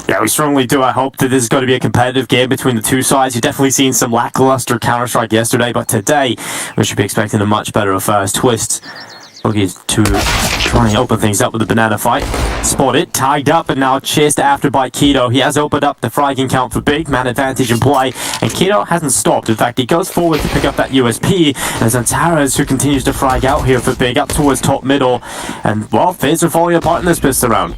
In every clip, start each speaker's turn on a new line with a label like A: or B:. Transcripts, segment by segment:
A: Yeah, we strongly do. I hope that this is going to be a competitive game between the two sides. You've definitely seen some lackluster Counter-Strike yesterday, but today we should be expecting a much better first twist. Looking to try and open things up with the banana fight. Spotted, tagged up, and now chased after by Keto. He has opened up the fragging count for big, man advantage in play, and Keto hasn't stopped. In fact, he goes forward to pick up that USP, and Zantares, who continues to frag out here for big, up towards top middle, and, well, Faze are falling apart in this pistol round.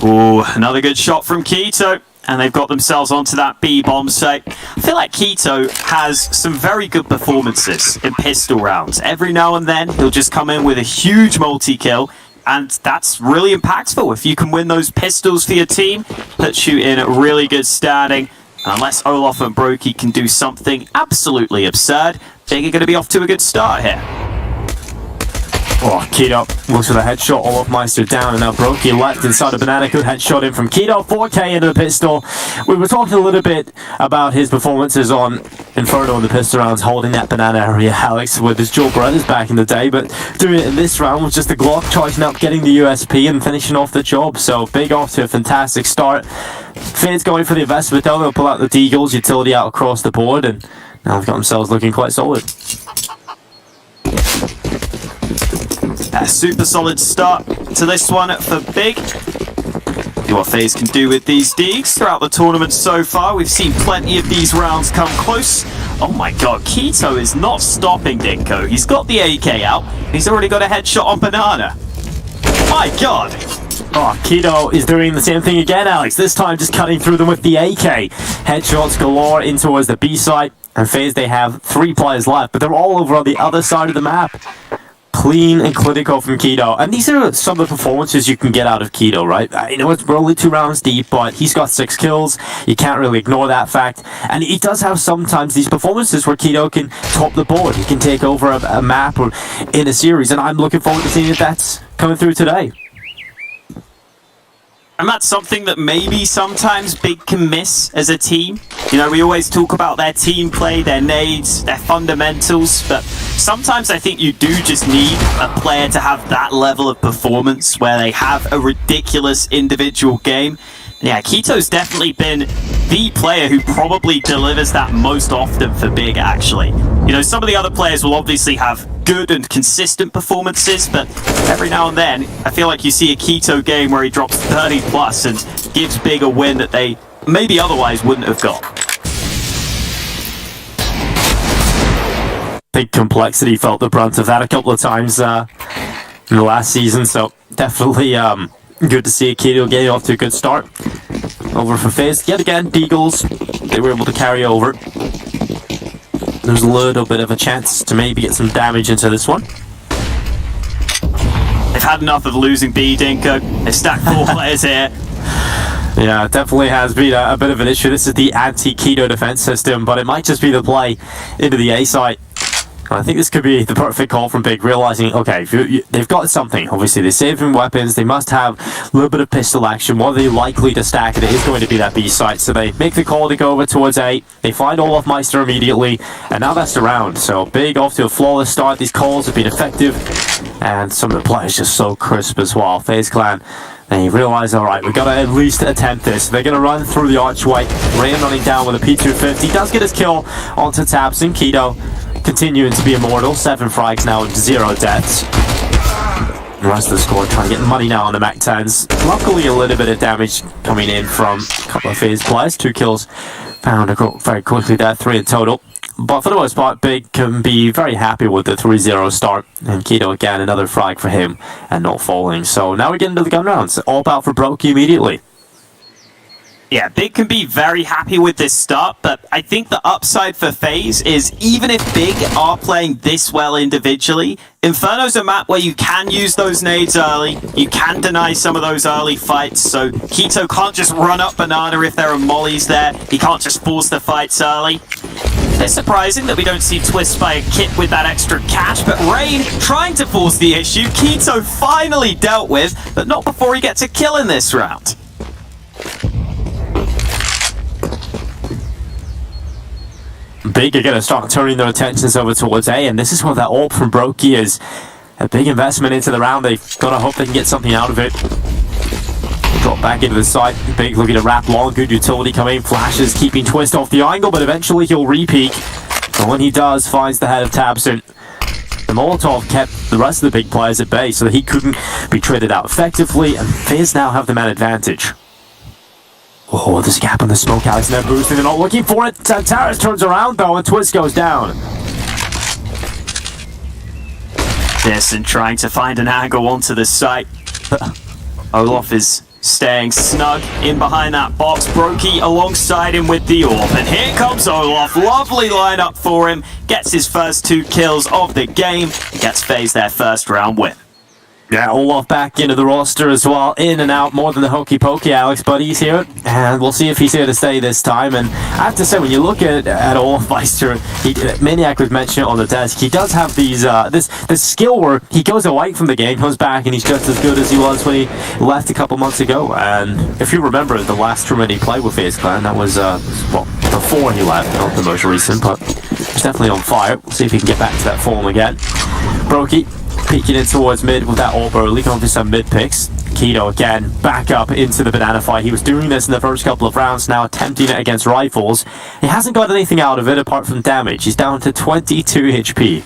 B: Ooh, another good shot from Keto. And they've got themselves onto that B bomb. So I feel like Keto has some very good performances in pistol rounds. Every now and then, he'll just come in with a huge multi-kill. And that's really impactful. If you can win those pistols for your team, puts you in a really good standing. And unless Olaf and Brokey can do something absolutely absurd, they're going to be off to a good start here.
A: Oh, Keto looks for the headshot. Olaf Meister down, and now Brokey left inside a banana. Good headshot in from Keto. 4K into the pistol. We were talking a little bit about his performances on Inferno in the pistol rounds, holding that banana area, Alex, with his dual brothers back in the day. But doing it in this round was just the Glock, charging up, getting the USP, and finishing off the job. So big off to a fantastic start. Faze going for the investment, though. They'll pull out the Deagles, utility out across the board, and now they've got themselves looking quite solid.
B: A super solid start to this one for Big. What Faze can do with these Deags throughout the tournament so far. We've seen plenty of these rounds come close. Oh my god, Keto is not stopping Dinko. He's got the AK out. He's already got a headshot on Banana. My god!
A: Oh, Keto is doing the same thing again, Alex. This time just cutting through them with the AK. Headshots galore in towards the B side. And Faze, they have 3 players left, but they're all over on the other side of the map. Clean and clinical from Keto. And these are some of the performances you can get out of Keto, right? I know we're only 2 rounds deep, but he's got 6 kills. You can't really ignore that fact. And he does have sometimes these performances where Keto can top the board. He can take over a map or in a series. And I'm looking forward to seeing if that's coming through today.
B: And that's something that maybe sometimes Big can miss as a team. You know, we always talk about their team play, their nades, their fundamentals, but sometimes I think you do just need a player to have that level of performance where they have a ridiculous individual game. Yeah, Keto's definitely been the player who probably delivers that most often for Big, actually. You know, some of the other players will obviously have good and consistent performances, but every now and then, I feel like you see a Keto game where he drops 30 plus and gives Big a win that they maybe otherwise wouldn't have got.
A: Big Complexity felt the brunt of that a couple of times in the last season, so definitely good to see Keto getting off to a good start. Over for Faze. Yet again, Deagles, they were able to carry over. There's a little bit of a chance to maybe get some damage into this one.
B: They've had enough of losing B, Dinko. They've stacked 4 players here.
A: Yeah, it definitely has been a bit of an issue. This is the anti-Keto defense system, but it might just be the play into the A site. I think this could be the perfect call from Big, realizing, okay, they've got something. Obviously, they're saving weapons. They must have a little bit of pistol action. What are they likely to stack? It is going to be that B site. So they make the call to go over towards A. They find Olaf Meister immediately, and now that's the round. So Big off to a flawless start. These calls have been effective, and some of the players just so crisp as well. Faze Clan, they realize, all right, we've got to at least attempt this. They're going to run through the archway. Rain running down with a P250. Does get his kill onto Taps and Keto. Continuing to be immortal, 7 frags now and 0 deaths. The rest of the squad trying to get money now on the Mac 10s. Luckily, a little bit of damage coming in from a couple of Faze players. 2 kills found very quickly there, 3 in total. But for the most part, Big can be very happy with the 3-0 start. And Keto again, another frag for him and not falling. So now we get into the gun rounds. All about for Brokey immediately.
B: Yeah, Big can be very happy with this start, but I think the upside for Faze is even if Big are playing this well individually, Inferno's a map where you can use those nades early, you can deny some of those early fights, so Keto can't just run up Banana if there are mollies there, he can't just force the fights early. It's surprising that we don't see Twist by a kit with that extra cash, but Rain trying to force the issue, Keto finally dealt with, but not before he gets a kill in this round.
A: Big are going to start turning their attentions over towards A, and this is where that ult from Brokey is a big investment into the round. They've got to hope they can get something out of it. Got Got back into the site. Big looking to wrap long. Good utility coming. Flashes keeping Twist off the angle, but eventually he'll re-peek. And when he does, finds the head of Tabson. The Molotov kept the rest of the big players at bay so that he couldn't be traded out effectively, and Faze now have the man advantage. Oh, there's a gap in the smoke. Alex now boosting. They're not looking for it. Santaris turns around though, and Twist goes down.
B: Pearson trying to find an angle onto the site. Olaf is staying snug in behind that box. Brokey alongside him with the AWP. And here comes Olaf. Lovely lineup for him. Gets his first 2 kills of the game. Gets Faze their first round win.
A: Yeah, Olaf back into the roster as well. In and out more than the hokey pokey, Alex, but he's here. And we'll see if he's here to stay this time. And I have to say, when you look at Olaf Meister, Maniac was mentioning it on the desk, he does have these this skill where he goes away from the game, comes back, and he's just as good as he was when he left a couple months ago. And if you remember the last tournament he played with Faze Clan, that was, well, before he left, not the most recent, but he's definitely on fire. We'll see if he can get back to that form again. Brokey peeking in towards mid with that AWP early, going for some mid picks. Keto again, back up into the banana fight. He was doing this in the first couple of rounds, now attempting it against rifles. He hasn't got anything out of it apart from damage. He's down to 22 HP.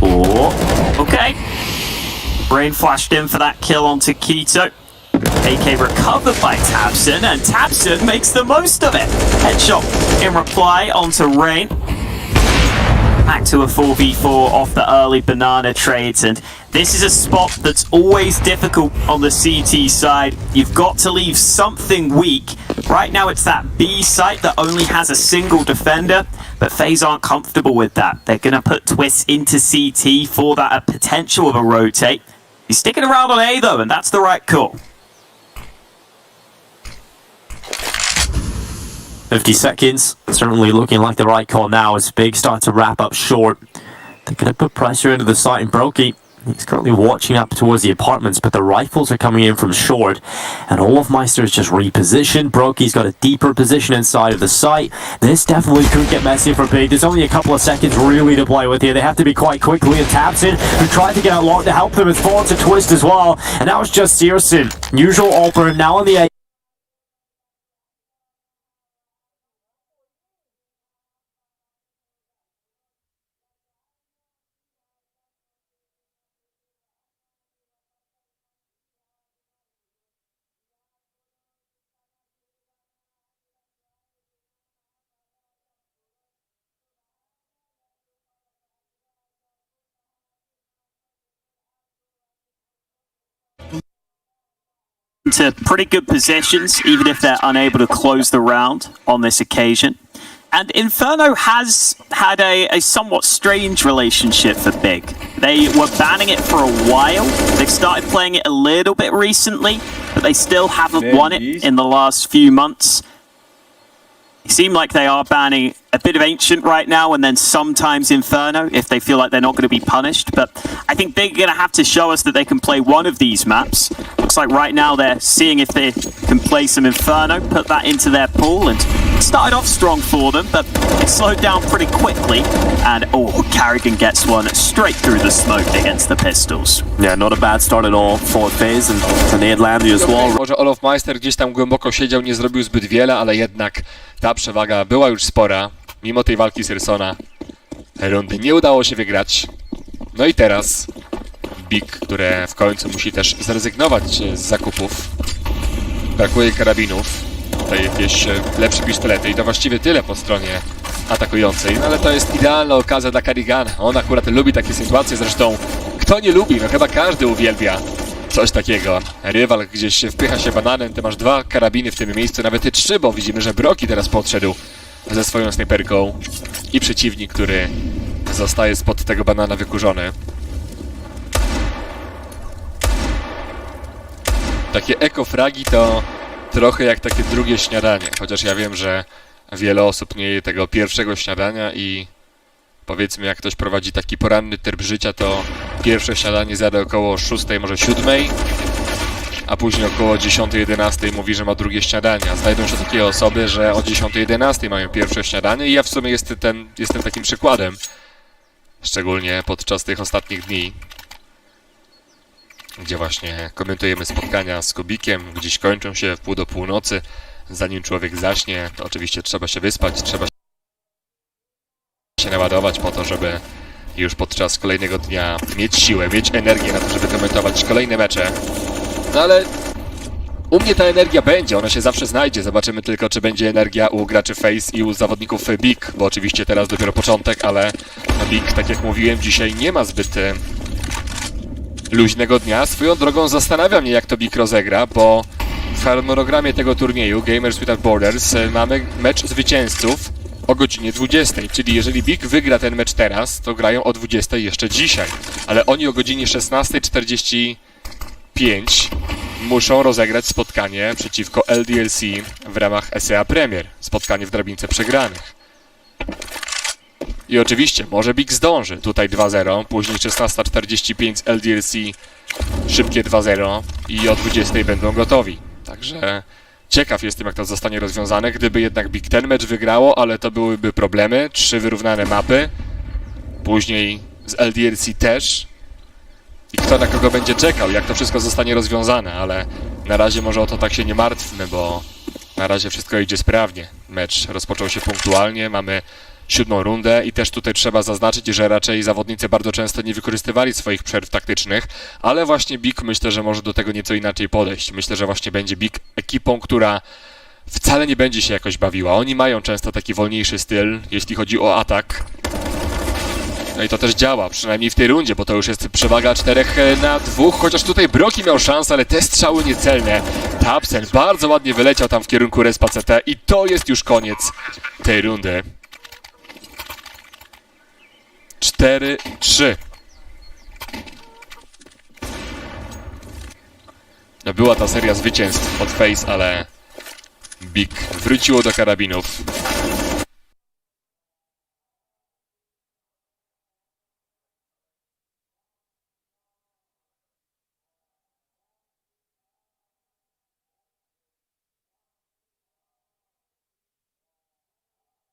A: Oh.
B: Okay. Brain flashed in for that kill onto Keto. AK recovered by Tabson, and Tabson makes the most of it. Headshot in reply onto Rain. Back to a 4v4 off the early banana trades, and this is a spot that's always difficult on the CT side. You've got to leave something weak. Right now it's that B site that only has a single defender, but FaZe aren't comfortable with that. They're going to put Twist into CT for that potential of a rotate. He's sticking around on A though, and that's the right call.
A: 50 seconds, certainly looking like the right call now as Big starts to wrap up short. They're going to put pressure into the site, and Brokey, he's currently watching up towards the apartments, but the rifles are coming in from short, and Olaf Meister is just repositioned. Brokey's got a deeper position inside of the site. This definitely could get messy for Big. There's only a couple of seconds really to play with here. They have to be quite quickly, and Tabson, who tried to get out long to help them, has fallen to Twist as well, and now it's just Searson. Usual Alper now on the A.
B: To pretty good positions, even if they're unable to close the round on this occasion. And Inferno has had a somewhat strange relationship for Big. They were banning it for a while. They've started playing it a little bit recently, but they still haven't won it in the last few months. It seems like they are banning a bit of Ancient right now, and then sometimes Inferno if they feel like they're not going to be punished. But I think Big are going to have to show us that they can play one of these maps. Looks like right now they're seeing if they can play some Inferno, put that into their pool, and it started off strong for them, but it slowed down pretty quickly. And oh, Carrigan gets one straight through the smoke against the Pistols.
A: Yeah, not a bad start at all for Faze, and they had landed as well.
C: Może Olaf Meister gdzieś tam głęboko siedział, nie zrobił zbyt wiele, ale jednak ta przewaga była już spora. Mimo tej walki Searsona rundy nie udało się wygrać. No i teraz Big, które w końcu musi też zrezygnować z zakupów. Brakuje karabinów. Tutaj jakieś lepsze pistolety i to właściwie tyle po stronie atakującej. No ale to jest idealna okazja dla Carrigana. On akurat lubi takie sytuacje, zresztą kto nie lubi? No chyba każdy uwielbia coś takiego. Rywal gdzieś wpycha się bananem, ty masz 2 karabiny w tym miejscu, nawet 3, bo widzimy, że Brokey teraz podszedł ze swoją snajperką i przeciwnik, który zostaje spod tego banana wykurzony. Takie ekofragi to trochę jak takie drugie śniadanie, chociaż ja wiem, że wiele osób nie je tego pierwszego śniadania i powiedzmy, jak ktoś prowadzi taki poranny tryb życia, to pierwsze śniadanie zjada około 6, może 7, a później około 10-11 mówi, że ma drugie śniadania. Znajdą się takie osoby, że o 10-11 mają pierwsze śniadanie i ja w sumie jestem takim przykładem, szczególnie podczas tych ostatnich dni. gdzie właśnie komentujemy spotkania z Kubikiem. Gdzieś kończą się w pół do północy. Zanim człowiek zaśnie, to oczywiście trzeba się wyspać, trzeba się naładować po to, żeby już podczas kolejnego dnia mieć siłę, mieć energię na to, żeby komentować kolejne mecze. No ale u mnie ta energia będzie, ona się zawsze znajdzie. Zobaczymy tylko, czy będzie energia u graczy Faze i u zawodników Big, bo oczywiście teraz dopiero początek, ale Big, tak jak mówiłem, dzisiaj nie ma zbyt luźnego dnia. Swoją drogą zastanawia mnie, jak to Big rozegra, bo w harmonogramie tego turnieju Gamers Without Borders mamy mecz zwycięzców o godzinie 20, czyli jeżeli Big wygra ten mecz teraz, to grają o 20 jeszcze dzisiaj, ale oni o godzinie 16:45 muszą rozegrać spotkanie przeciwko LDLC w ramach SEA Premier, spotkanie w drabince przegranych. I oczywiście, może Big zdąży, tutaj 2-0, później 16:45 LDLC, szybkie 2-0 i o 20 będą gotowi. Także ciekaw jestem, jak to zostanie rozwiązane, gdyby jednak Big ten mecz wygrało, ale to byłyby problemy, 3 wyrównane mapy, później z LDLC też. I kto na kogo będzie czekał, jak to wszystko zostanie rozwiązane, ale na razie może o to tak się nie martwmy, bo na razie wszystko idzie sprawnie. Mecz rozpoczął się punktualnie, mamy 7. rundę i też tutaj trzeba zaznaczyć, że raczej zawodnicy bardzo często nie wykorzystywali swoich przerw taktycznych, ale właśnie Big myślę, że może do tego nieco inaczej podejść. Myślę, że właśnie będzie Big ekipą, która wcale nie będzie się jakoś bawiła. Oni mają często taki wolniejszy styl, jeśli chodzi o atak. No i to też działa, przynajmniej w tej rundzie, bo to już jest przewaga 4-2, chociaż tutaj Broki miał szansę, ale te strzały niecelne. Tapsen bardzo ładnie wyleciał tam w kierunku respa CT i to jest już koniec tej rundy. 4-3. No była ta seria zwycięstw od Faze, ale Big wróciło do karabinów.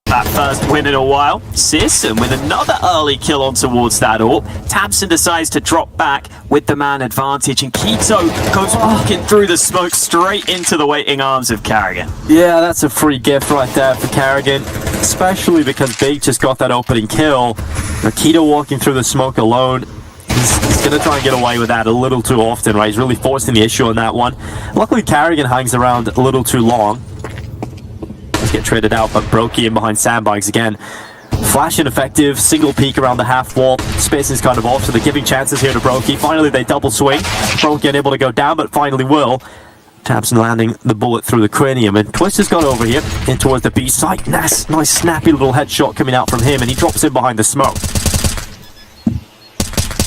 B: That first win in a while. Sisson with another early kill on towards that AWP. Tamsin decides to drop back with the man advantage, and Keto goes walking through the smoke straight into the waiting arms of Carrigan.
A: Yeah, that's a free gift right there for Carrigan, especially because Big just got that opening kill. Keto walking through the smoke alone. He's going to try and get away with that a little too often, right? He's really forcing the issue on that one. Luckily, Carrigan hangs around a little too long. Get traded out, but Brokey in behind sandbags again. Flash ineffective, single peek around the half wall. Space is kind of off, so they're giving chances here to Brokey. Finally, they double swing. Brokey unable to go down, but finally will. Tamsin landing the bullet through the cranium, and Twist has got over here in towards the B site. Nice snappy little headshot coming out from him, and he drops in behind the smoke.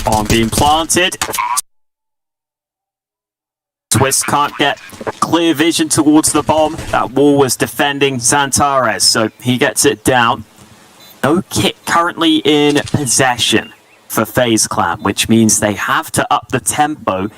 B: Bomb being planted. Twist can't get clear vision towards the bomb. That wall was defending Zantares, so he gets it down. No kit currently in possession for FaZe Clan, which means they have to up the tempo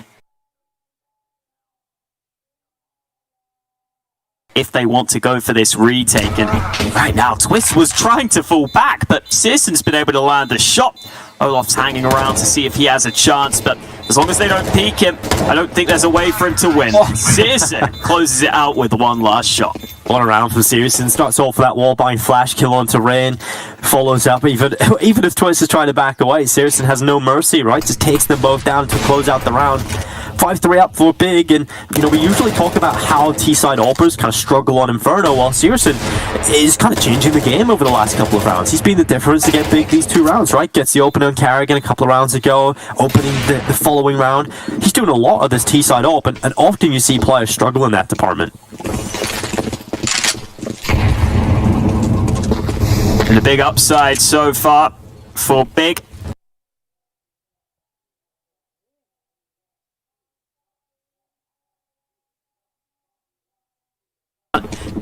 B: if they want to go for this retake. And right now, Twist was trying to fall back, but Searson's been able to land a shot. Olof's hanging around to see if he has a chance, but as long as they don't peek him, I don't think there's a way for him to win. Searson closes it out with one last shot.
A: One around from Searson, starts off for that wall-buying flash kill onto Rain, follows up, even if Twist is trying to back away, Searson has no mercy, right? Just takes them both down to close out the round. 5-3 up for Big, and we usually talk about how T-side AWPers kind of struggle on Inferno, while Searson is kind of changing the game over the last couple of rounds. He's been the difference to get Big these 2 rounds, right? Gets the opener on Carrigan a couple of rounds ago, opening the following round. He's doing a lot of this T-side AWP, and often you see players struggle in that department.
B: And the big upside so far for Big.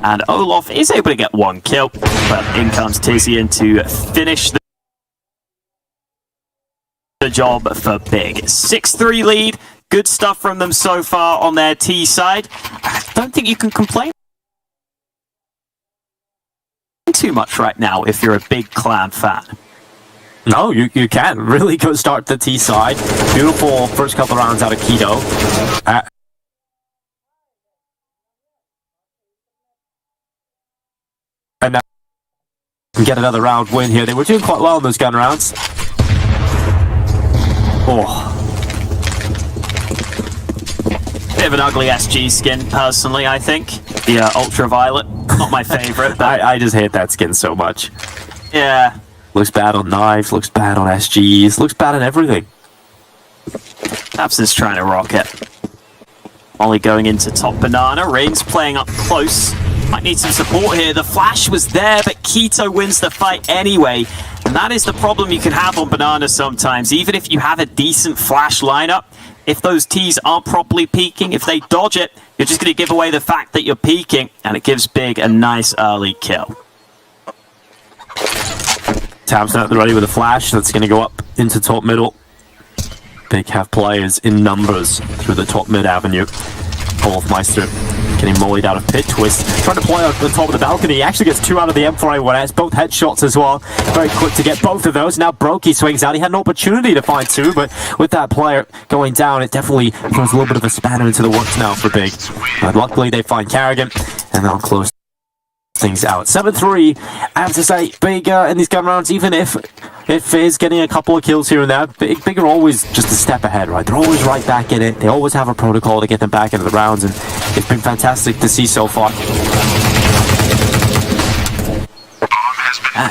B: And Olof is able to get 1 kill, but in comes Tizian to finish the job for Big. 6-3 lead, good stuff from them so far on their T side. I don't think you can complain too much right now if you're a Big Clan fan.
A: No, you can. Really good start to the T side. Beautiful first couple rounds out of Keto. And now can get another round win here. They were doing quite well in those gun rounds. Oh.
B: Bit of an ugly SG skin, personally, I think. The ultraviolet, not my favorite. But
A: I just hate that skin so much.
B: yeah,
A: Looks bad on knives, looks bad on SGs, looks bad on everything.
B: Absence trying to rock it. Only going into top banana. Rain's playing up close. Might need some support here. The flash was there, but Keto wins the fight anyway. And that is the problem you can have on banana sometimes. Even if you have a decent flash lineup, if those Ts aren't properly peeking, if they dodge it, you're just going to give away the fact that you're peeking, and it gives Big a nice early kill.
A: Tab's not ready with a flash. That's going to go up into top middle. Big have players in numbers through the top mid avenue. Meister getting mollied out of pit twist. Trying to play on the top of the balcony. He actually gets 2 out of the M4A1S. Both headshots as well. Very quick to get both of those. Now Brokey swings out. He had an opportunity to find 2, but with that player going down, it definitely throws a little bit of a spanner into the works now for Big. But luckily they find Carrigan, and they'll close things out. 7-3. I have to say, Big in these gun rounds, even if Faze getting a couple of kills here and there, Big are always just a step ahead, right? They're always right back in it. They always have a protocol to get them back into the rounds, and it's been fantastic to see so far.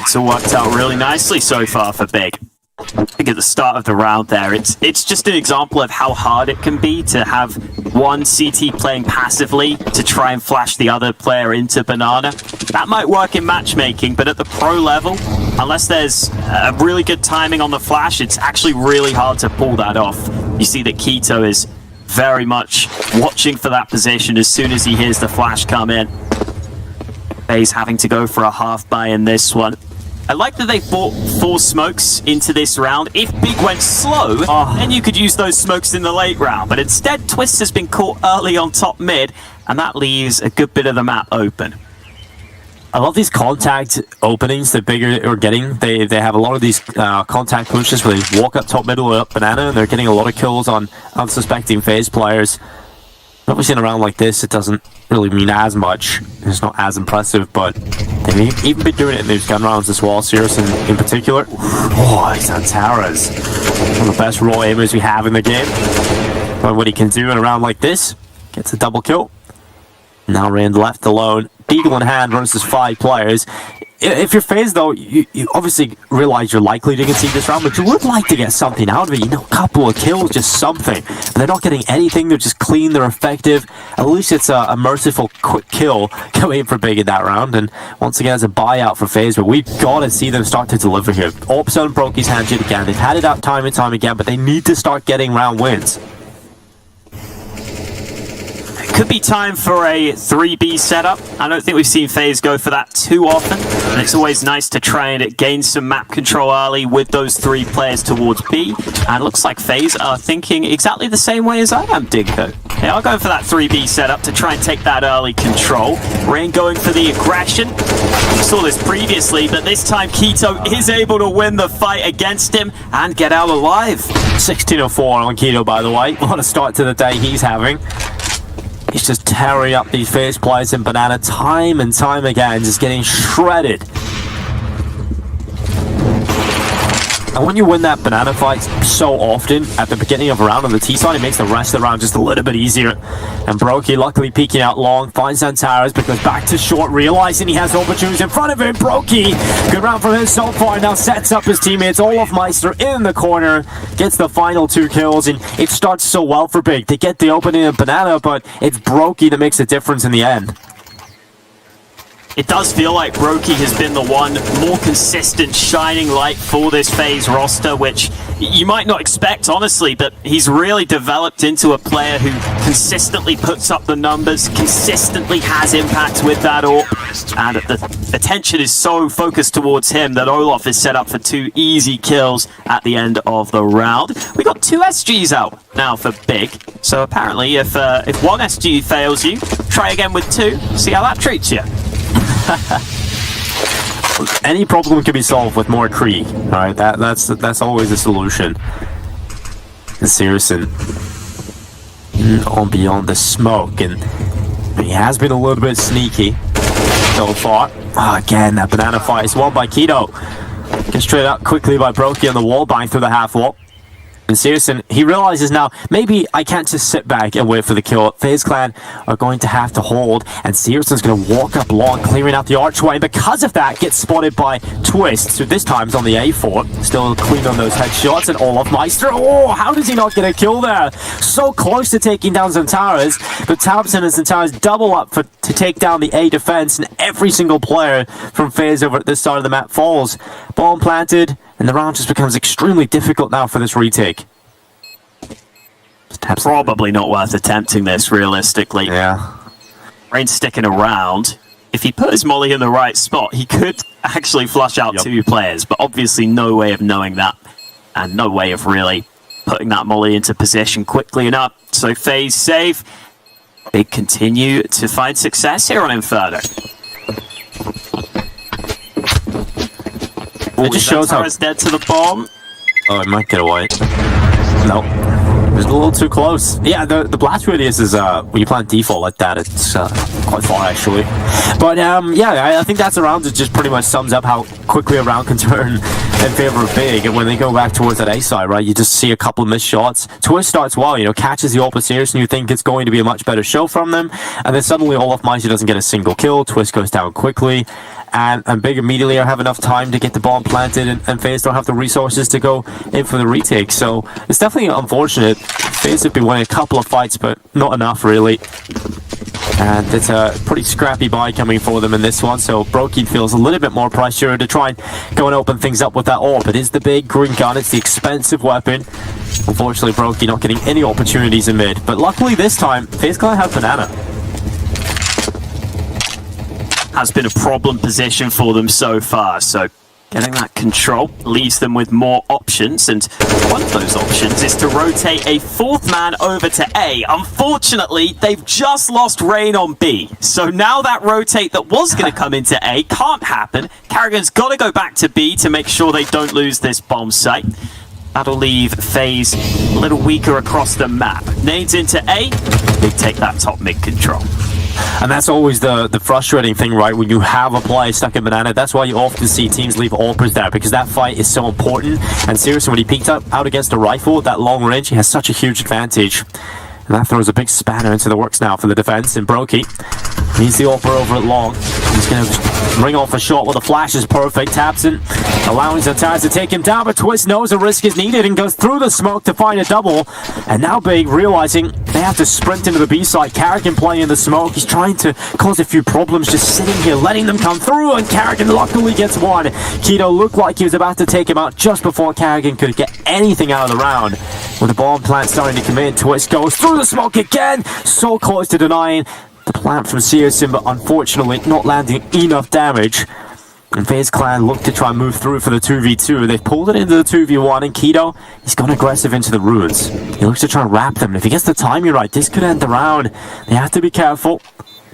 B: It's all worked out really nicely so far for Big. I think at the start of the round there, it's just an example of how hard it can be to have one CT playing passively to try and flash the other player into banana. That might work in matchmaking, but at the pro level, unless there's a really good timing on the flash, it's actually really hard to pull that off. You see that Keto is very much watching for that position as soon as he hears the flash come in. Faze having to go for a half buy in this one. I like that they bought 4 smokes into this round. If Big went slow, then you could use those smokes in the late round. But instead, Twist has been caught early on top mid, and that leaves a good bit of the map open.
A: I love these contact openings that Big are getting. They have a lot of these contact pushes where they walk up top middle or up banana, and they're getting a lot of kills on unsuspecting Faze players. Obviously in a round like this, it doesn't really mean as much. It's not as impressive, but they've even been doing it in these gun rounds as well. Sirius in particular. Oh, he's on Tara's. One of the best raw aimers we have in the game. But what he can do in a round like this, gets a double kill. Now Rand left alone. Beagle in hand versus 5 players. If you're Faze, though, you obviously realize you're likely to concede this round, but you would like to get something out of it. You know, a couple of kills, just something. But they're not getting anything. They're just clean. They're effective. At least it's a merciful, quick kill coming in for Big in that round. And once again, it's a buyout for Faze, but we've got to see them start to deliver here. Ops on Brokey's hand yet again. They've had it out time and time again, but they need to start getting round wins.
B: Could be time for a 3B setup. I don't think we've seen Faze go for that too often, and it's always nice to try and gain some map control early with those 3 players towards B. And it looks like Faze are thinking exactly the same way as I am, Digko. They are going for that 3B setup to try and take that early control. Rain going for the aggression. We saw this previously, but this time Keto is able to win the fight against him and get out alive.
A: 16-04 on Keto, by the way. What a start to the day he's having. He's just tearing up these Faze players in banana time and time again, just getting shredded. And when you win that banana fight so often at the beginning of a round on the T side, it makes the rest of the round just a little bit easier. And Brokey luckily peeking out long, finds Antares, but goes back to short, realizing he has opportunities in front of him. Brokey, good round from him so far, now sets up his teammates. Meister in the corner, gets the final 2 kills, and it starts so well for Big. They get the opening of banana, but it's Brokey that makes a difference in the end.
B: It does feel like Brokey has been the one more consistent shining light for this Faze roster, which you might not expect, honestly, but he's really developed into a player who consistently puts up the numbers, consistently has impact with that AWP, and the attention is so focused towards him that Olof is set up for 2 easy kills at the end of the round. We got 2 SGs out now for Big, so apparently if one SG fails you, try again with 2, see how that treats you.
A: any problem can be solved with more Kree. Alright, that's always a solution. And Searson on beyond the smoke, and he has been a little bit sneaky so far. Again, that banana fight is won by Keto. Gets straight up quickly by Brokey on the wall, buying through the half wall. And Searson, he realizes now, maybe I can't just sit back and wait for the kill. FaZe Clan are going to have to hold, and Searson's going to walk up long, clearing out the archway. And because of that, gets spotted by Twist, who this time's on the A4. Still clean on those headshots, and Olofmeister. Oh, how does he not get a kill there? So close to taking down Zantaras, but Thompson and Zantaras double up to take down the A defense, and every single player from FaZe over at this side of the map falls. Bomb planted, and the round just becomes extremely difficult now for this retake.
B: Probably not worth attempting this, realistically.
A: Yeah.
B: Rain's sticking around. If he put his molly in the right spot, he could actually flush out two players, but obviously no way of knowing that, and no way of really putting that molly into position quickly enough. So FaZe save. They continue to find success here on Inferno.
A: It just shows how...
B: dead to the bomb.
A: Oh, it might get away. Nope. It was a little too close. Yeah, the blast radius is, when you plant default like that, it's quite far, actually. But, yeah, I think that's a round that just pretty much sums up how quickly a round can turn in favor of Big. And when they go back towards that A side, right, you just see a couple of missed shots. Twist starts well, you know, catches the AWP Sears, and you think it's going to be a much better show from them. And then suddenly Olofmeister doesn't get a single kill. Twist goes down quickly. And Big immediately have enough time to get the bomb planted, and FaZe don't have the resources to go in for the retake. So it's definitely unfortunate. FaZe have been winning a couple of fights, but not enough, really. And it's a pretty scrappy buy coming for them in this one, so Brokey feels a little bit more pressure to try and go and open things up with that AWP. It is the big green gun, it's the expensive weapon. Unfortunately, Brokey not getting any opportunities in mid, but luckily this time, FaZe Clan have Banana.
B: Has been a problem position for them so far, so getting that control leaves them with more options, and one of those options is to rotate a fourth man over to A. Unfortunately, they've just lost Rain on B, so now that rotate that was going to come into A can't happen. Carrigan's got to go back to B to make sure they don't lose this bomb site. That'll leave FaZe a little weaker across the map. Nades into A, they take that top mid control.
A: And that's always the frustrating thing, right? When you have a player stuck in Banana, that's why you often see teams leave AWPers there, because that fight is so important. And seriously, when he peeked out against a rifle, that long range, he has such a huge advantage. And that throws a big spanner into the works now for the defense. And Brokey needs the AWPer over at long. He's going to ring off a shot. Well, the flash is perfect. Tabson allowing Zantaras to take him down, but Twist knows a risk is needed and goes through the smoke to find a double. And now Big realizing they have to sprint into the B side. Carrigan playing in the smoke. He's trying to cause a few problems, just sitting here, letting them come through, and Carrigan luckily gets one. Keto looked like he was about to take him out just before Carrigan could get anything out of the round. With the bomb plant starting to come in, Twist goes through the smoke again, so close to denying the plant from Searson, but unfortunately not landing enough damage. And FaZe Clan look to try and move through for the 2v2. They've pulled it into the 2v1, and Keto, he's gone aggressive into the ruins. He looks to try and wrap them, and if he gets the timing right, this could end the round. They have to be careful.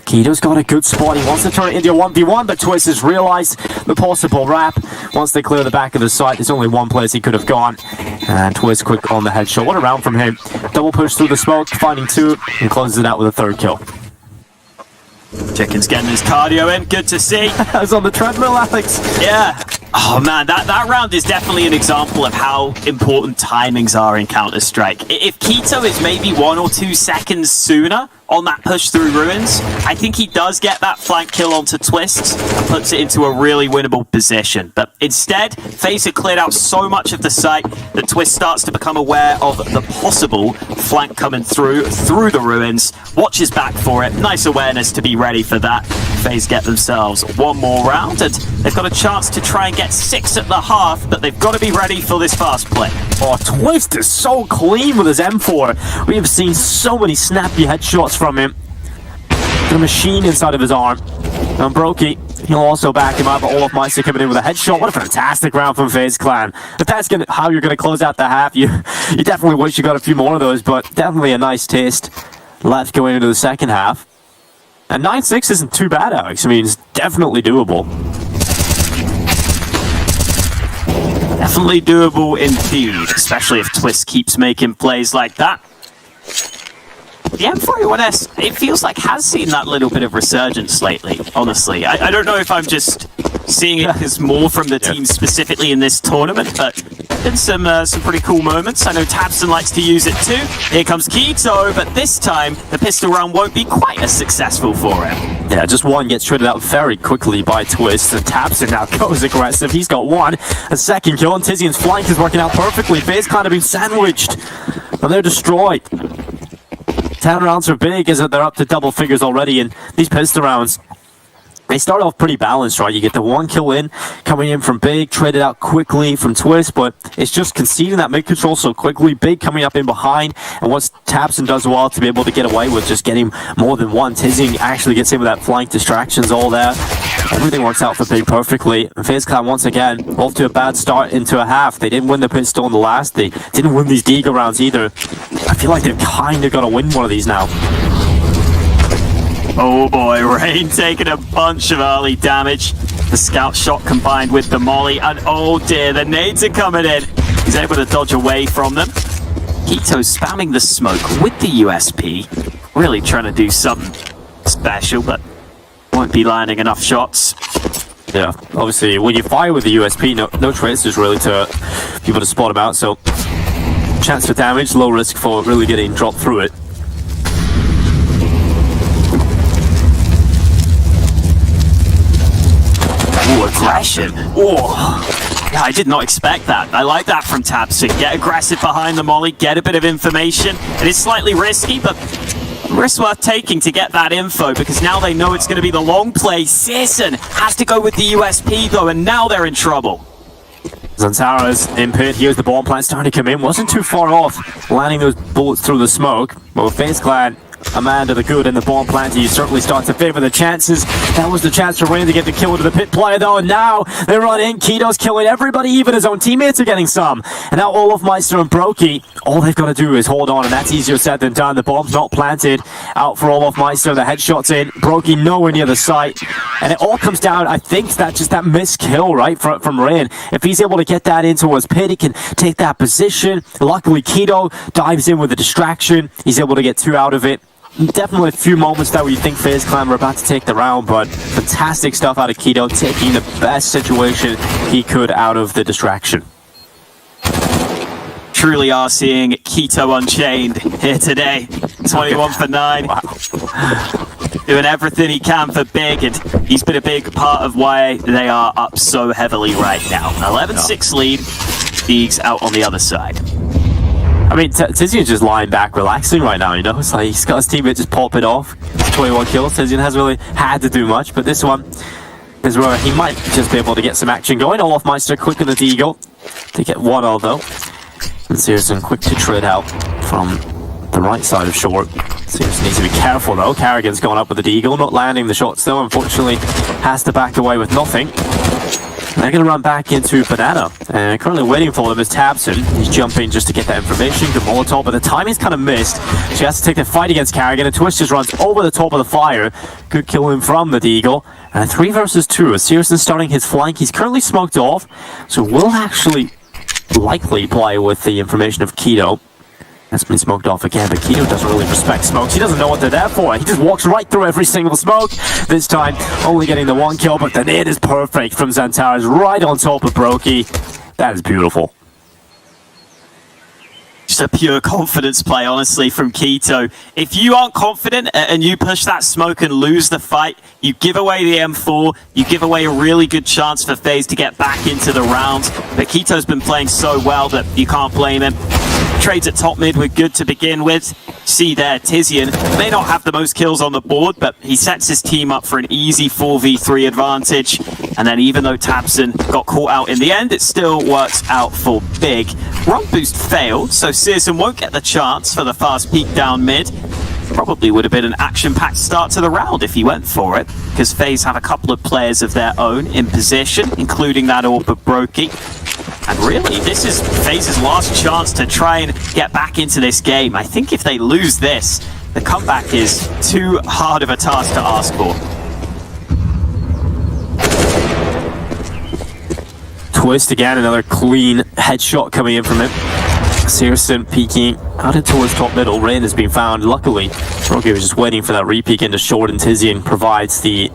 A: Keto's got a good spot. He wants to turn it into a 1v1, but Twist has realized the possible wrap. Once they clear the back of the site, there's only one place he could have gone. And Twist quick on the headshot. What a round from him. Double push through the smoke, finding two, and closes it out with a third kill.
B: Chicken's getting his cardio in. Good to see.
A: I was on the treadmill, Alex.
B: Yeah. Oh man, that round is definitely an example of how important timings are in Counter-Strike. If Keto is maybe 1 or 2 seconds sooner on that push through ruins, I think he does get that flank kill onto Twist and puts it into a really winnable position. But instead, FaZe have cleared out so much of the site that Twist starts to become aware of the possible flank coming through the ruins, watches back for it. Nice awareness to be ready for that. FaZe get themselves one more round, and they've got a chance to try and get 6 at the half, but they've got to be ready for this fast play.
A: Oh, Twist is so clean with his M4. We have seen so many snappy headshots from him. The machine inside of his arm. And Brokey, he'll also back him up, but Olofmeister coming in with a headshot. What a fantastic round from FaZe Clan. If that's how you're going to close out the half, you definitely wish you got a few more of those, but definitely a nice taste left going into the second half. And 9-6 isn't too bad, Alex. I mean, it's definitely doable.
B: Definitely doable indeed, especially if Twist keeps making plays like that. The M41S, it feels like has seen that little bit of resurgence lately, honestly. I don't know if I'm just seeing it as more from the team specifically in this tournament, but been some pretty cool moments. I know Tabson likes to use it too. Here comes k1to, but this time the pistol round won't be quite as successful for him.
A: Yeah, just one gets shredded out very quickly by Twist, and Tabson now goes aggressive. He's got one, a second kill, and Tizian's flank is working out perfectly. Faze kind of been sandwiched, and they're destroyed. 10 rounds are big, as they're up to double figures already, and these pistol rounds, they start off pretty balanced, right? You get the one kill in, coming in from Big, traded out quickly from Twist, but it's just conceding that mid control so quickly. Big coming up in behind, and once Tabson does well to be able to get away with just getting more than one, Tizian actually gets in with that flank distractions, all that. Everything works out for Big perfectly. Faze Clan once again off to a bad start into a half. They didn't win the pistol in the last. They didn't win these Deagle rounds either. I feel like they've kind of got to win one of these now.
B: Oh boy, Rain taking a bunch of early damage. The scout shot combined with the molly, and oh dear, the nades are coming in. He's able to dodge away from them. k1to's spamming the smoke with the USP, really trying to do something special, but won't be landing enough shots.
A: Yeah, obviously, when you fire with the USP, no traces really to be able to spot him out, so chance for damage, low risk for really getting dropped through it.
B: Ooh, aggression. Oh, yeah, I did not expect that. I like that from Tabson. Get aggressive behind the molly, get a bit of information. It is slightly risky, but risk worth taking to get that info, because now they know it's going to be the long play. Searson has to go with the USP though, and now they're in trouble.
A: Zantara's in pit. Here's the bomb plant starting to come in. Wasn't too far off, landing those bullets through the smoke. But with Faze Clan, a man to the good in the bomb plant, you certainly start to favor the chances. That was the chance for Rain to get the kill to the pit player though, and now they run in. k1to's killing everybody, even his own teammates are getting some. And now Olofmeister and Brokey, all they've got to do is hold on, and that's easier said than done. The bomb's not planted. Out for Olofmeister, the headshot's in. Brokey nowhere near the site. And it all comes down, I think, that just that missed kill, right, from Rain. If he's able to get that into his pit, he can take that position. Luckily, k1to dives in with a distraction. He's able to get two out of it. Definitely a few moments there where you think Faze Clan were about to take the round, but fantastic stuff out of k1to, taking the best situation he could out of the distraction.
B: Truly are seeing k1to Unchained here today. 21 for 9.
A: Wow.
B: Doing everything he can for Big, and he's been a big part of why they are up so heavily right now. 11-6 lead. Big's out on the other side.
A: I mean, Tizian's just lying back, relaxing right now, you know? It's like he's got his teammate just pop it off. 21 kills. Tizian hasn't really had to do much, but this one is where he might just be able to get some action going. Olofmeister quick in the Deagle to get one although. And Searson quick to trade out from the right side of short. Searson needs to be careful though. Carrigan's going up with the Deagle, not landing the shots though, unfortunately has to back away with nothing. They're going to run back into Banana, and currently waiting for them is Tabson. He's jumping just to get that information. Good Molotov, but the timing's kind of missed. She has to take the fight against Carrigan, and Twist just runs over the top of the fire. Good kill in from the Deagle. And a 3 versus 2. Searson starting his flank. He's currently smoked off, so will actually likely play with the information of k1to. That's been smoked off again, but k1to doesn't really respect smokes. He doesn't know what they're there for. He just walks right through every single smoke. This time, only getting the one kill, but the nade is perfect from Zantara's right on top of Brokey. That is beautiful.
B: Just a pure confidence play, honestly, from k1to. If you aren't confident and you push that smoke and lose the fight, you give away the M4, you give away a really good chance for Faze to get back into the round. But k1to's been playing so well that you can't blame him. Trades at top mid were good to begin with. See there, Tizian may not have the most kills on the board, but he sets his team up for an easy 4v3 advantage. And then even though Tabson got caught out in the end, it still works out for Big. Run boost failed, so Searson won't get the chance for the fast peek down mid. Probably would have been an action-packed start to the round if he went for it, because Faze have a couple of players of their own in position, including that AWP of Brokey. And really, this is Faze's last chance to try and get back into this game. I think if they lose this, the comeback is too hard of a task to ask for.
A: Twist again, another clean headshot coming in from him. Searson peeking out towards top middle. Rain has been found. Luckily, Rocky was just waiting for that re-peek into short, and Tizian provides the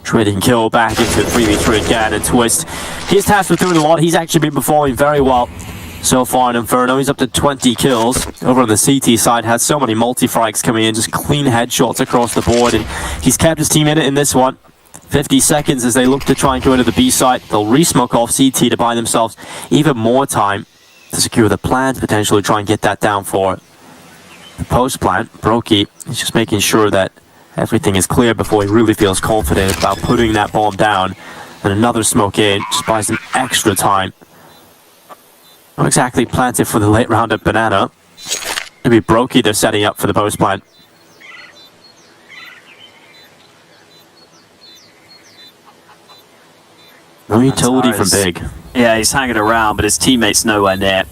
A: trading kill back into the 3v3 again. And Twist, he's tasked with doing a lot. He's actually been performing very well so far in Inferno. He's up to 20 kills. Over on the CT side, had so many multi-frags coming in, just clean headshots across the board, and he's kept his team in it in this one. 50 seconds as they look to try and go into the B site. They'll re-smoke off CT to buy themselves even more time to secure the plant, potentially try and get that down for the post plant. Brokey is just making sure that everything is clear before he really feels confident about putting that bomb down. And another smoke in just buys him extra time. Not exactly planted for the late round at Banana. Maybe Brokey they're setting up for the post plant. No utility from Big.
B: Yeah, he's hanging around, but his teammate's nowhere near.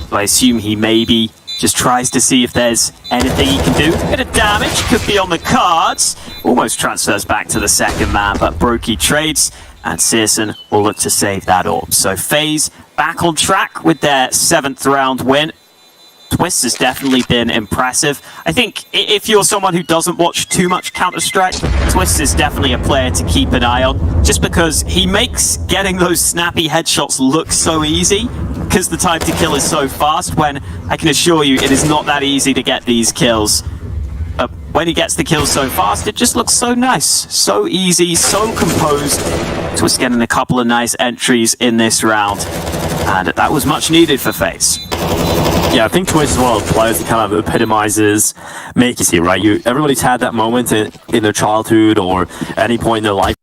B: So I assume he maybe just tries to see if there's anything he can do. Bit of damage, could be on the cards. Almost transfers back to the second man, but Brokey trades, and Searson will look to save that orb. So Faze back on track with their 7th round win. Twist has definitely been impressive. I think if you're someone who doesn't watch too much Counter-Strike, Twist is definitely a player to keep an eye on, just because he makes getting those snappy headshots look so easy, because the time to kill is so fast, when I can assure you it is not that easy to get these kills. But when he gets the kills so fast, it just looks so nice, so easy, so composed. Twist getting a couple of nice entries in this round, and that was much needed for Faze.
A: Yeah, I think Twist is one of the players that kind of epitomizes makersy, right? Everybody's had that moment in their childhood or any point in their life.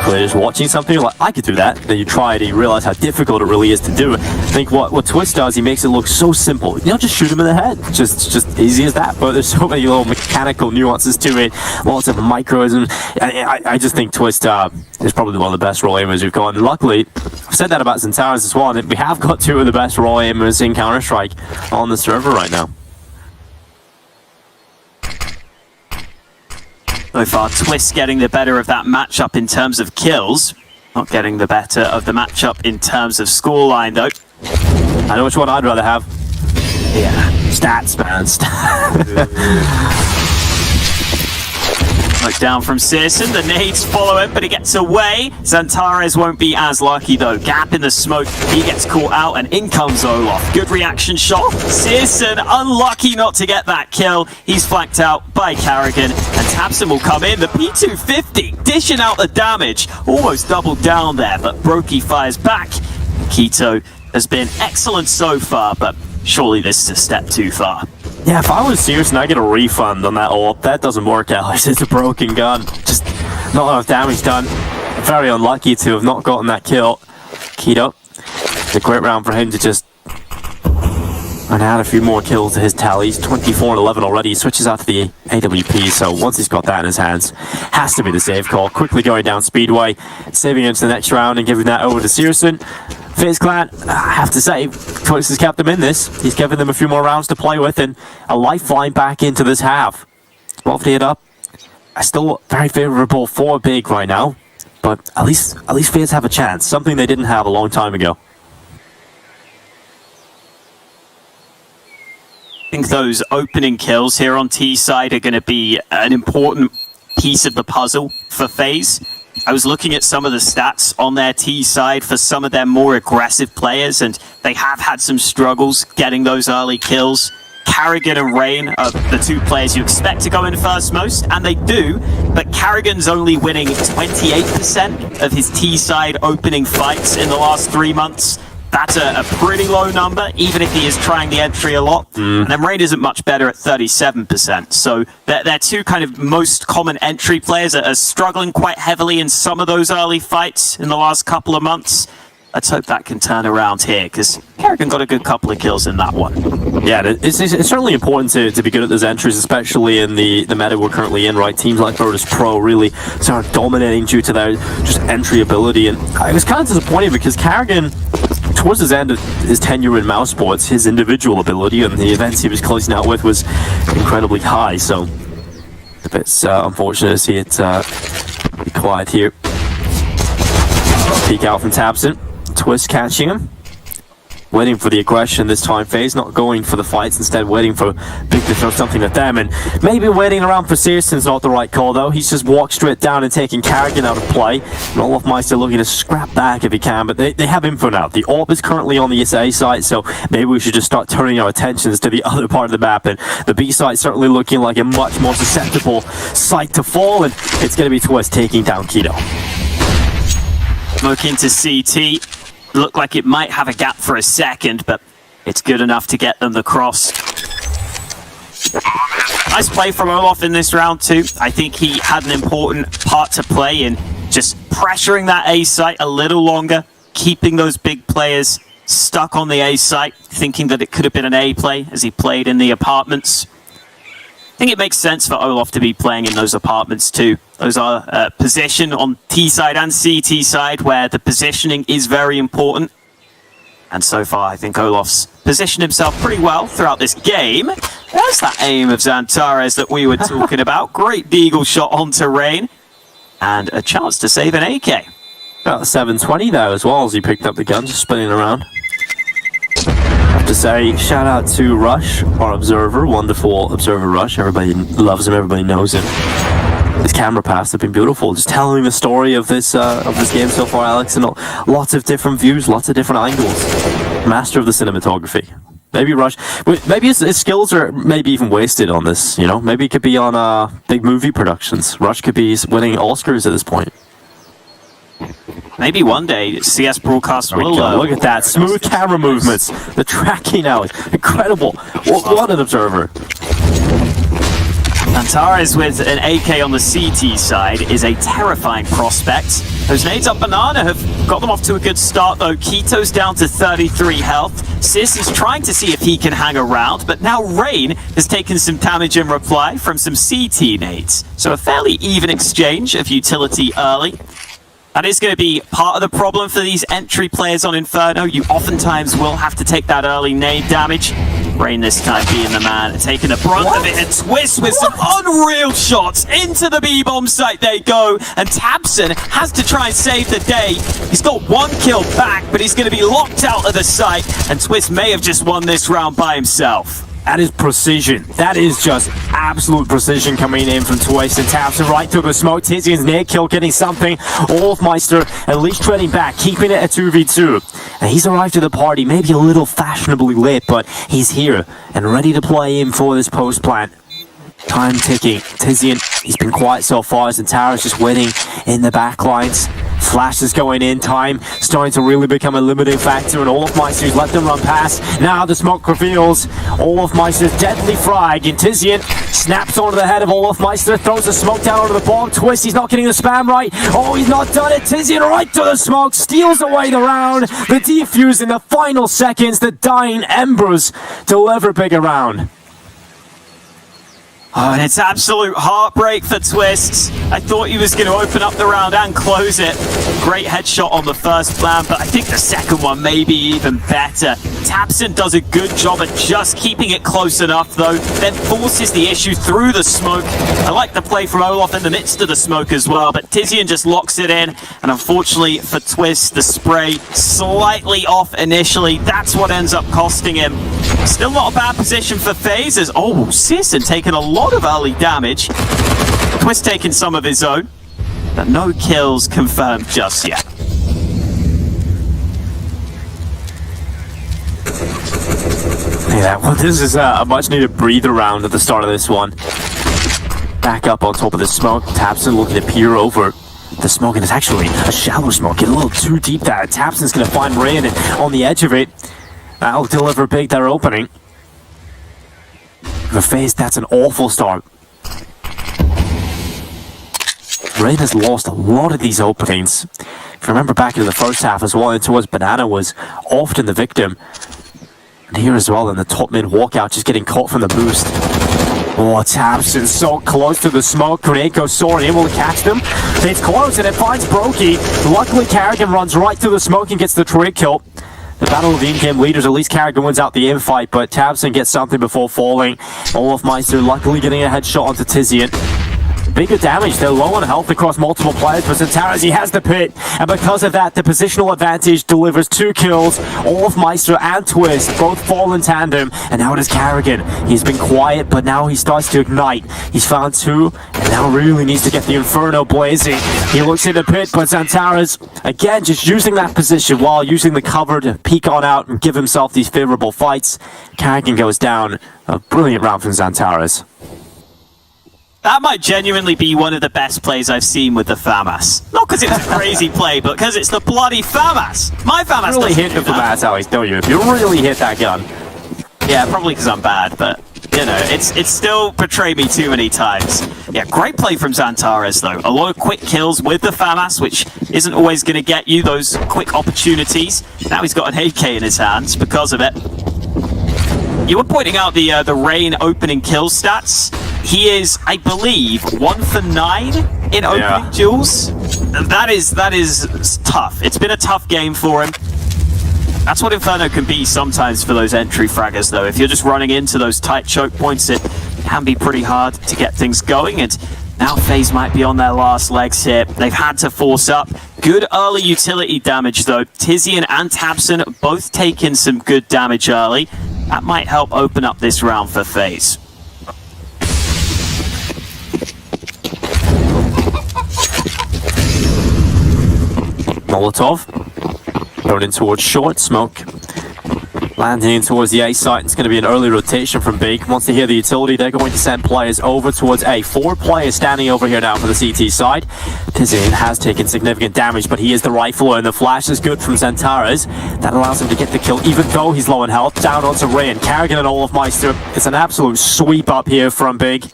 A: Players watching something like, I could do that. Then you try it and you realize how difficult it really is to do. I think what Twist does, he makes it look so simple. You know, just shoot him in the head. Just easy as that. But there's so many little mechanical nuances to it. Lots of micros, and I just think Twist is probably one of the best role aimers we've got. And luckily, I've said that about Zentaris as well, and we have got 2 of the best role aimers in Counter-Strike on the server right now.
B: So far, Twist getting the better of that matchup in terms of kills. Not getting the better of the matchup in terms of scoreline, though.
A: I know which one I'd rather have.
B: Yeah.
A: Stats, man.
B: Look down from Searson, the nades follow him, but he gets away. Zantares won't be as lucky though. Gap in the smoke, he gets caught out, and in comes Olaf. Good reaction shot. Searson unlucky not to get that kill. He's flanked out by Carrigan, and Tabson will come in. The P250 dishing out the damage, almost doubled down there, but Brokey fires back. Keto has been excellent so far, but surely this is a step too far.
A: Yeah, if I was serious and I get a refund on that orb, that doesn't work out. It's a broken gun. Just not enough damage done. Very unlucky to have not gotten that kill. Keto, it's a great round for him to just add a few more kills to his tally. He's 24-11 already. He switches out to the AWP, so once he's got that in his hands, has to be the save call. Quickly going down Speedway, saving him to the next round and giving that over to Searson. Faze Clan, I have to say, Twist has kept them in this. He's given them a few more rounds to play with and a lifeline back into this half. 12 to hit up. Still very favourable for Big right now, but at least Faze have a chance, something they didn't have a long time ago.
B: I think those opening kills here on T side are going to be an important piece of the puzzle for Faze. I was looking at some of the stats on their T side for some of their more aggressive players, and they have had some struggles getting those early kills. Carrigan and Rain are the 2 players you expect to go in first most, and they do, but Carrigan's only winning 28% of his T side opening fights in the last 3 months. That's a pretty low number, even if he is trying the entry a lot. And then Rain isn't much better at 37%. So their 2 kind of most common entry players are struggling quite heavily in some of those early fights in the last couple of months. Let's hope that can turn around here, because Carrigan got a good couple of kills in that one.
A: Yeah, it's certainly important to be good at those entries, especially in the meta we're currently in, right? Teams like Virtus Pro really start dominating due to their just entry ability. And I was kind of disappointed because Carrigan, towards his end of his tenure in mouse sports, his individual ability and the events he was closing out with was incredibly high. So a bit unfortunate to see it be quiet here. Peek out from Tabson. Twist catching him. Waiting for the aggression this time. Faze not going for the fights, instead waiting for Big to throw something at them. And maybe waiting around for Searson's not the right call though. He's just walked straight down and taking Carrigan out of play. And Olofmeister looking to scrap back if he can, but they have info now. The AWP is currently on the A side, so maybe we should just start turning our attentions to the other part of the map. And the B side certainly looking like a much more susceptible site to fall, and it's going to be Twist taking down Keto.
B: Smoke into CT. Looked like it might have a gap for a second, but it's good enough to get them the cross. Nice play from Olof in this round too. I think he had an important part to play in just pressuring that A site a little longer, keeping those big players stuck on the A site, thinking that it could have been an A play as he played in the apartments. I think it makes sense for Olof to be playing in those apartments too. Those are position on T side and CT side where the positioning is very important. And so far, I think Olof's positioned himself pretty well throughout this game. There's that aim of Xantares that we were talking about. Great deagle shot onto Rain. And a chance to save an AK.
A: About 720 there as well as he picked up the gun, just spinning around. I have to say, shout out to Rush, our observer, wonderful observer Rush. Everybody loves him, everybody knows him. His camera pass have been beautiful, just telling the story of this game so far, Alex, and lots of different views, lots of different angles. Master of the cinematography. Maybe Rush, maybe his skills are maybe even wasted on this, you know? Maybe he could be on big movie productions. Rush could be winning Oscars at this point.
B: Maybe one day CS broadcast will.
A: Look at that smooth camera movements. The tracking now is incredible. What an observer.
B: Xantares with an AK on the CT side is a terrifying prospect. Those nades up Banana have got them off to a good start though. Keto's down to 33 health. Sis is trying to see if he can hang around, but now Rain has taken some damage in reply from some CT nades. So a fairly even exchange of utility early. That is going to be part of the problem for these entry players on Inferno. You oftentimes will have to take that early nade damage. Rain this time being the man, taking the brunt of it, and Twist with some unreal shots into the B-bomb site they go, and Tabson has to try and save the day. He's got one kill back, but he's going to be locked out of the site, and Twist may have just won this round by himself.
A: That is precision. That is just absolute precision coming in from Twist and Tabson right through the smoke. Tizian's near kill getting something. Olofmeister at least treading back, keeping it at 2v2. And he's arrived to the party, maybe a little fashionably late, but he's here and ready to play in for this post plant. Time ticking. Tizian, he's been quiet so far as Xantares just waiting in the back lines. Flash is going in, time starting to really become a limiting factor, and Olofmeister's let them run past. Now the smoke reveals Olofmeister's deadly frag, and Tizian snaps onto the head of Olofmeister, throws the smoke down onto the bomb. Twist, he's not getting the spam right. Oh, he's not done it. Tizian right to the smoke, steals away the round. The defuse in the final seconds, the dying embers deliver big around.
B: Oh, and it's absolute heartbreak for Twist. I thought he was going to open up the round and close it. Great headshot on the first plan, but I think the second one may be even better. Tabson does a good job at just keeping it close enough, though, then forces the issue through the smoke. I like the play from Olof in the midst of the smoke as well, but Tizian just locks it in, and unfortunately for Twist, the spray slightly off initially. That's what ends up costing him. Still not a bad position for Faze, as Sisson taking a lot of early damage. Twist taking some of his own, but no kills confirmed just yet.
A: Yeah, well, this is a much needed breather round at the start of this one. Back up on top of the smoke. Tabson looking to peer over the smoke, and it's actually a shallow smoke. Get a little too deep there. Tabson's going to find Rain on the edge of it. That'll deliver big their opening. For Faze, that's an awful start. Rain has lost a lot of these openings. If you remember back in the first half as well, and towards Banana was often the victim. And here as well in the top mid walkout, just getting caught from the boost. Oh, Tabson so close to the smoke. Greneko soaring, able to catch them. It's close and it finds Brokey. Luckily, Carrigan runs right through the smoke and gets the trade kill. The battle of the in-game leaders, at least Carrigan wins out the infight, but Tabson gets something before falling. Olofmeister luckily getting a headshot onto Tizian. bigger damage. They're low on health across multiple players, but Zantares, he has the pit, and because of that, the positional advantage delivers 2 kills. All of Meister and Twist both fall in tandem, and now it is Carrigan. He's been quiet, but now he starts to ignite. He's found 2, and now really needs to get the Inferno blazing. He looks in the pit, but Zantares, again, just using that position while using the cover to peek on out and give himself these favorable fights. Carrigan goes down. A brilliant round from Zantares.
B: That might genuinely be one of the best plays I've seen with the FAMAS. Not because it's a crazy play, but because it's the bloody FAMAS. My FAMAS
A: Really
B: doesn't
A: hit
B: do
A: the FAMAS,
B: that.
A: Alex, don't you? If you really hit that gun.
B: Yeah, probably because I'm bad, but, you know, it's still betrayed me too many times. Yeah, great play from Zantares, though. A lot of quick kills with the FAMAS, which isn't always going to get you those quick opportunities. Now he's got an AK in his hands because of it. You were pointing out the Rain opening kill stats. He is, I believe, 1 for 9 in opening duels. That is tough. It's been a tough game for him. That's what Inferno can be sometimes for those entry fraggers, though. If you're just running into those tight choke points, it can be pretty hard to get things going. And now Faze might be on their last legs here. They've had to force up. Good early utility damage, though. Tizian and Tabson both taking some good damage early. That might help open up this round for Faze.
A: Molotov thrown in towards short. Smoke landing in towards the A site. It's going to be an early rotation from Big. Once they hear the utility, they're going to send players over towards A. 4 players standing over here now for the CT side. Tizian has taken significant damage, but he is the rifler, and the flash is good from Zantares. That allows him to get the kill, even though he's low in health. Down onto Rain. Carrigan and all of Meister. It's an absolute sweep up here from Big.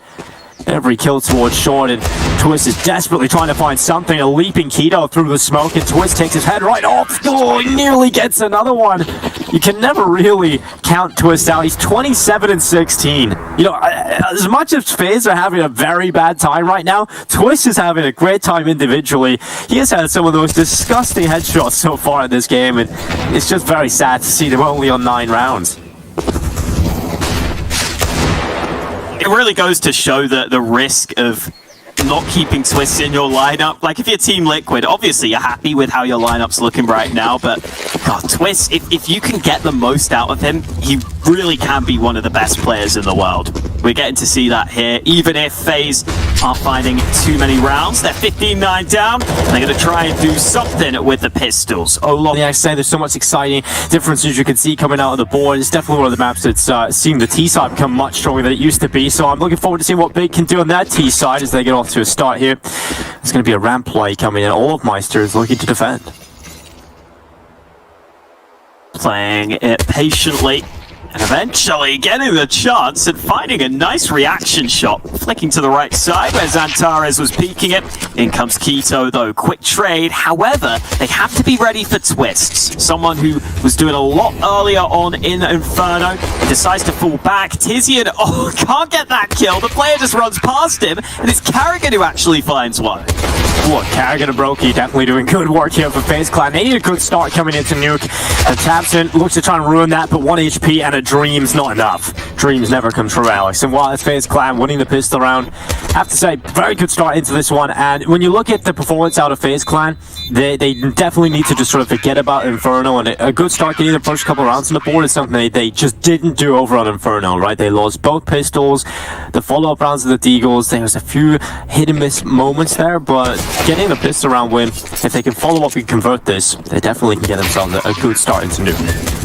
A: Every kill towards short, and Twist is desperately trying to find something. A leaping Keto through the smoke, and Twist takes his head right off. Oh, he nearly gets another one. You can never really count Twist out. He's 27 and 16. You know, as much as Faze are having a very bad time right now, Twist is having a great time individually. He has had some of those disgusting headshots so far in this game, and it's just very sad to see them only on 9 rounds.
B: It really goes to show the risk of not keeping Twist in your lineup. Like, if you're Team Liquid, obviously you're happy with how your lineup's looking right now, but God, Twist, if you can get the most out of him, he really can be one of the best players in the world. We're getting to see that here, even if FaZe aren't finding too many rounds. They're 15-9 down, and they're going to try and do something with the pistols.
A: Yeah, I say there's so much exciting differences you can see coming out of the board. It's definitely one of the maps that's seeing the T side become much stronger than it used to be, so I'm looking forward to seeing what Big can do on that T side as they get off to a start here. It's going to be a ramp play coming in. All of Meister is looking to defend.
B: Playing it patiently, and eventually getting the chance and finding a nice reaction shot. Flicking to the right side where Zantares was peeking it. In comes Keto, though. Quick trade. However, they have to be ready for Twists. Someone who was doing a lot earlier on in Inferno decides to fall back. Tizian, can't get that kill. The player just runs past him, and it's Carrigan who actually finds one.
A: Look, Carrigan and Brokey definitely doing good work here for FaZe Clan. They need a good start coming into Nuke. And Tabson looks to try and ruin that, but 1 HP and a Dream's not enough. Dreams never come true, Alex. And while it's FaZe Clan winning the pistol round, I have to say, very good start into this one. And when you look at the performance out of FaZe Clan, they definitely need to just sort of forget about Inferno. And a good start getting the first couple rounds on the board is something they just didn't do over on Inferno, right? They lost both pistols, the follow-up rounds of the Deagles. There was a few hit and miss moments there, but getting the pistol round win, if they can follow up and convert this, they definitely can get themselves a good start into Nuke.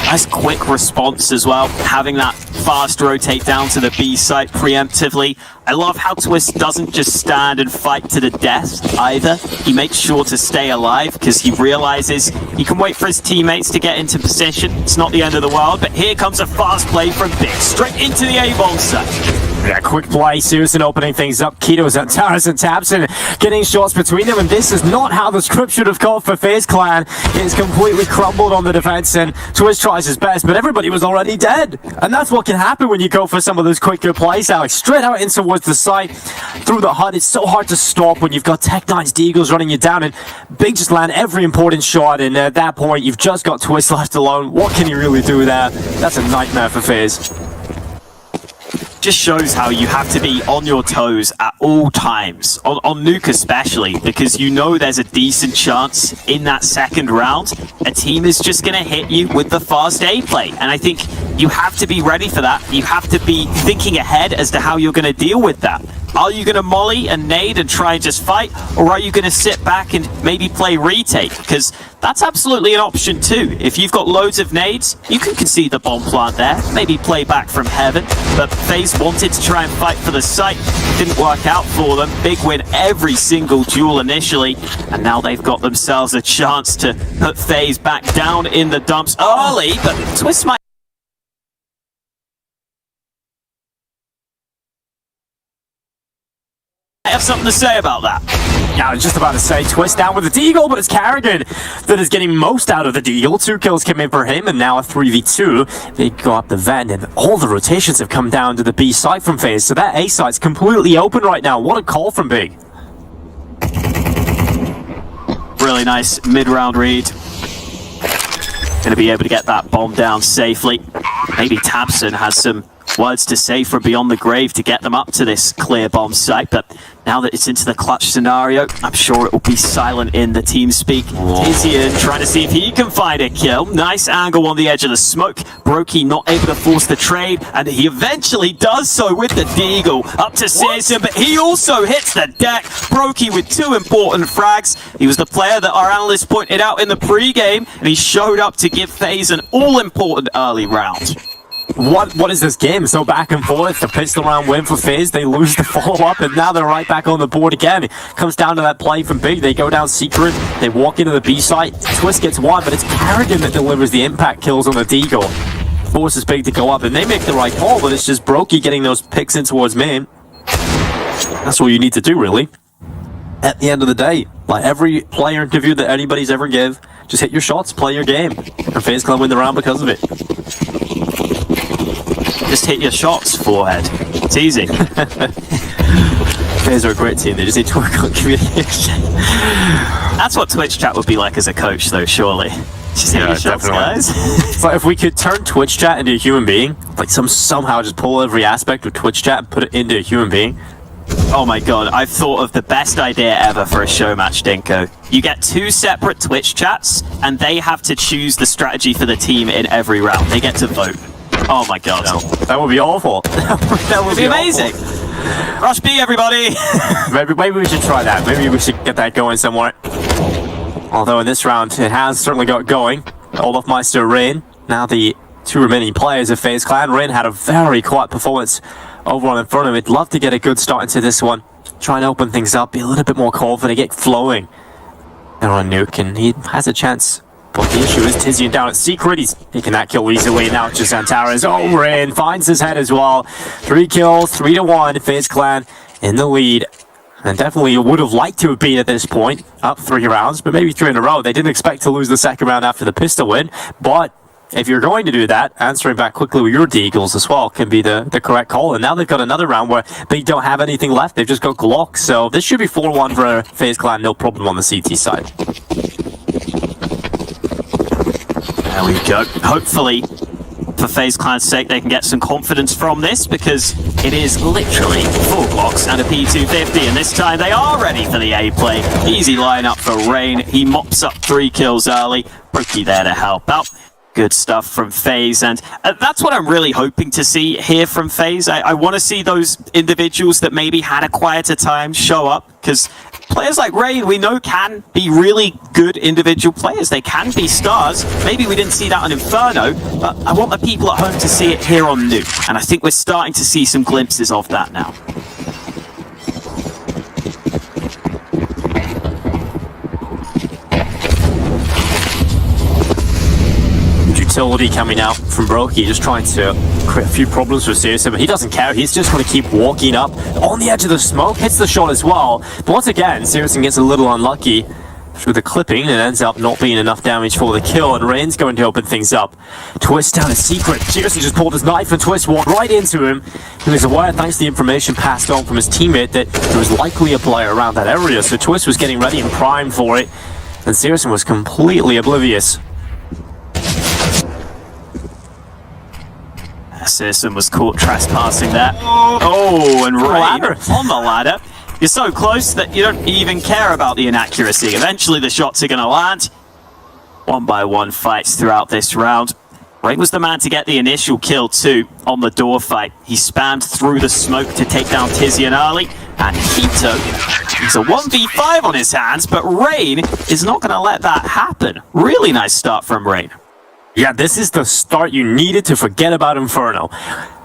B: Nice quick response as well, having that fast rotate down to the B site preemptively. I love how Twist doesn't just stand and fight to the death either. He makes sure to stay alive because he realizes he can wait for his teammates to get into position. It's not the end of the world, but here comes a fast play from Big, straight into the A-bomb site.
A: Yeah, quick play, Susan opening things up. Keto, Zantares, and Tabson getting shots between them, and this is not how the script should have gone for FaZe Clan. It's completely crumbled on the defense, and Twist tries his best, but everybody was already dead. And that's what can happen when you go for some of those quick good plays, Alex. Straight out in towards the site, through the HUD. It's so hard to stop when you've got Tech9's Deagles running you down, and Big just land every important shot, and at that point, you've just got Twist left alone. What can you really do there? That's a nightmare for FaZe.
B: just shows how you have to be on your toes at all times, on Nuke especially, because you know there's a decent chance in that second round a team is just going to hit you with the fast A play, and I think you have to be ready for that. You have to be thinking ahead as to how you're going to deal with that. Are you going to molly and nade and try and just fight, or are you going to sit back and maybe play retake? Because that's absolutely an option too. If you've got loads of nades, you can concede the bomb plant there, maybe play back from heaven, but FaZe wanted to try and fight for the site. Didn't work out for them. Big win every single duel initially, and now they've got themselves a chance to put FaZe back down in the dumps early, but Twist might have something to say about that.
A: Yeah, I was just about to say, Twist down with the Deagle, but it's Carrigan that is getting most out of the Deagle. 2 kills came in for him, and now a 3v2. They go up the vent, and all the rotations have come down to the B side from FaZe, so that A side's completely open right now. What a call from Big.
B: Really nice mid-round read. Going to be able to get that bomb down safely. Maybe Tabson has some words to say from beyond the grave to get them up to this clear bomb site, but now that it's into the clutch scenario, I'm sure it will be silent in the team speak. Tizian trying to see if he can find a kill. Nice angle on the edge of the smoke. Brokey not able to force the trade, and he eventually does so with the Deagle. Up to Searson, but he also hits the deck. Brokey with 2 important frags. He was the player that our analyst pointed out in the pre-game, and he showed up to give FaZe an all-important early round.
A: What is this game? So back and forth, the pistol round win for FaZe, they lose the follow-up, and now they're right back on the board again. It comes down to that play from Big. They go down secret, they walk into the B site, Twist gets 1, but it's Carrigan that delivers the impact kills on the Deagle. Forces Big to go up, and they make the right call, but it's just Brokey getting those picks in towards main. That's what you need to do, really. At the end of the day, like every player interview that anybody's ever give, just hit your shots, play your game, and FaZe can win the round because of it.
B: Just hit your shots, Forehead. It's easy.
A: FaZe are a great team, they just need to work on communication.
B: That's what Twitch chat would be like as a coach, though, surely. Just hit your shots, guys.
A: It's like if we could turn Twitch chat into a human being, like somehow just pull every aspect of Twitch chat and put it into a human being.
B: Oh my god, I've thought of the best idea ever for a show match, Dinko. You get 2 separate Twitch chats, and they have to choose the strategy for the team in every round. They get to vote. Oh my god.
A: No, that would be awful. That would
B: be amazing. Rush B, everybody.
A: maybe we should try that. Maybe we should get that going somewhere. Although in this round, it has certainly got going. Olaf Meister, Rain. Now the 2 remaining players of FaZe Clan. Rain had a very quiet performance over on Inferno. We'd love to get a good start into this one. Try and open things up, be a little bit more confident, get flowing. And on Nuke, and he has a chance. But the issue is Tizian down at secret. He's taking that kill easily. Now it's just Antares over in, finds his head as well. 3 kills, 3-1. FaZe Clan in the lead. And definitely would have liked to have been at this point. Up 3 rounds, but maybe 3 in a row. They didn't expect to lose the second round after the pistol win. But if you're going to do that, answering back quickly with your Deagles as well can be the correct call. And now they've got another round where they don't have anything left. They've just got Glock. So this should be 4-1 for FaZe Clan. No problem on the CT side.
B: There we go. Hopefully, for FaZe Clan's sake, they can get some confidence from this, because it is literally 4 blocks and a P250, and this time they are ready for the A play. Easy lineup for Rain. He mops up 3 kills early. Brokey there to help out. Good stuff from FaZe, and that's what I'm really hoping to see here from FaZe. I want to see those individuals that maybe had a quieter time show up, because players like Rain, we know, can be really good individual players. They can be stars. Maybe we didn't see that on Inferno, but I want the people at home to see it here on Nuke, and I think we're starting to see some glimpses of that now.
A: Utility coming out from Brokey, just trying to create a few problems for Searson, but he doesn't care. He's just going to keep walking up on the edge of the smoke, hits the shot as well. But once again, Searson gets a little unlucky through the clipping and ends up not being enough damage for the kill, and Rain's going to open things up. Twist down a secret. Searson just pulled his knife and Twist walked right into him. He was aware, thanks to the information passed on from his teammate, that there was likely a player around that area, so Twist was getting ready and primed for it, and Searson was completely oblivious.
B: Citizen was caught trespassing there. Oh, and Rain
A: ladder.
B: on the ladder. You're so close that you don't even care about the inaccuracy. Eventually the shots are going to land. One by one fights throughout this round. Rain was the man to get the initial kill too on the door fight. He spammed through the smoke to take down Tizzy and Ali. And Keto, he's a 1v5 on his hands, but Rain is not going to let that happen. Really nice start from Rain.
A: Yeah, this is the start you needed to forget about Inferno.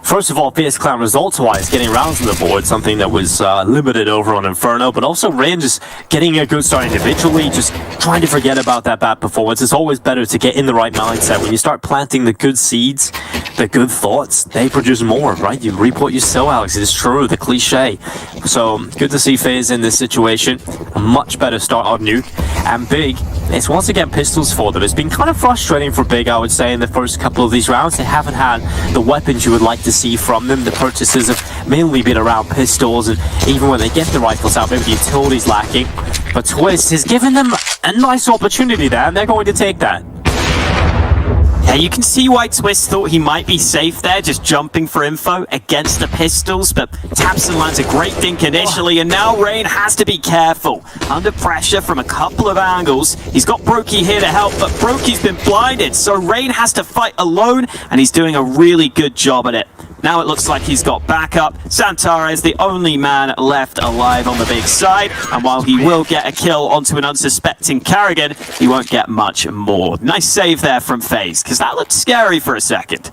A: First of all, Faze Clan results-wise, getting rounds on the board, something that was limited over on Inferno, but also Rain just getting a good start individually, just trying to forget about that bad performance. It's always better to get in the right mindset. When you start planting the good seeds, the good thoughts, they produce more, right? You reap what you sow, Alex. It is true, the cliche. So, good to see Faze in this situation. A much better start on Nuke. And Big, it's once again pistols for them. It's been kind of frustrating for Big, I would say, in the first couple of these rounds. They haven't had the weapons you would like to see from them. The purchases have mainly been around pistols, and even when they get the rifles out, maybe the utility's lacking. But Twist has given them a nice opportunity there, and they're going to take that.
B: Yeah, you can see why Twist thought he might be safe there, just jumping for info against the pistols, but Tapson lands a great dink initially, and now Rain has to be careful. Under pressure from a couple of angles. He's got Brokey here to help, but Brokey's been blinded, so Rain has to fight alone, and he's doing a really good job at it. Now it looks like he's got backup. Santara is the only man left alive on the big side, and while he will get a kill onto an unsuspecting Carrigan, he won't get much more. Nice save there from Faze, because that looked scary for a second.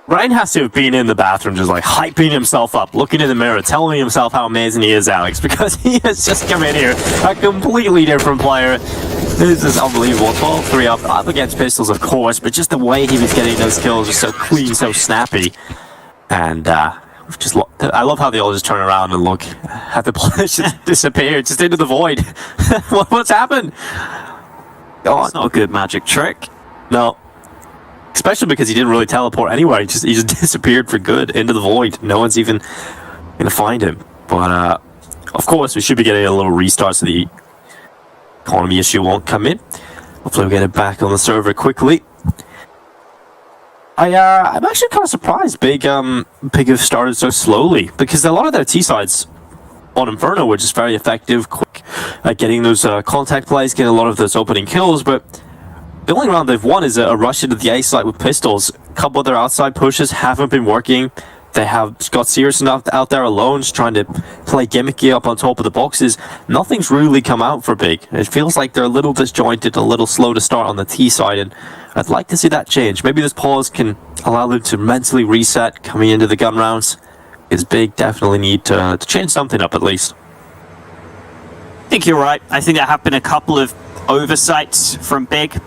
A: Rain has to have been in the bathroom just like hyping himself up, looking in the mirror, telling himself how amazing he is, Alex, because he has just come in here a completely different player. This is unbelievable. 12-3 up against pistols, of course, but just the way he was getting those kills was so clean, so snappy. And I love how they all just turn around and look at the players just disappear, just into the void. What's happened?
B: It's not a good magic trick.
A: No. Especially because he didn't really teleport anywhere. He just disappeared for good into the void. No one's even going to find him. But, of course, we should be getting a little restart so the economy issue won't come in. Hopefully we'll get it back on the server quickly. I'm actually kind of surprised Big have started so slowly, because a lot of their T-sides on Inferno were just very effective, quick at getting those contact plays, getting a lot of those opening kills, but the only round they've won is a rush into the A site with pistols. A couple of their outside pushes haven't been working. They have got serious enough out there alone, just trying to play gimmicky up on top of the boxes. Nothing's really come out for Big. It feels like they're a little disjointed, a little slow to start on the T side, and I'd like to see that change. Maybe this pause can allow them to mentally reset coming into the gun rounds. Because Big definitely need to change something up at least.
B: I think you're right. I think there have been a couple of oversights from Big.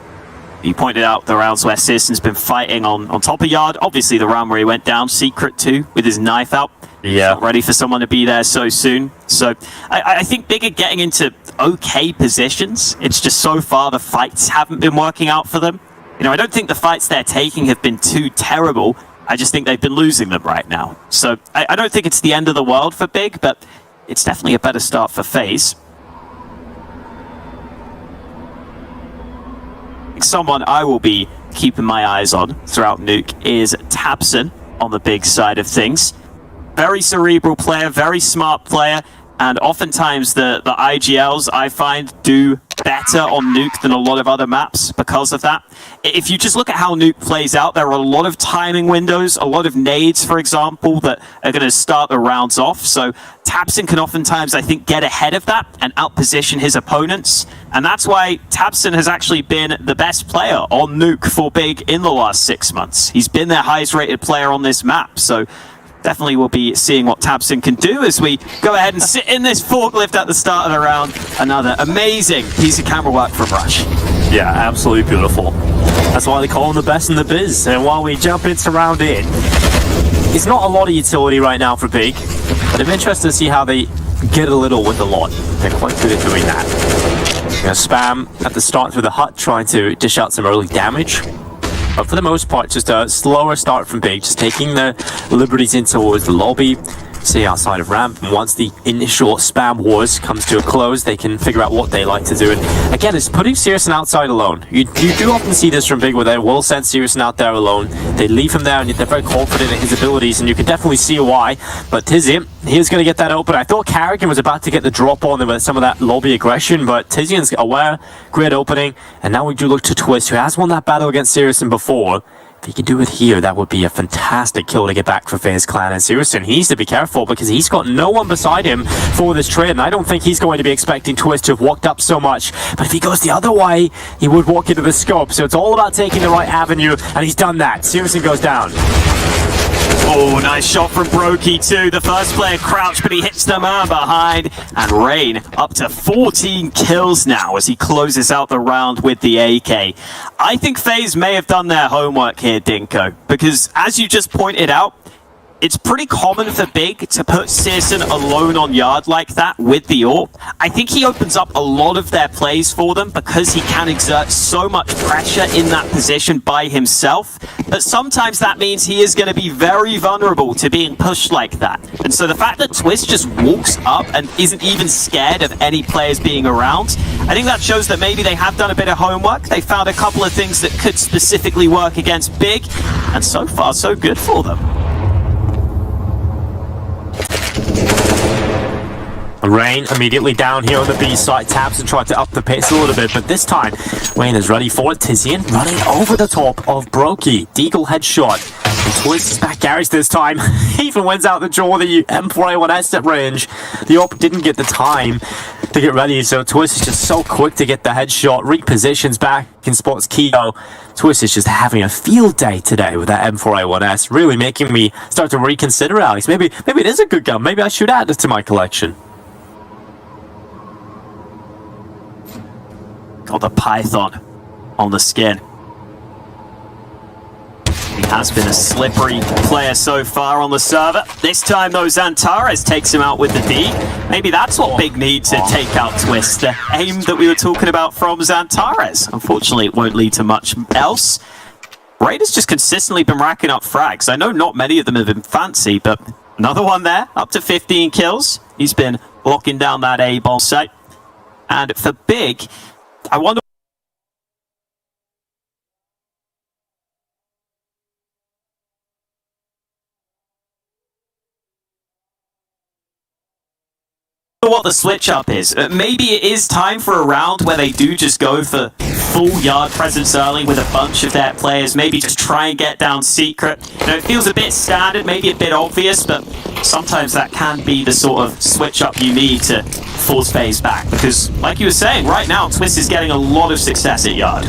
B: You pointed out the rounds where Citizen's been fighting on top of Yard. Obviously the round where he went down, Secret too, with his knife out.
A: Yeah.
B: Not ready for someone to be there so soon. So I think Big are getting into okay positions. It's just so far the fights haven't been working out for them. You know, I don't think the fights they're taking have been too terrible. I just think they've been losing them right now. So I don't think it's the end of the world for Big, but it's definitely a better start for Faze. Someone I will be keeping my eyes on throughout Nuke is Tapson on the Big side of things. Very cerebral player, very smart player, and oftentimes the IGLs I find do better on Nuke than a lot of other maps because of that. If you just look at how Nuke plays out, there are a lot of timing windows, a lot of nades, for example, that are going to start the rounds off. So Tapson can oftentimes, I think, get ahead of that and outposition his opponents. And that's why Tapson has actually been the best player on Nuke for Big in the last 6 months. He's been their highest rated player on this map. So definitely we'll be seeing what Tapson can do as we go ahead and sit in this forklift at the start of the round. Another amazing piece of camera work from Rush.
A: Yeah, absolutely beautiful. That's why they call him the best in the biz. And while we jump into round in, it's not a lot of utility right now for Big, but I'm interested to see how they get a little with a lot. They're quite good at doing that. They're going to spam at the start through the hut, trying to dish out some early damage. But for the most part, just a slower start from Big, just taking the liberties in towards the lobby, see outside of ramp. And once the initial spam wars comes to a close, they can figure out what they like to do. And again, it's putting Searson outside alone. You do often see this from Big, where they will send Searson out there alone. They leave him there, and they're very confident in his abilities, and you can definitely see why. But Tizian, he's going to get that open. I thought Carrigan was about to get the drop on them with some of that lobby aggression, but Tizian's aware, great opening, and now we do look to Twist, who has won that battle against Searson before. If he can do it here, that would be a fantastic kill to get back for Faze Clan. And Searson, he needs to be careful because he's got no one beside him for this trade, and I don't think he's going to be expecting Twist to have walked up so much. But if he goes the other way, he would walk into the scope. So it's all about taking the right avenue, and he's done that. Searson goes down.
B: Oh, nice shot from Brokey too. The first player crouched, but he hits the man behind. And Rain up to 14 kills now as he closes out the round with the AK. I think FaZe may have done their homework here, Dinko, because as you just pointed out, it's pretty common for Big to put Searson alone on yard like that with the AWP. I think he opens up a lot of their plays for them because he can exert so much pressure in that position by himself. But sometimes that means he is going to be very vulnerable to being pushed like that. And so the fact that Twist just walks up and isn't even scared of any players being around, I think that shows that maybe they have done a bit of homework. They found a couple of things that could specifically work against Big. And so far, so good for them.
A: Rain immediately down here on the B side, taps and tried to up the pace a little bit, but this time Rain is ready for it. Tizian running over the top of Brokey. Deagle headshot. And Twist is back garage this time. He even wins out the jaw, the M4A1S at range. The AWP didn't get the time to get ready, so Twist is just so quick to get the headshot, repositions back and spots Keto. Twist is just having a field day today with that M4A1S, really making me start to reconsider, Alex. Maybe it is a good gun. Maybe I should add it to my collection.
B: Got the Python on the skin. He has been a slippery player so far on the server. This time, though, Xantares takes him out with the D. Maybe that's what Big need to take out Twist. The aim that we were talking about from Xantares. Unfortunately, it won't lead to much else. Raiders just consistently been racking up frags. I know not many of them have been fancy, but another one there, up to 15 kills. He's been locking down that A-bomb site. And for Big, I wonder what the switch up is. Maybe it is time for a round where they do just go for full yard presence early with a bunch of their players. Maybe just try and get down secret. You know, it feels a bit standard, maybe a bit obvious, but sometimes that can be the sort of switch up you need to force FaZe back. Because, like you were saying, right now Twist is getting a lot of success at yard.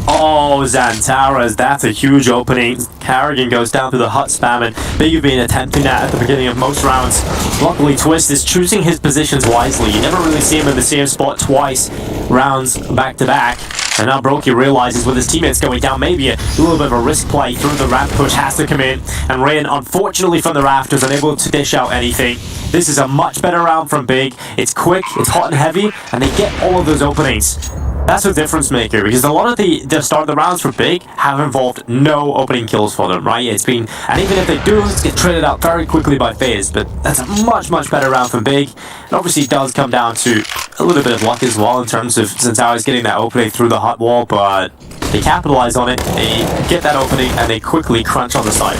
A: Oh, Xantares, that's a huge opening. Carrigan goes down through the hut spam, and Big have been attempting that at the beginning of most rounds. Luckily, Twist is choosing his positions wisely. You never really see him in the same spot twice, rounds back to back. And now Brokey realizes with his teammates going down, maybe a little bit of a risk play through the ramp push has to come in. And Rain, unfortunately from the rafters, unable to dish out anything. This is a much better round from Big. It's quick, it's hot and heavy, and they get all of those openings. That's a difference maker, because a lot of the start of the rounds for Big have involved no opening kills for them, right? It's been, and even if they do, it's get traded out very quickly by FaZe, but that's a much better round from Big. It obviously does come down to a little bit of luck as well in terms of Xantares getting that opening through the hot wall, but they capitalize on it, they get that opening, and they quickly crunch on the side.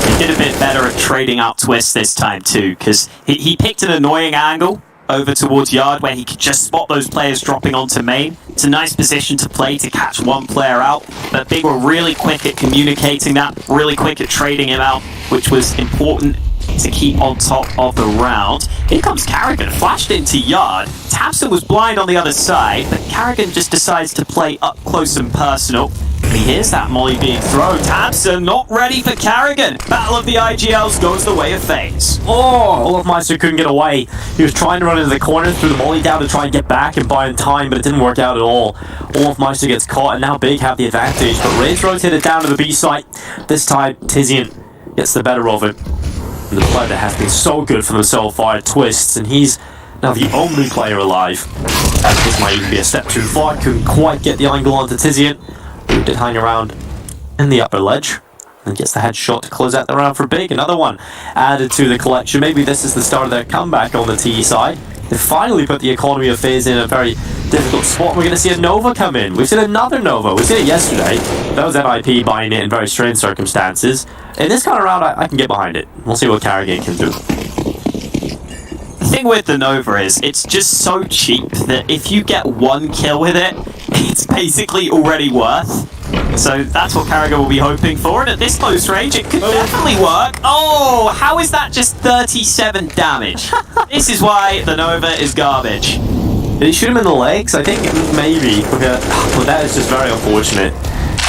B: He did a bit better at trading out Twist this time too, because he picked an annoying angle over towards yard where he could just spot those players dropping onto main. It's a nice position to play to catch one player out, but Big were really quick at communicating that, really quick at trading him out, which was important to keep on top of the round. Here comes Carrigan, flashed into yard. Tabson was blind on the other side, but Carrigan just decides to play up close and personal. He hears that molly being thrown. Tabson not ready for Carrigan. Battle of the IGLs goes the way of FaZe.
A: Oh, Olofmeister couldn't get away. He was trying to run into the corner, threw the molly down to try and get back and buy in time, but it didn't work out at all. Olofmeister gets caught, and now Big have the advantage, but Rage rotated down to the B site. This time, Tizian gets the better of it. And the player that has been so good for them so far, Twists, and he's now the only player alive. This might even be a step too far. Couldn't quite get the angle onto Tizian, who did hang around in the upper ledge. And gets the headshot to close out the round for Big. Another one added to the collection. Maybe this is the start of their comeback on the TE side. They finally put the economy of Faze in a very difficult spot. We're going to see a Nova come in. We've seen another Nova. We've seen it yesterday. That was NIP buying it in very strange circumstances. In this kind of round, I can get behind it. We'll see what Karrigan can do.
B: The thing with the Nova is, it's just so cheap that if you get one kill with it, it's basically already worth. So that's what Karrigan will be hoping for, and at this close range, it could definitely work. Oh, how is that just 37 damage? This is why the Nova is garbage.
A: Did he shoot him in the legs? I think maybe. But that is just very unfortunate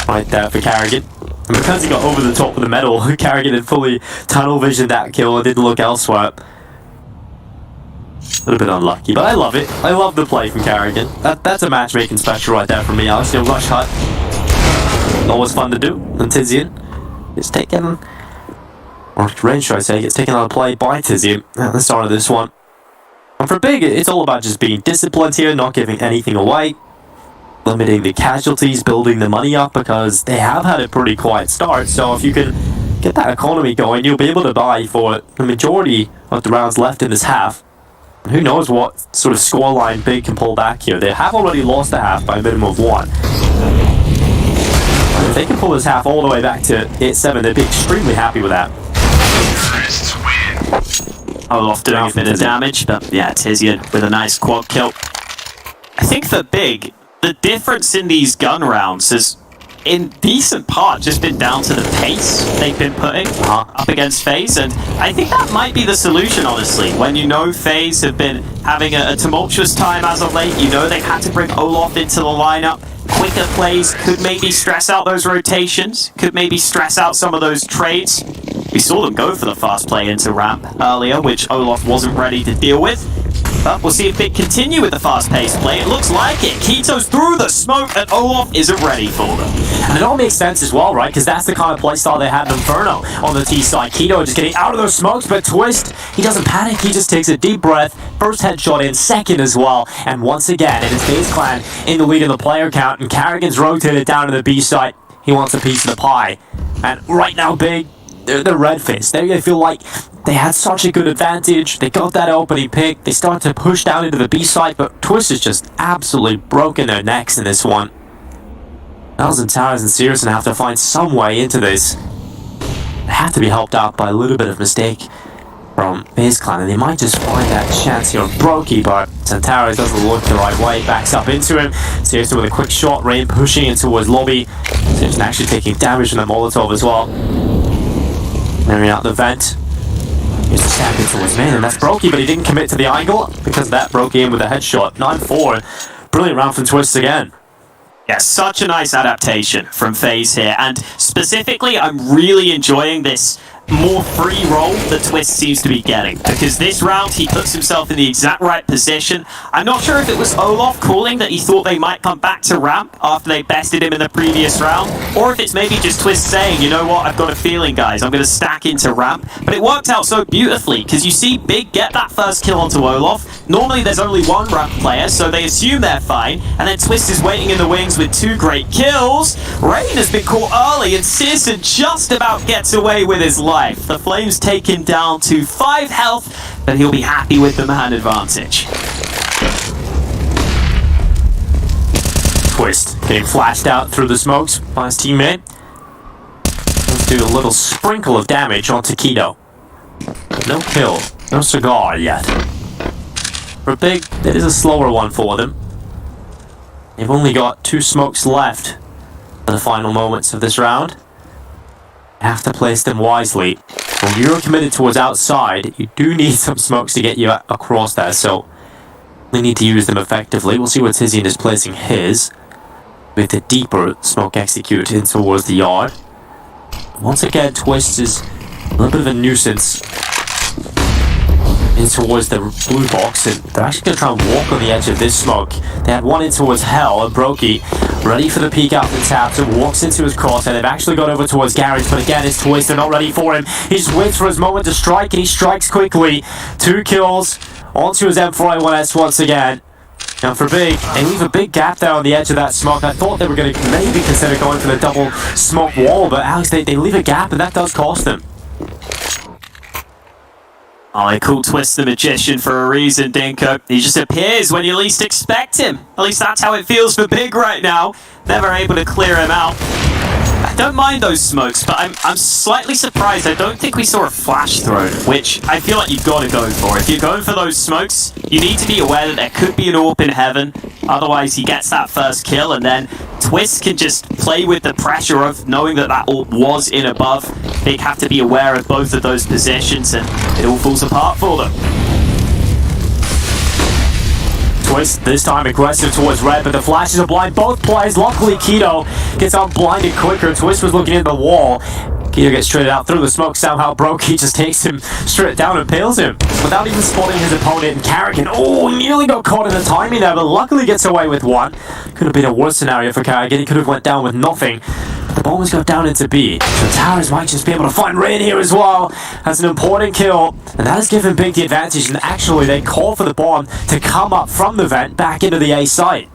A: right there for Karrigan. And because he got over the top of the medal, Karrigan had fully tunnel visioned that kill and didn't look elsewhere. A little bit unlucky, but I love it. I love the play from Karrigan. That's a matchmaking special right there for me, Alex. Rush hut. Always fun to do. And Tizian is taken, or range should I say, gets taken out of play by Tizian at the start of this one. And for Big, it's all about just being disciplined here, not giving anything away, limiting the casualties, building the money up, because they have had a pretty quiet start. So if you can get that economy going, you'll be able to buy for the majority of the rounds left in this half. Who knows what sort of scoreline Big can pull back here. They have already lost the half by a minimum of 1. If they can pull this half all the way back to 8-7, they'd be extremely happy with that.
B: Olaf doing a bit of damage, but yeah, Tizian with a nice quad kill. I think for Big, the difference in these gun rounds has, in decent part, just been down to the pace they've been putting up against Faze, and I think that might be the solution, honestly. When you know Faze have been having a tumultuous time as of late, you know they've had to bring Olaf into the lineup. Quicker plays could maybe stress out those rotations, could maybe stress out some of those trades. We saw them go for the fast play into ramp earlier, which Olaf wasn't ready to deal with. But we'll see if they continue with the fast-paced play. It looks like it. Kito's through the smoke, and Olaf isn't ready for them.
A: And it all makes sense as well, right? Because that's the kind of playstyle they had in Inferno on the T side. Kito just getting out of those smokes, but Twist, he doesn't panic. He just takes a deep breath. First headshot in, second as well. And once again, it is Faze Clan in the lead in the player count, and Karrigan's rotated down to the B side. He wants a piece of the pie. And right now, Big, they're red-faced. They feel like they had such a good advantage. They got that opening pick. They start to push down into the B side, but Twist is just absolutely broken their necks in this one. Nels and Towers and Searson have to find some way into this. They have to be helped out by a little bit of mistake from Faze Clan, and they might just find that chance here on Brokey, but Centaurus doesn't look the right way. Backs up into him. Searson with a quick shot. Rain pushing in towards lobby. Searson actually taking damage from the Molotov as well. Clearing out the vent. Here's the stab into his man, and that's Brokey, but he didn't commit to the angle because of that Brokey in with a headshot. 9-4. Brilliant round from Twist again.
B: Yeah, such a nice adaptation from Faze here, and specifically, I'm really enjoying this more free roll that Twist seems to be getting, because this round he puts himself in the exact right position. I'm not sure if it was Olaf calling that he thought they might come back to ramp after they bested him in the previous round, or if it's maybe just Twist saying, you know what, I've got a feeling, guys, I'm going to stack into ramp. But it worked out so beautifully, because you see Big get that first kill onto Olaf. Normally there's only one ramp player, so they assume they're fine, and then Twist is waiting in the wings with 2 great kills. Rain has been caught early, and Searson just about gets away with his life. The Flames take him down to 5 health, but he'll be happy with the man advantage.
A: Twist getting flashed out through the smokes by his teammate. Let's do a little sprinkle of damage onto Kito. No kill, no cigar yet. For Big, it is a slower one for them. They've only got 2 smokes left for the final moments of this round. Have to place them wisely. When you're committed towards outside, you do need some smokes to get you across there, so we need to use them effectively. We'll see what Tizian is placing his, with the deeper smoke execute in towards the yard. Once again, Twist is a little bit of a nuisance in towards the blue box, and they're actually going to try and walk on the edge of this smoke. They had one in towards Hell, and Brokey ready for the peek out the tap, so walks into his cross, and they've actually got over towards Garage, but again, it's Twist, they're not ready for him. He just waits for his moment to strike, and he strikes quickly. 2 kills onto his M4A1S once again. Now for Big, they leave a big gap there on the edge of that smoke. I thought they were going to maybe consider going for the double smoke wall, but Alex, they leave a gap and that does cost them.
B: Oh, I call Twist the Magician for a reason, Dinko. He just appears when you least expect him. At least that's how it feels for Big right now. Never able to clear him out. I don't mind those smokes, but I'm slightly surprised. I don't think we saw a flash thrown, which I feel like you've got to go for. If you're going for those smokes, you need to be aware that there could be an AWP in heaven. Otherwise, he gets that first kill, and then Twist can just play with the pressure of knowing that that AWP was in above. They have to be aware of both of those positions, and it all falls apart for them.
A: Twist this time aggressive towards red, but the flashes are blind both players. Luckily, Keto gets unblinded quicker. Twist was looking at the wall. Keto gets straight out through the smoke. Somehow Brokey just takes him straight down and pills him without even spotting his opponent. And Carrigan, nearly got caught in the timing there, but luckily gets away with one. Could have been a worse scenario for Carrigan. He could have went down with nothing. But the bombers got down into B. So Towers might just be able to find Rain here as well. That's an important kill. And that has given Big the advantage. And actually, they call for the bomb to come up from the vent back into the A site.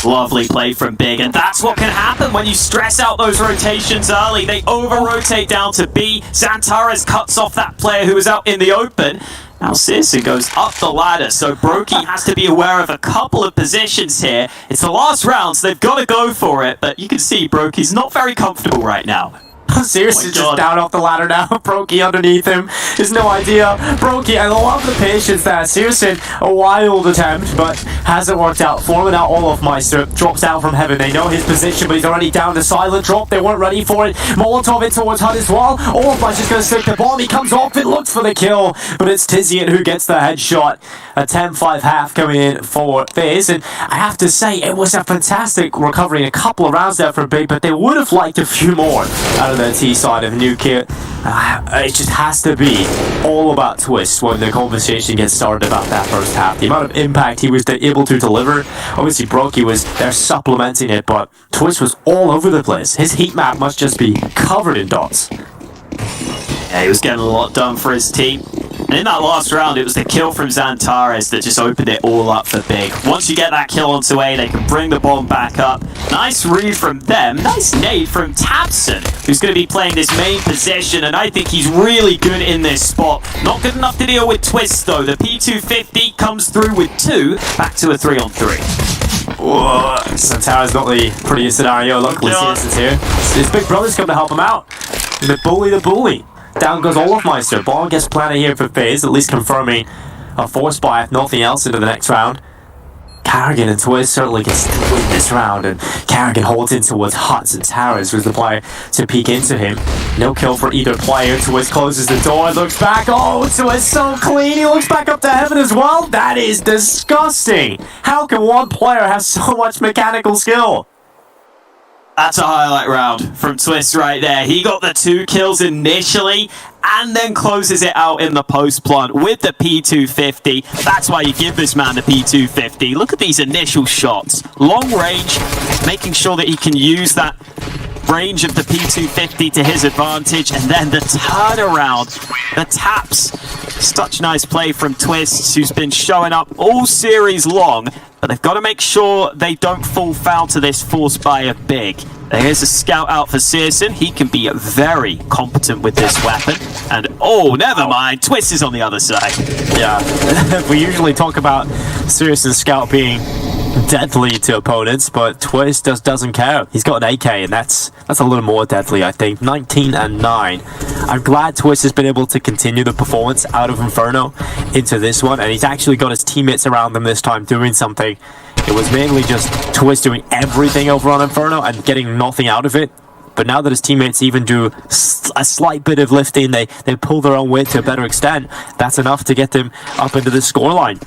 B: Lovely play from Big, and that's what can happen when you stress out those rotations early. They over-rotate down to B. Xantares cuts off that player who was out in the open. Now Searson goes up the ladder, so Brokey has to be aware of a couple of positions here. It's the last round, so they've got to go for it, but you can see Brokey's not very comfortable right now.
A: Seriously, just down off the ladder now. Brokey underneath him. There's no idea. Brokey, I love the patience there. Seriously, a wild attempt, but hasn't worked out. Forming out Olofmeister drops down from heaven. They know his position, but he's already down to silent drop. They weren't ready for it. Molotov in towards HUD as well. Olofmeister's going to stick the bomb. He comes off it, looks for the kill, but it's Tizian who gets the headshot. A 10-5 half coming in for Faze, and I have to say, it was a fantastic recovery in a couple of rounds there for Big, but they would have liked a few more out of the T side of New Kit. It just has to be all about Twist when the conversation gets started about that first half. The amount of impact he was able to deliver. Obviously, Brokey was there supplementing it, but Twist was all over the place. His heat map must just be covered in dots.
B: Yeah, he was getting a lot done for his team. And in that last round, it was the kill from Xantares that just opened it all up for Big. Once you get that kill onto A, they can bring the bomb back up. Nice read from them. Nice nade from Tabson, who's going to be playing this main position, and I think he's really good in this spot. Not good enough to deal with Twist, though. The P250 comes through with 2, back to a 3-on-3.
A: Xantares not the prettiest scenario. Luckily, Searson's here. His big brother's come to help him out. The bully. Down goes Olofmeister. Ball gets planted here for Faze, at least confirming a force buy, if nothing else, into the next round. Carrigan and Twist certainly gets to win this round, and Carrigan holds in towards Huts, and Towers was the player to peek into him. No kill for either player. Twist closes the door, looks back. Twist so clean. He looks back up to heaven as well. That is disgusting. How can one player have so much mechanical skill?
B: That's a highlight round from Twist right there. He got the 2 kills initially and then closes it out in the post plant with the P250. That's why you give this man the P250. Look at these initial shots. Long range, making sure that he can use that range of the P250 to his advantage, and then the turnaround, the taps. Such nice play from Twist, who's been showing up all series long, but they've got to make sure they don't fall foul to this force by a Big. There's a scout out for Searson. He can be very competent with this weapon. And never mind, Twist is on the other side.
A: Yeah, we usually talk about Searson's scout being deadly to opponents, but Twist just doesn't care. He's got an AK, and that's a little more deadly, I think. 19-9. I'm glad Twist has been able to continue the performance out of Inferno into this one, and he's actually got his teammates around him this time doing something. It was mainly just Twist doing everything over on Inferno and getting nothing out of it. But now that his teammates even do a slight bit of lifting, they pull their own weight to a better extent, that's enough to get them up into the scoreline.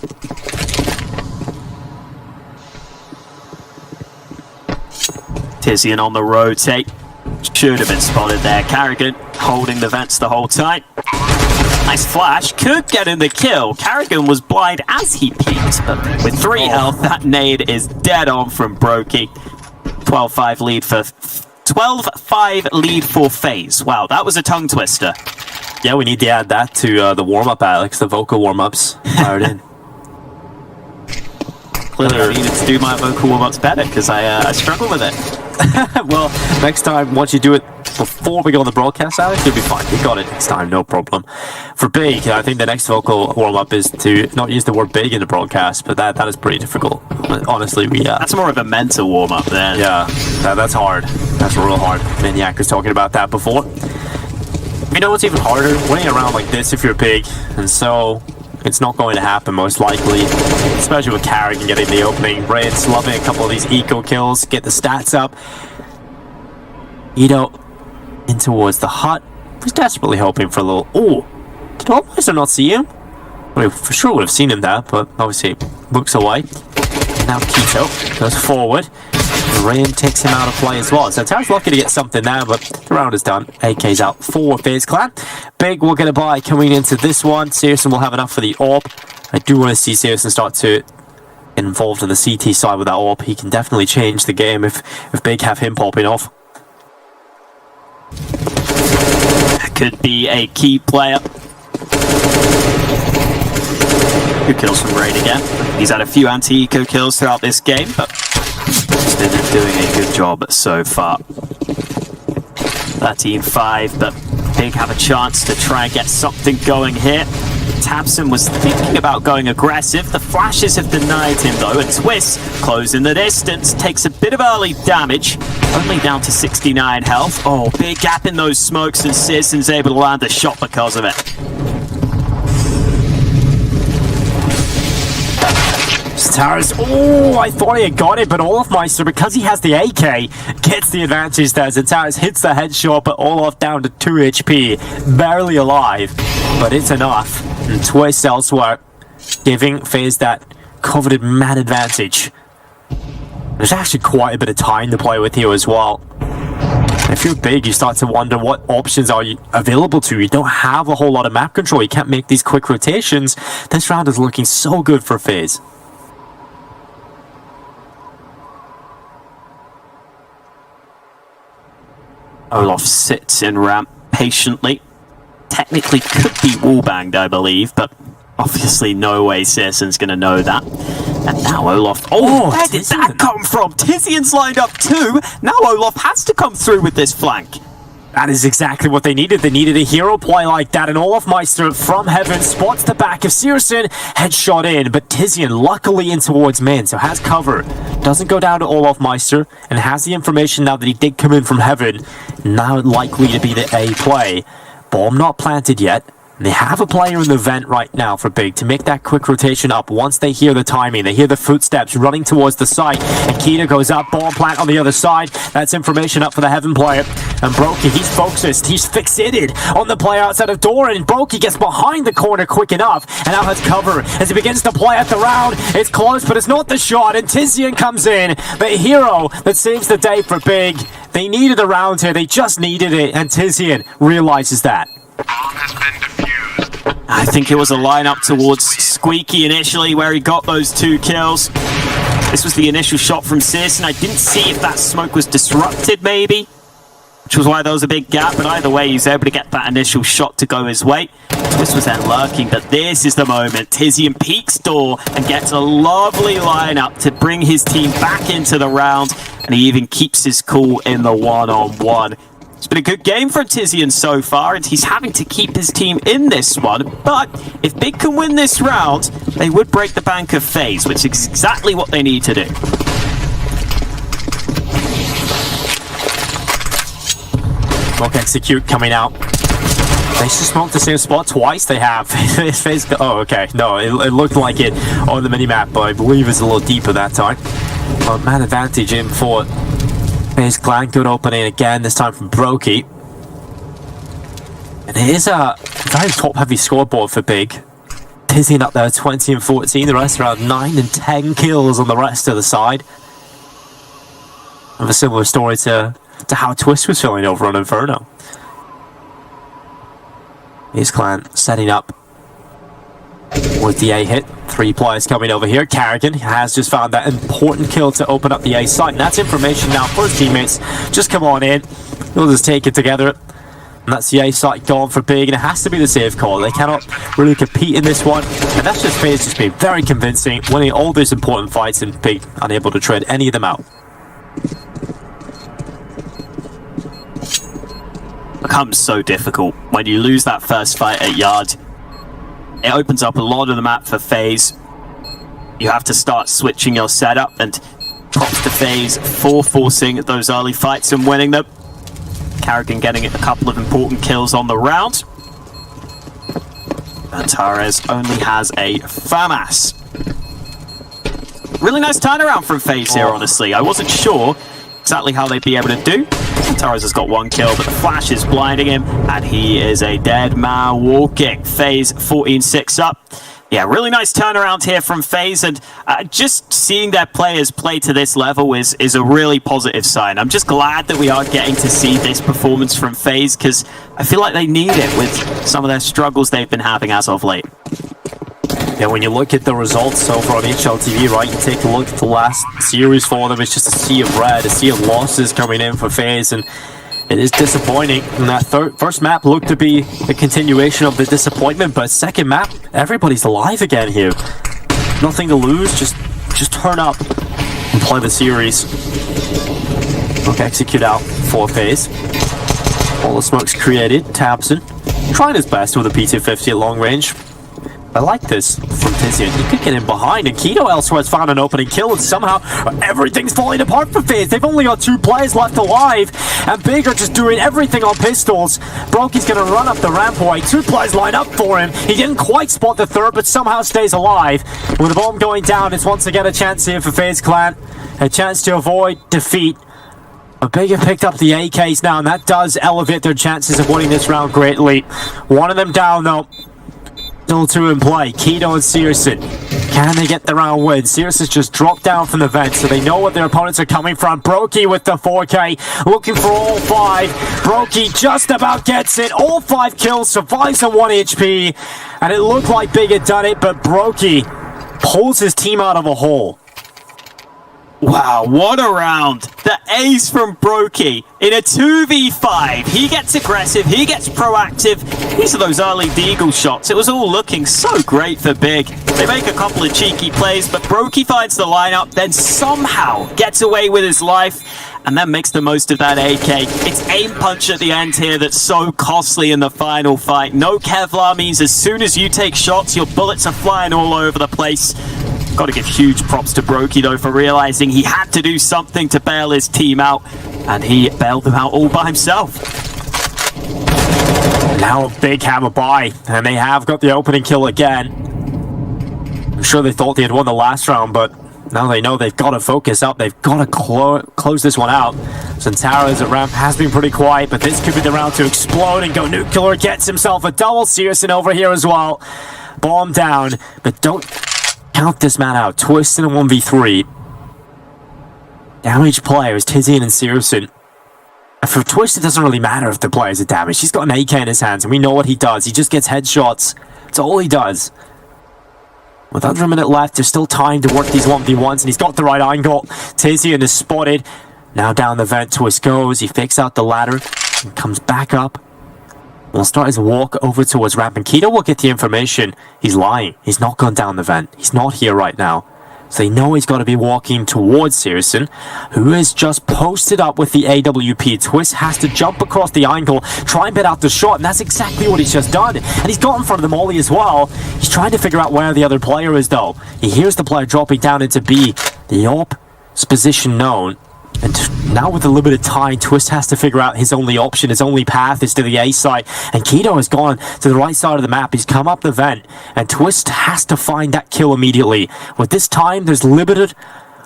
B: Tizian on the rotate. Should have been spotted there. Carrigan holding the vents the whole time. Nice flash. Could get in the kill. Carrigan was blind as he peeked, but with 3 health, that nade is dead on from Brokey. 12-5 lead for 12-5 lead for Faze. Wow, that was a tongue twister.
A: Yeah, we need to add that to the warm-up, Alex. The vocal warm-ups fired in.
B: Clearly I needed to do my vocal warm-ups better because I struggle with it.
A: Well, next time, once you do it before we go on the broadcast, Alex, you'll be fine. You got it next time, no problem. For big, I think the next vocal warm-up is to not use the word big in the broadcast, but that is pretty difficult. Honestly,
B: That's more of a mental warm-up then.
A: Yeah, that's hard. That's real hard. Maniac was talking about that before. You know what's even harder? Winning around like this if you're big, and so it's not going to happen most likely, especially with Carrick and getting the opening. Raids loving a couple of these eco kills, get the stats up. In towards the hut. Was desperately hoping for a little. Oh, did Almiser not see him? I mean, for sure would have seen him there, but obviously looks away. Now Keto goes forward. Rain takes him out of play as well. So Tara's lucky to get something there, but the round is done. AK's out for Faze Clan. Big will get a buy coming into this one. Searson will have enough for the AWP. I do want to see Searson start to get involved in the CT side with that AWP. He can definitely change the game if Big have him popping off.
B: Could be a key player. Good kills from Raid again. He's had a few anti-eco kills throughout this game, but he's been doing a good job so far. 13-5, but Big have a chance to try and get something going here. Tabson was thinking about going aggressive. The flashes have denied him though, and Twist, closing the distance, takes a bit of early damage. Only down to 69 health. Oh, big gap in those smokes, and Searson's able to land a shot because of it.
A: Tara's, I thought he had got it, but Olafmeister, because he has the AK, gets the advantage there. Tara's hits the headshot, but Olaf down to 2 HP, barely alive, but it's enough. And Twist elsewhere, giving Faze that coveted man advantage. There's actually quite a bit of time to play with here as well. If you're big, you start to wonder what options are available to you. You don't have a whole lot of map control. You can't make these quick rotations. This round is looking so good for Faze.
B: Olaf sits in ramp patiently. Technically could be wallbanged, I believe, but obviously no way Searson's going to know that. And now Olaf... Oh, where did that come from? Tizian's lined up too. Now Olaf has to come through with this flank.
A: That is exactly what they needed. They needed a hero play like that, and Olafmeister from heaven spots the back of Searson, headshot in, but Tizian luckily in towards main, so has cover. Doesn't go down to Olafmeister, and has the information now that he did come in from heaven. Now likely to be the A play. Bomb not planted yet. They have a player in the vent right now for Big to make that quick rotation up once they hear the timing. They hear the footsteps running towards the site. And Keita goes up, bomb plant on the other side. That's information up for the Heaven player. And Brokey, he's focused. He's fixated on the player outside of door. And Brokey gets behind the corner quick enough. And now has cover as he begins to play at the round. It's close, but it's not the shot. And Tizian comes in. The hero that saves the day for Big. They needed a round here. They just needed it. And Tizian realizes that.
B: I think it was a lineup towards Squeaky initially where he got those 2 kills. This was the initial shot from Searson. I didn't see if that smoke was disrupted maybe, which was why there was a big gap, but either way he was able to get that initial shot to go his way. Twist was then lurking, but this is the moment. Tizian peeks door and gets a lovely lineup to bring his team back into the round, and he even keeps his cool in the one-on-one. It's been a good game for Tizian so far, and he's having to keep his team in this one. But if Big can win this round, they would break the bank of Faze, which is exactly what they need to do.
A: Smoke execute coming out. They just smoked the same spot twice. They have. Faze. Oh, okay. No, it looked like it on the minimap, but I believe it's a little deeper that time. Well, man advantage in for Faze Clan. Good opening again, this time from Brokey. And it is a very top-heavy scoreboard for Big. Tizian up there 20 and 14, the rest around 9 and 10 kills on the rest of the side. Of a similar story to how Twist was feeling over on Inferno. His Clan setting up with the A hit. 3 players coming over here. Carrigan has just found that important kill to open up the A site, and that's information now for his teammates. Just come on in. We'll just take it together. And that's the A site gone for Big, and it has to be the safe call. They cannot really compete in this one. And that's just Faze just being very convincing, winning all these important fights, and Big unable to trade any of them out.
B: Becomes so difficult when you lose that first fight at Yard. It opens up a lot of the map for Faze. You have to start switching your setup, and props to Faze for forcing those early fights and winning them. Carrigan getting a couple of important kills on the round. And Torres only has a FAMAS. Really nice turnaround from Faze here, honestly. I wasn't sure exactly how they'd be able to do. Torres has got one kill, but the flash is blinding him, and he is a dead man walking. Faze 14-6 up. Yeah, really nice turnaround here from Faze, and just seeing their players play to this level is a really positive sign. I'm just glad that we are getting to see this performance from Faze, because I feel like they need it with some of their struggles they've been having as of late.
A: Yeah, when you look at the results over on HLTV, right, you take a look at the last series for them, it's just a sea of red, a sea of losses coming in for Faze, and it is disappointing. And that first map looked to be a continuation of the disappointment, but second map, everybody's alive again here. Nothing to lose, just turn up and play the series. Look, execute out for Faze. All the smoke's created. Tabson trying his best with a P250 at long range. I like this from Tizian. He could get in behind, and Keto elsewhere has found an opening kill, and somehow everything's falling apart for Faze. They've only got 2 players left alive, and Big are just doing everything on pistols. Broky's going to run up the rampway. 2 players line up for him. He didn't quite spot the third, but somehow stays alive. With the bomb going down, it's once again a chance here for Faze Clan. A chance to avoid defeat. But Big have picked up the AKs now, and that does elevate their chances of winning this round greatly. One of them down, though. Still 2 in play. Keto and Searson. Can they get the round win? Searson's just dropped down from the vent, so they know what their opponents are coming from. Brokey with the 4K. Looking for all 5. Brokey just about gets it. All 5 kills. Survives on 1 HP. And it looked like Big had done it, but Brokey pulls his team out of a hole.
B: Wow, what a round. The ace from Brokey in a 2v5. He gets aggressive, he gets proactive. These are those early deagle shots. It was all looking so great for Big. They make a couple of cheeky plays, but Brokey finds the lineup, then somehow gets away with his life, and then makes the most of that AK. It's aim punch at the end here that's so costly in the final fight. No Kevlar means as soon as you take shots, your bullets are flying all over the place. Got to give huge props to Brokey, though, for realizing he had to do something to bail his team out, and he bailed them out all by himself.
A: Now a big hammer by, and they have got the opening kill again. I'm sure they thought they had won the last round, but now they know they've got to focus up. They've got to close this one out. Santara's at ramp has been pretty quiet, but this could be the round to explode and go nuclear. Gets himself a double. Searson over here as well. Bomb down, but don't count this man out. Twist in a 1v3. Damaged players, Tizian and Searson. For Twist, it doesn't really matter if the players are damaged. He's got an AK in his hands, and we know what he does. He just gets headshots. That's all he does. With under a minute left, there's still time to work these 1v1s, and he's got the right angle. Tizian is spotted. Now down the vent, Twist goes. He fakes out the ladder and comes back up. We'll start his walk over towards ramp, and Keto will get the information. He's lying. He's not gone down the vent. He's not here right now. So they know he's got to be walking towards Searson, who is just posted up with the AWP. Twist has to jump across the angle, try and bid out the shot, and that's exactly what he's just done. And he's got in front of the molly as well. He's trying to figure out where the other player is, though. He hears the player dropping down into B. The AWP's position known. And now with the limited time, Twist has to figure out his only option, his only path is to the A side. And Keto has gone to the right side of the map. He's come up the vent. And Twist has to find that kill immediately. With this time, there's limited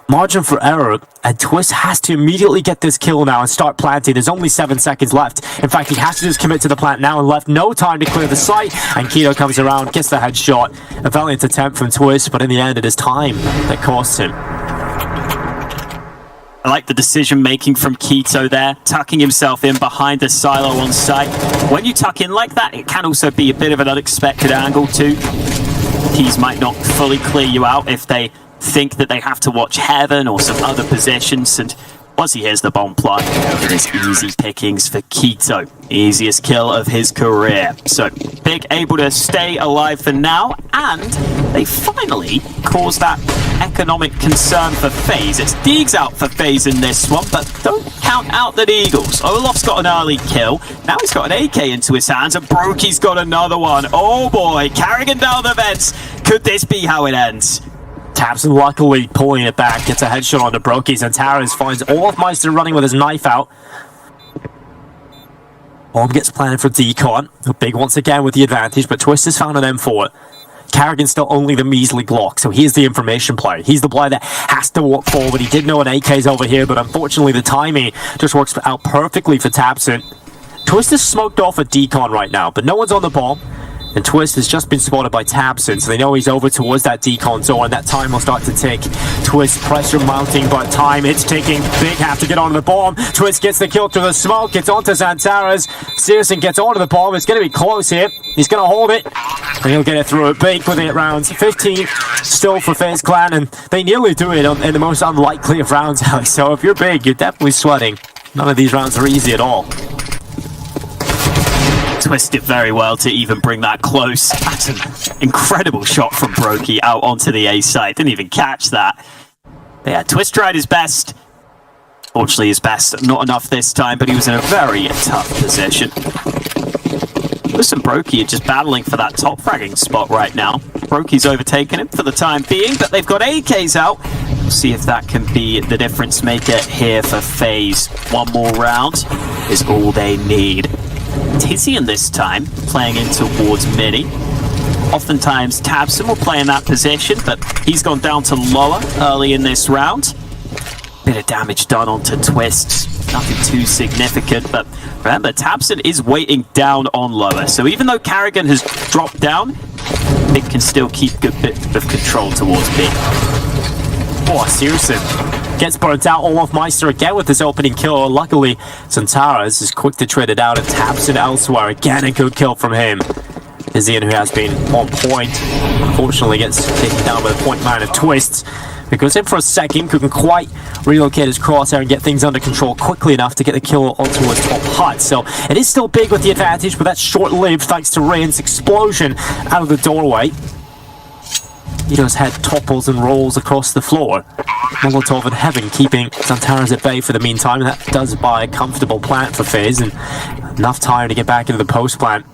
A: margin for error. And Twist has to immediately get this kill now and start planting. There's only 7 seconds left. In fact, he has to just commit to the plant now and left no time to clear the site. And Keto comes around, gets the headshot. A valiant attempt from Twist, but in the end, it is time that costs him.
B: I like the decision-making from Keto there, tucking himself in behind the silo on site. When you tuck in like that, it can also be a bit of an unexpected angle too. Keys might not fully clear you out if they think that they have to watch heaven or some other positions, and Once he hears the bomb plant, it is easy pickings for Keto. Easiest kill of his career. So, Big able to stay alive for now, and they finally cause that economic concern for Faze. It's Deegs out for Faze in this one, but don't count out the Eagles. Olaf's got an early kill. Now he's got an AK into his hands, and Brokey's got another one. Oh boy, Carrigan down the vents. Could this be how it ends?
A: tabseN luckily pulling it back, gets a headshot onto Brokey, and Towers finds Olafmeister running with his knife out. Bomb gets planted for Decon. Big once again with the advantage, but Twist has found an M4. Carrigan's still only the measly Glock, so he's the information player. He's the player that has to walk forward. He did know an AK's over here, but unfortunately the timing just works out perfectly for tabseN. Twist is smoked off a Decon right now, but no one's on the bomb. And Twist has just been spotted by tabseN, so they know he's over towards that Decon zone, and that time will start to tick. Twist pressure mounting, but time it's ticking. Big have to get onto the bomb. Twist gets the kill through the smoke, gets onto Xantares. Searson gets onto the bomb. It's going to be close here. He's going to hold it, and he'll get it through it. Big with 8 rounds. 15 still for Faze Clan, and they nearly do it in the most unlikely of rounds, Alex. So if you're Big, you're definitely sweating. None of these rounds are easy at all.
B: Twisted very well to even bring that close. That's an incredible shot from Brokey out onto the A side. Didn't even catch that. But yeah, Twist tried his best. Fortunately, his best not enough this time, but he was in a very tough position. Twist and Brokey are just battling for that top fragging spot right now. Brokey's overtaken him for the time being, but they've got AKs out. We'll see if that can be the difference maker here for Faze. One more round is all they need. Tizian this time, playing in towards Mini. Oftentimes tabseN will play in that position, but he's gone down to lower early in this round. Bit of damage done onto Twist. Nothing too significant, but remember, tabseN is waiting down on lower. So even though Carrigan has dropped down, Big can still keep a good bit of control towards B.
A: Oh, Searson gets burnt out. Olafmeister again with his opening kill. Luckily, Xantares is quick to trade it out, and tabseN elsewhere. Again, a good kill from him. Tizian, who has been on point, unfortunately gets taken down by the point man of Twist. He goes in for a second, couldn't quite relocate his crosshair and get things under control quickly enough to get the kill onto his top hut. So it is still Big with the advantage, but that's short-lived thanks to Rain's explosion out of the doorway. Ito's head topples and rolls across the floor. Molotov in heaven, keeping Xantares at bay for the meantime, and that does buy a comfortable plant for Faze, and enough time to get back into the post plant.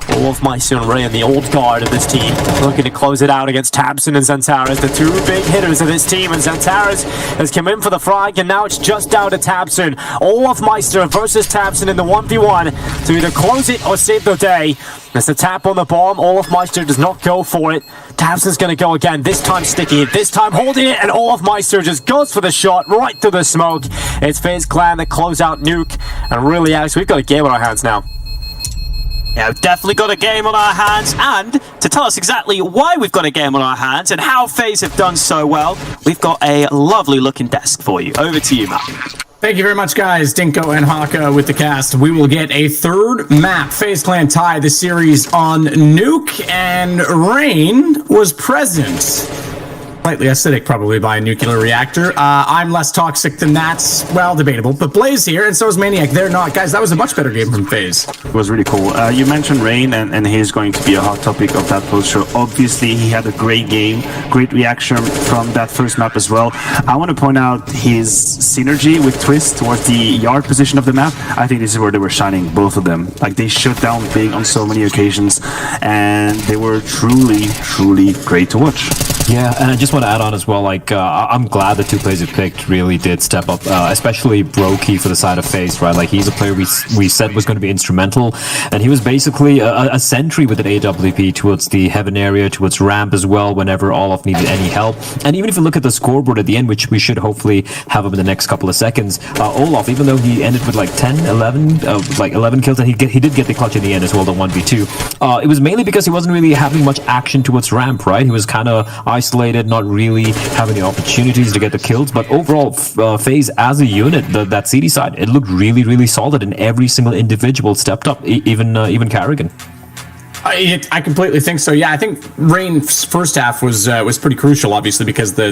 A: Olafmeister and Ray and the old guard of this team looking to close it out against tabseN and Xantares, the two big hitters of this team, and Xantares has come in for the frag, and now it's just down to tabseN. Olafmeister versus tabseN in the 1v1 to either close it or save the day. There's a tap on the bomb. Olafmeister does not go for it. tabseN's going to go again, this time sticking it, this time holding it, and Olafmeister just goes for the shot right through the smoke. It's Faze Clan that close out Nuke, and really, Alex, we've got a game on our hands now.
B: Yeah, we've definitely got a game on our hands, and to tell us exactly why we've got a game on our hands and how Faze have done so well, we've got a lovely looking desk for you. Over to you, Matt.
D: Thank you very much, guys. Dinko and Haka with the cast. We will get a third map. Faze Clan tie the series on Nuke, and Rain was present. Slightly acidic, probably, by a nuclear reactor. I'm less toxic than that. Well, debatable. But Blaze here, and so is Maniac. They're not. Guys, that was a much better game from Faze.
E: It was really cool. You mentioned Rain, and he's going to be a hot topic of that post show. Obviously, he had a great game, great reaction from that first map as well. I want to point out his synergy with Twist towards the yard position of the map. I think this is where they were shining, both of them. Like, they shut down Big on so many occasions, and they were truly, truly great to watch.
F: Yeah, and I just want to add on as well, like, I'm glad the two players you picked really did step up, especially Brokey for the side of Faze, right? Like, he's a player we said was going to be instrumental, and he was basically a sentry with an AWP towards the heaven area, towards ramp as well, whenever Olaf needed any help. And even if you look at the scoreboard at the end, which we should hopefully have him in the next couple of seconds, Olaf, even though he ended with like 10, 11, like 11 kills, and he did get the clutch in the end as well, the 1v2, it was mainly because he wasn't really having much action towards ramp, right? He was kind of isolated, not really having the opportunities to get the kills, but overall, Faze as a unit, that CD side, it looked really, really solid, and every single individual stepped up, even Carrigan.
D: I completely think so. Yeah, I think Rain's first half was pretty crucial, obviously, because the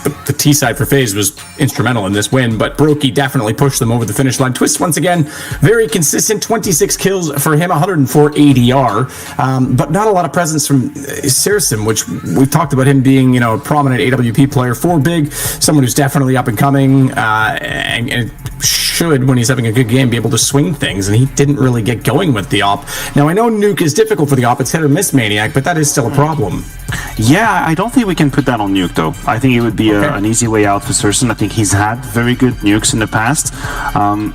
D: the T side for FaZe was instrumental in this win, but Brokey definitely pushed them over the finish line. Twist, once again, very consistent, 26 kills for him, 104 ADR, but not a lot of presence from Searson, which we've talked about him being, you know, a prominent AWP player for Big, someone who's definitely up and coming, and should, when he's having a good game, be able to swing things, and he didn't really get going with the op. Now, I know Nuke is difficult for the op, it's hit or miss Maniac, but that is still a problem.
E: Yeah, I don't think we can put that on Nuke, though. I think it would be an easy way out for Searson. I think he's had very good nukes in the past.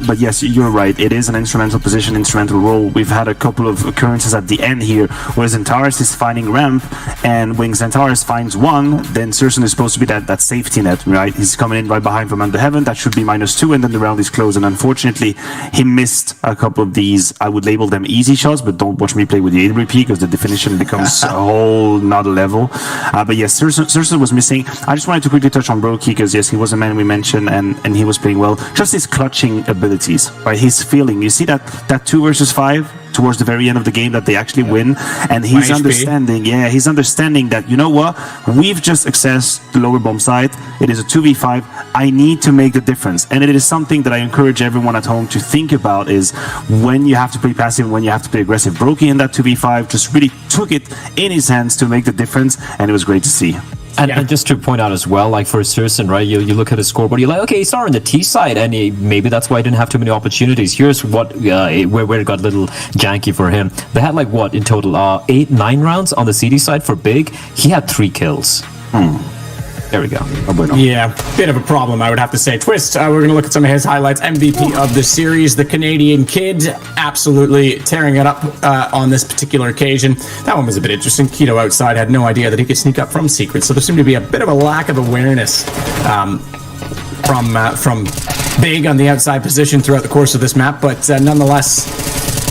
E: But yes, you're right. It is an instrumental position, instrumental role. We've had a couple of occurrences at the end here where Zentaris is finding ramp, and when Zentaris finds one, then Searson is supposed to be that safety net, right? He's coming in right behind from under heaven. That should be -2, and then the round is closed. And unfortunately, he missed a couple of these. I would label them easy shots, but don't watch me play with the AWP because the definition becomes a whole nother level. But yes, Searson was missing. I just wanted to quickly touch on Brokey because yes, he was a man we mentioned, and he was playing well. Just his clutching abilities, right? His feeling. You see that 2 versus 5 towards the very end of the game that they actually win, and he's understanding. Yeah, he's understanding that, you know what, we've just accessed the lower bomb side. It is a 2v5. I need to make the difference, and it is something that I encourage everyone at home to think about: is when you have to play passive, when you have to play aggressive. Brokey in that 2v5 just really took it in his hands to make the difference, and it was great to see.
F: And just to point out as well, like for Searson, right, you look at his scoreboard, you're like, okay, he's not on the T side, and maybe that's why he didn't have too many opportunities. Here's what where it got a little janky for him. They had like what in total 8-9 rounds on the CD side for Big. He had 3 kills. There we go.
D: Yeah, bit of a problem, I would have to say. Twist, we're going to look at some of his highlights. MVP of the series, the Canadian kid, absolutely tearing it up on this particular occasion. That one was a bit interesting. Keto outside had no idea that he could sneak up from secret, so there seemed to be a bit of a lack of awareness from Big on the outside position throughout the course of this map, but nonetheless,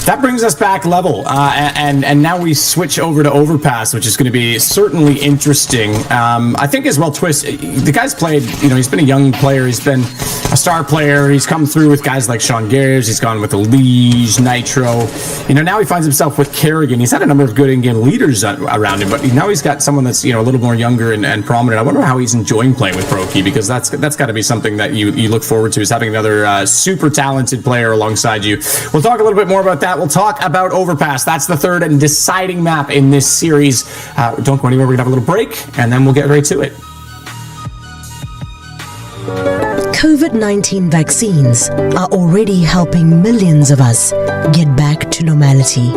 D: that brings us back level, and now we switch over to Overpass, which is going to be certainly interesting. I think as well, Twist, the guy's played, you know, he's been a young player, he's been a star player, he's come through with guys like Sean Gares, he's gone with Elige, Nitro, you know, now he finds himself with Kerrigan. He's had a number of good in-game leaders around him, but now he's got someone that's, you know, a little more younger and prominent. I wonder how he's enjoying playing with Brokey, because that's got to be something that you look forward to, is having another super talented player alongside you. We'll talk a little bit more about that. We'll talk about Overpass. That's the third and deciding map in this series. Don't go anywhere. We're going to have a little break, and then we'll get right to it.
G: COVID-19 vaccines are already helping millions of us get back to normality.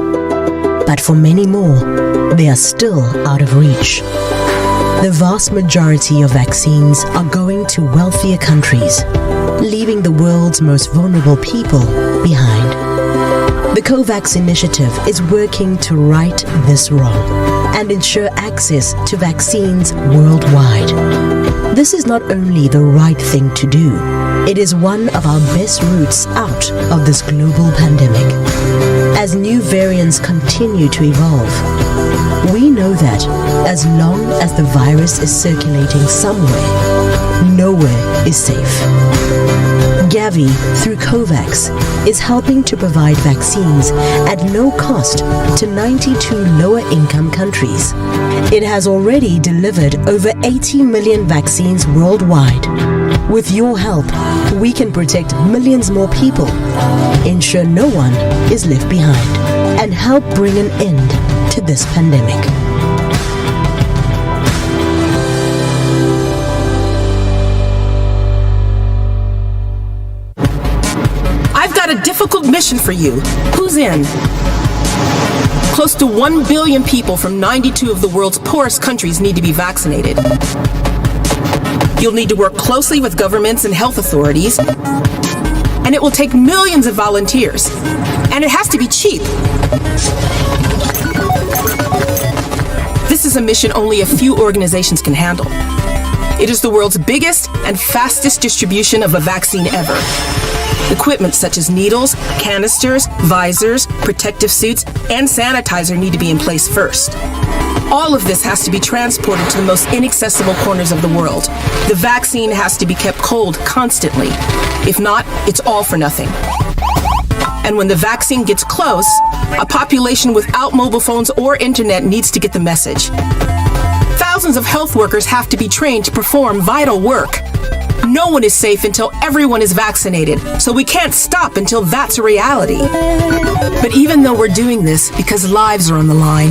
G: But for many more, they are still out of reach. The vast majority of vaccines are going to wealthier countries, leaving the world's most vulnerable people behind. The COVAX initiative is working to right this wrong and ensure access to vaccines worldwide. This is not only the right thing to do, it is one of our best routes out of this global pandemic. As new variants continue to evolve, we know that as long as the virus is circulating somewhere, nowhere is safe. Gavi, through COVAX, is helping to provide vaccines at no cost to 92 lower-income countries. It has already delivered over 80 million vaccines worldwide. With your help, we can protect millions more people, ensure no one is left behind, and help bring an end to this pandemic.
H: Got a difficult mission for you. Who's in? Close to 1 billion people from 92 of the world's poorest countries need to be vaccinated. You'll need to work closely with governments and health authorities, and it will take millions of volunteers, and it has to be cheap. This is a mission only a few organizations can handle. It is the world's biggest and fastest distribution of a vaccine ever. Equipment such as needles, canisters, visors, protective suits, and sanitizer need to be in place first. All of this has to be transported to the most inaccessible corners of the world. The vaccine has to be kept cold constantly. If not, it's all for nothing. And when the vaccine gets close, a population without mobile phones or internet needs to get the message. Thousands of health workers have to be trained to perform vital work. No one is safe until everyone is vaccinated, so we can't stop until that's a reality. But even though we're doing this because lives are on the line,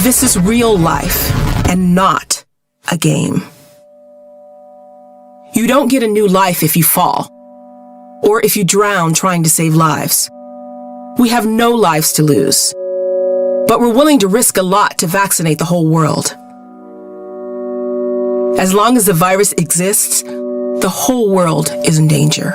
H: this is real life and not a game. You don't get a new life if you fall, or if you drown trying to save lives. We have no lives to lose, but we're willing to risk a lot to vaccinate the whole world. As long as the virus exists, the whole world is in danger.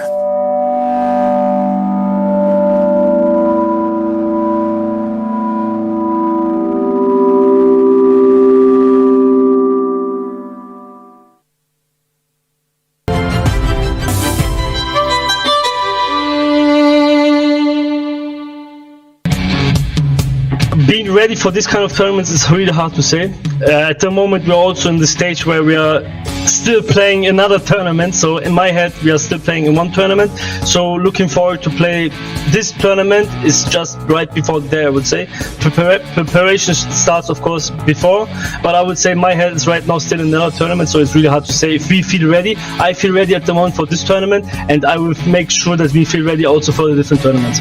I: Being ready for this kind of tournaments is really hard to say. At the moment, we're also in the stage where we are still playing another tournament. So in my head, we are still playing in one tournament. So looking forward to play this tournament is just right before there, I would say. Preparation starts, of course, before. But I would say my head is right now still in another tournament. So it's really hard to say if we feel ready. I feel ready at the moment for this tournament. And I will make sure that we feel ready also for the different tournaments.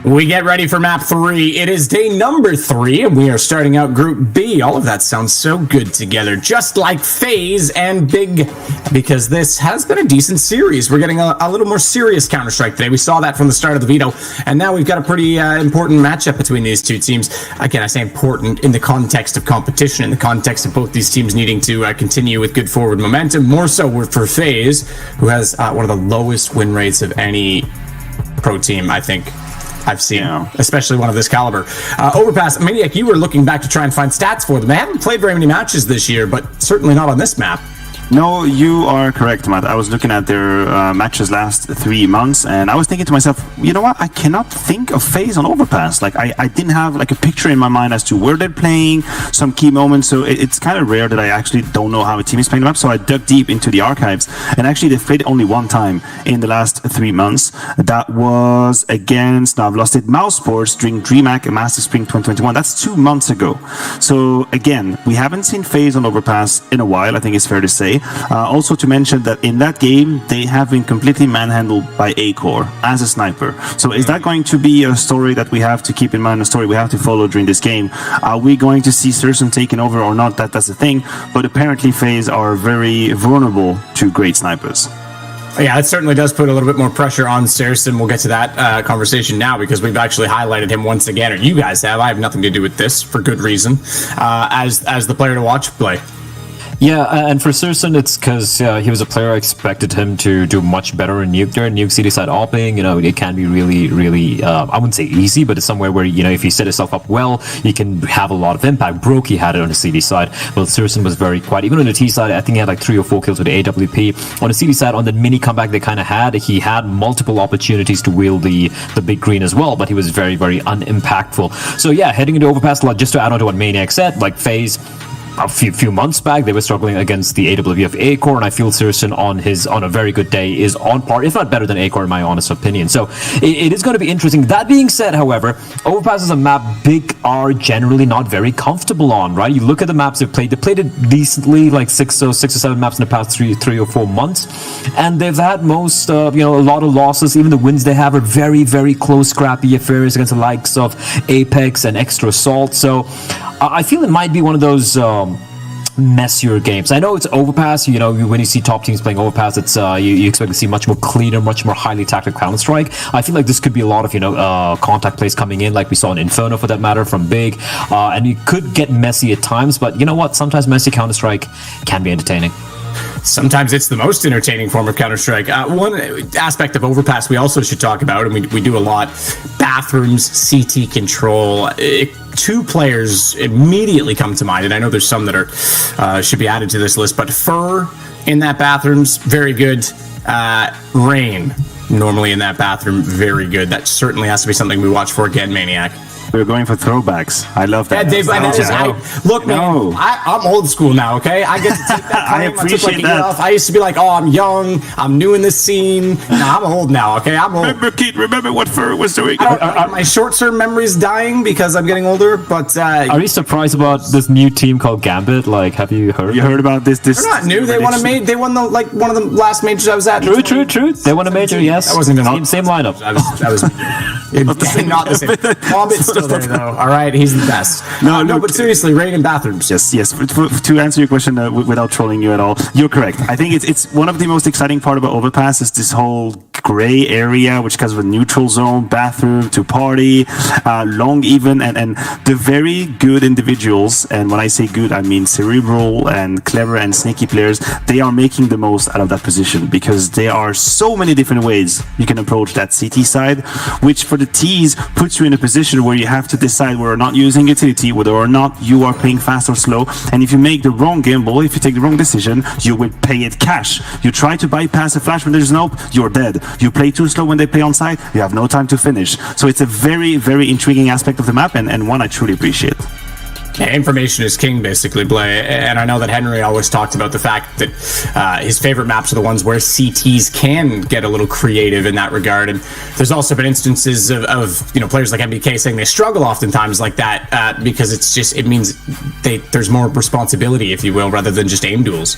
D: We get ready for map 3. It is day number 3, and we are starting out Group B. All of that sounds so good together, just like Faze and Big, because this has been a decent series. We're getting a little more serious Counter-Strike today. We saw that from the start of the veto, and now we've got a pretty important matchup between these two teams. Again, I say important in the context of competition, in the context of both these teams needing to continue with good forward momentum, more so for Faze, who has one of the lowest win rates of any pro team, I think, I've seen, especially one of this caliber. Overpass, Maniac, you were looking back to try and find stats for them. They haven't played very many matches this year, but certainly not on this map.
E: No, you are correct, Matt. I was looking at their matches last 3 months, and I was thinking to myself, you know what? I cannot think of Faze on Overpass. Like, I didn't have like a picture in my mind as to where they're playing, some key moments. So it's kind of rare that I actually don't know how a team is playing the map. So I dug deep into the archives, and actually they've played only one time in the last 3 months. That was against, now I've lost it, Mouse Sports during DreamHack Master Spring 2021. That's 2 months ago. So again, we haven't seen Faze on Overpass in a while, I think it's fair to say. Also to mention that in that game, they have been completely manhandled by A-Core as a sniper. So is that going to be a story that we have to keep in mind, a story we have to follow during this game? Are we going to see Surson taken over or not? That's the thing. But apparently Faze are very vulnerable to great snipers.
D: Yeah, it certainly does put a little bit more pressure on Saracen. We'll get to that conversation now because we've actually highlighted him once again, or you guys have. I have nothing to do with this for good reason, as the player to watch play.
F: Yeah, and for Surson, it's because he was a player I expected him to do much better in Nuke there. Nuke CD side opping, it can be really, really, I wouldn't say easy, but it's somewhere where, if you set yourself up well, you can have a lot of impact. Brokey had it on the CD side, but Surson was very quiet. Even on the T side, I think he had like 3 or 4 kills with the AWP. On the CD side, on the mini comeback they kind of had, he had multiple opportunities to wield the big green as well, but he was very, very unimpactful. So yeah, heading into Overpass, just to add on to what Maniac said, like Faze, a few months back, they were struggling against the AWP A-Core, and I feel Surson on a very good day is on par, if not better than A-Core in my honest opinion. So it is going to be interesting. That being said, however, Overpass is a map Big are generally not very comfortable on, right? You look at the maps they played it decently, like 6 or 7 maps in the past three or 4 months, and they've had a lot of losses. Even the wins they have are very, very close, scrappy affairs against the likes of Apex and Extra Assault. So I feel it might be one of those messier games. I know it's Overpass, when you see top teams playing Overpass, it's you expect to see much more cleaner, much more highly tactical Counter-Strike. I feel like this could be a lot of contact plays coming in, like we saw in Inferno for that matter from Big, and you could get messy at times, but you know what, sometimes messy Counter-Strike can be entertaining.
D: Sometimes it's the most entertaining form of Counter-Strike. One aspect of Overpass we also should talk about, and we do a lot, bathrooms, CT control. 2 players immediately come to mind, and I know there's some that are should be added to this list, but Fur in that bathrooms, very good. Rain, normally in that bathroom, very good. That certainly has to be something we watch for again, Maniac.
E: We're going for throwbacks. I love that.
D: Yeah, Dave, and that is, look, man, I'm old school now, okay? I get to take that claim.
E: I appreciate
D: took like a year off. I used to be like, oh, I'm young, I'm new in this scene. Nah, I'm old now, okay? I'm old.
E: Remember what Fur was doing.
D: My short-term memory is dying because I'm getting older, but...
F: Are you surprised about this new team called Gambit? Like, have you heard?
E: You heard about this?
D: They're not new. They won one of the last majors I was at.
F: True. They won a major, yes.
D: That wasn't even
F: same lineup.
D: That was not the same. Bombit's still there, though. All right, he's the best. No, but seriously, raid in bathrooms.
E: Yes. To answer your question without trolling you at all, you're correct. I think it's one of the most exciting part about Overpass is this whole gray area, which comes with neutral zone, bathroom to party, long even, and the very good individuals. And when I say good, I mean cerebral and clever and sneaky players. They are making the most out of that position because there are so many different ways you can approach that CT side, which for the T's puts you in a position where you have to decide whether or not using utility, whether or not you are playing fast or slow. And if you make the wrong gamble, if you take the wrong decision, you will pay it cash. You try to bypass a flash when there's an AWP, you're dead. You play too slow when they play on site, you have no time to finish. So it's a very, very intriguing aspect of the map and one I truly appreciate.
D: Yeah, information is king, basically, Blay. And I know that Henry always talked about the fact that his favorite maps are the ones where CTs can get a little creative in that regard. And there's also been instances of players like MBK saying they struggle oftentimes like that because it means there's more responsibility, if you will, rather than just aim duels.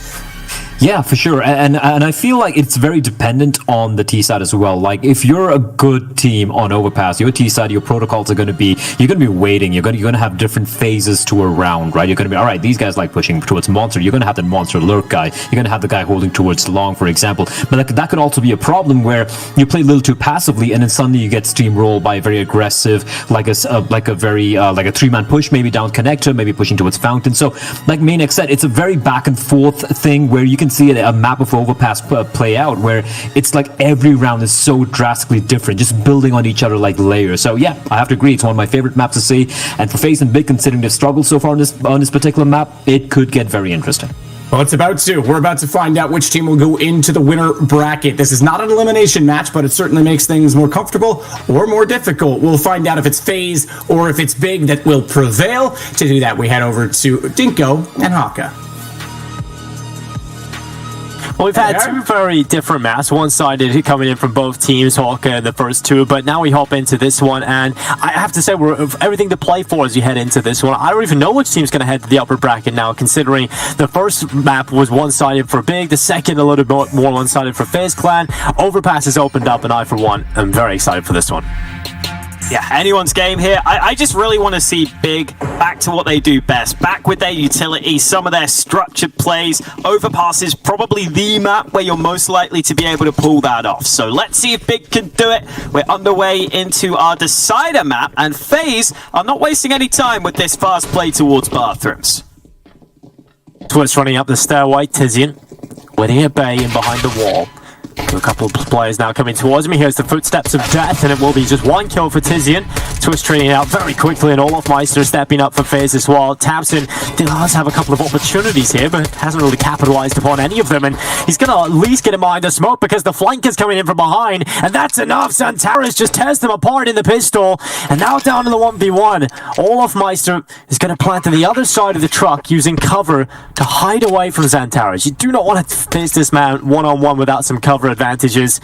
F: Yeah, for sure. And I feel like it's very dependent on the T side as well. Like if you're a good team on Overpass, your T side, your protocols are going to be, you're going to be waiting. You're going to have different phases to a round, right? You're going to be, all right, these guys like pushing towards monster. You're going to have the monster lurk guy. You're going to have the guy holding towards long, for example. But that could also be a problem where you play a little too passively and then suddenly you get steamrolled by a very aggressive, like a 3-man push, maybe down connector, maybe pushing towards fountain. So like Maniac said, it's a very back and forth thing where you can see a map of Overpass play out where it's like every round is so drastically different, just building on each other like layers. So yeah, I have to agree, it's one of my favorite maps to see. And for Faze and Big, considering they've struggled so far on this particular map, it could get very interesting.
D: Well, we're about to find out which team will go into the winner bracket. This is not an elimination match, but it certainly makes things more comfortable or more difficult. We'll find out if it's Faze or if it's Big that will prevail. To do that, we head over to Dinko and Haka.
A: Well, we've had two very different maps, one-sided coming in from both teams, Hawka the first two, but now we hop into this one, and I have to say, we're everything to play for as you head into this one. I don't even know which team's going to head to the upper bracket now, considering the first map was one-sided for Big, the second a little bit more one-sided for Faze Clan. Overpass has opened up, and I, for one, am very excited for this one.
B: Yeah, anyone's game here. I just really want to see Big back to what they do best. Back with their utility, some of their structured plays. Overpass is probably the map where you're most likely to be able to pull that off. So let's see if Big can do it. We're underway into our decider map, and Faze are not wasting any time with this fast play towards bathrooms.
A: Twist running up the stairway, Tizian waiting at bay and behind the wall. A couple of players now coming towards me. Here's the footsteps of death, and it will be just one kill for Tizian. Twist training out very quickly, and Olofmeister stepping up for Faze as well. Tabson does have a couple of opportunities here, but hasn't really capitalized upon any of them, and he's going to at least get him behind the smoke because the flank is coming in from behind, and that's enough. Zantares just tears them apart in the pistol, and now down to the 1v1. Olofmeister is going to plant on the other side of the truck using cover to hide away from Zantares. You do not want to face this man one-on-one without some cover advantages.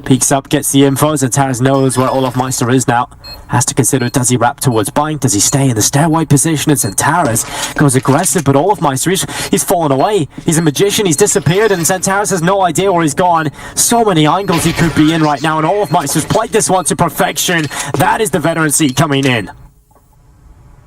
A: Peeks up, gets the info. Zantares knows where Olofmeister is now. Has to consider, does he wrap towards bind? Does he stay in the stairway position? And Zantares goes aggressive, but Olofmeister, he's fallen away. He's a magician, he's disappeared, and Zantares has no idea where he's gone. So many angles he could be in right now, and Olofmeister's played this one to perfection. That is the veteran seat coming in.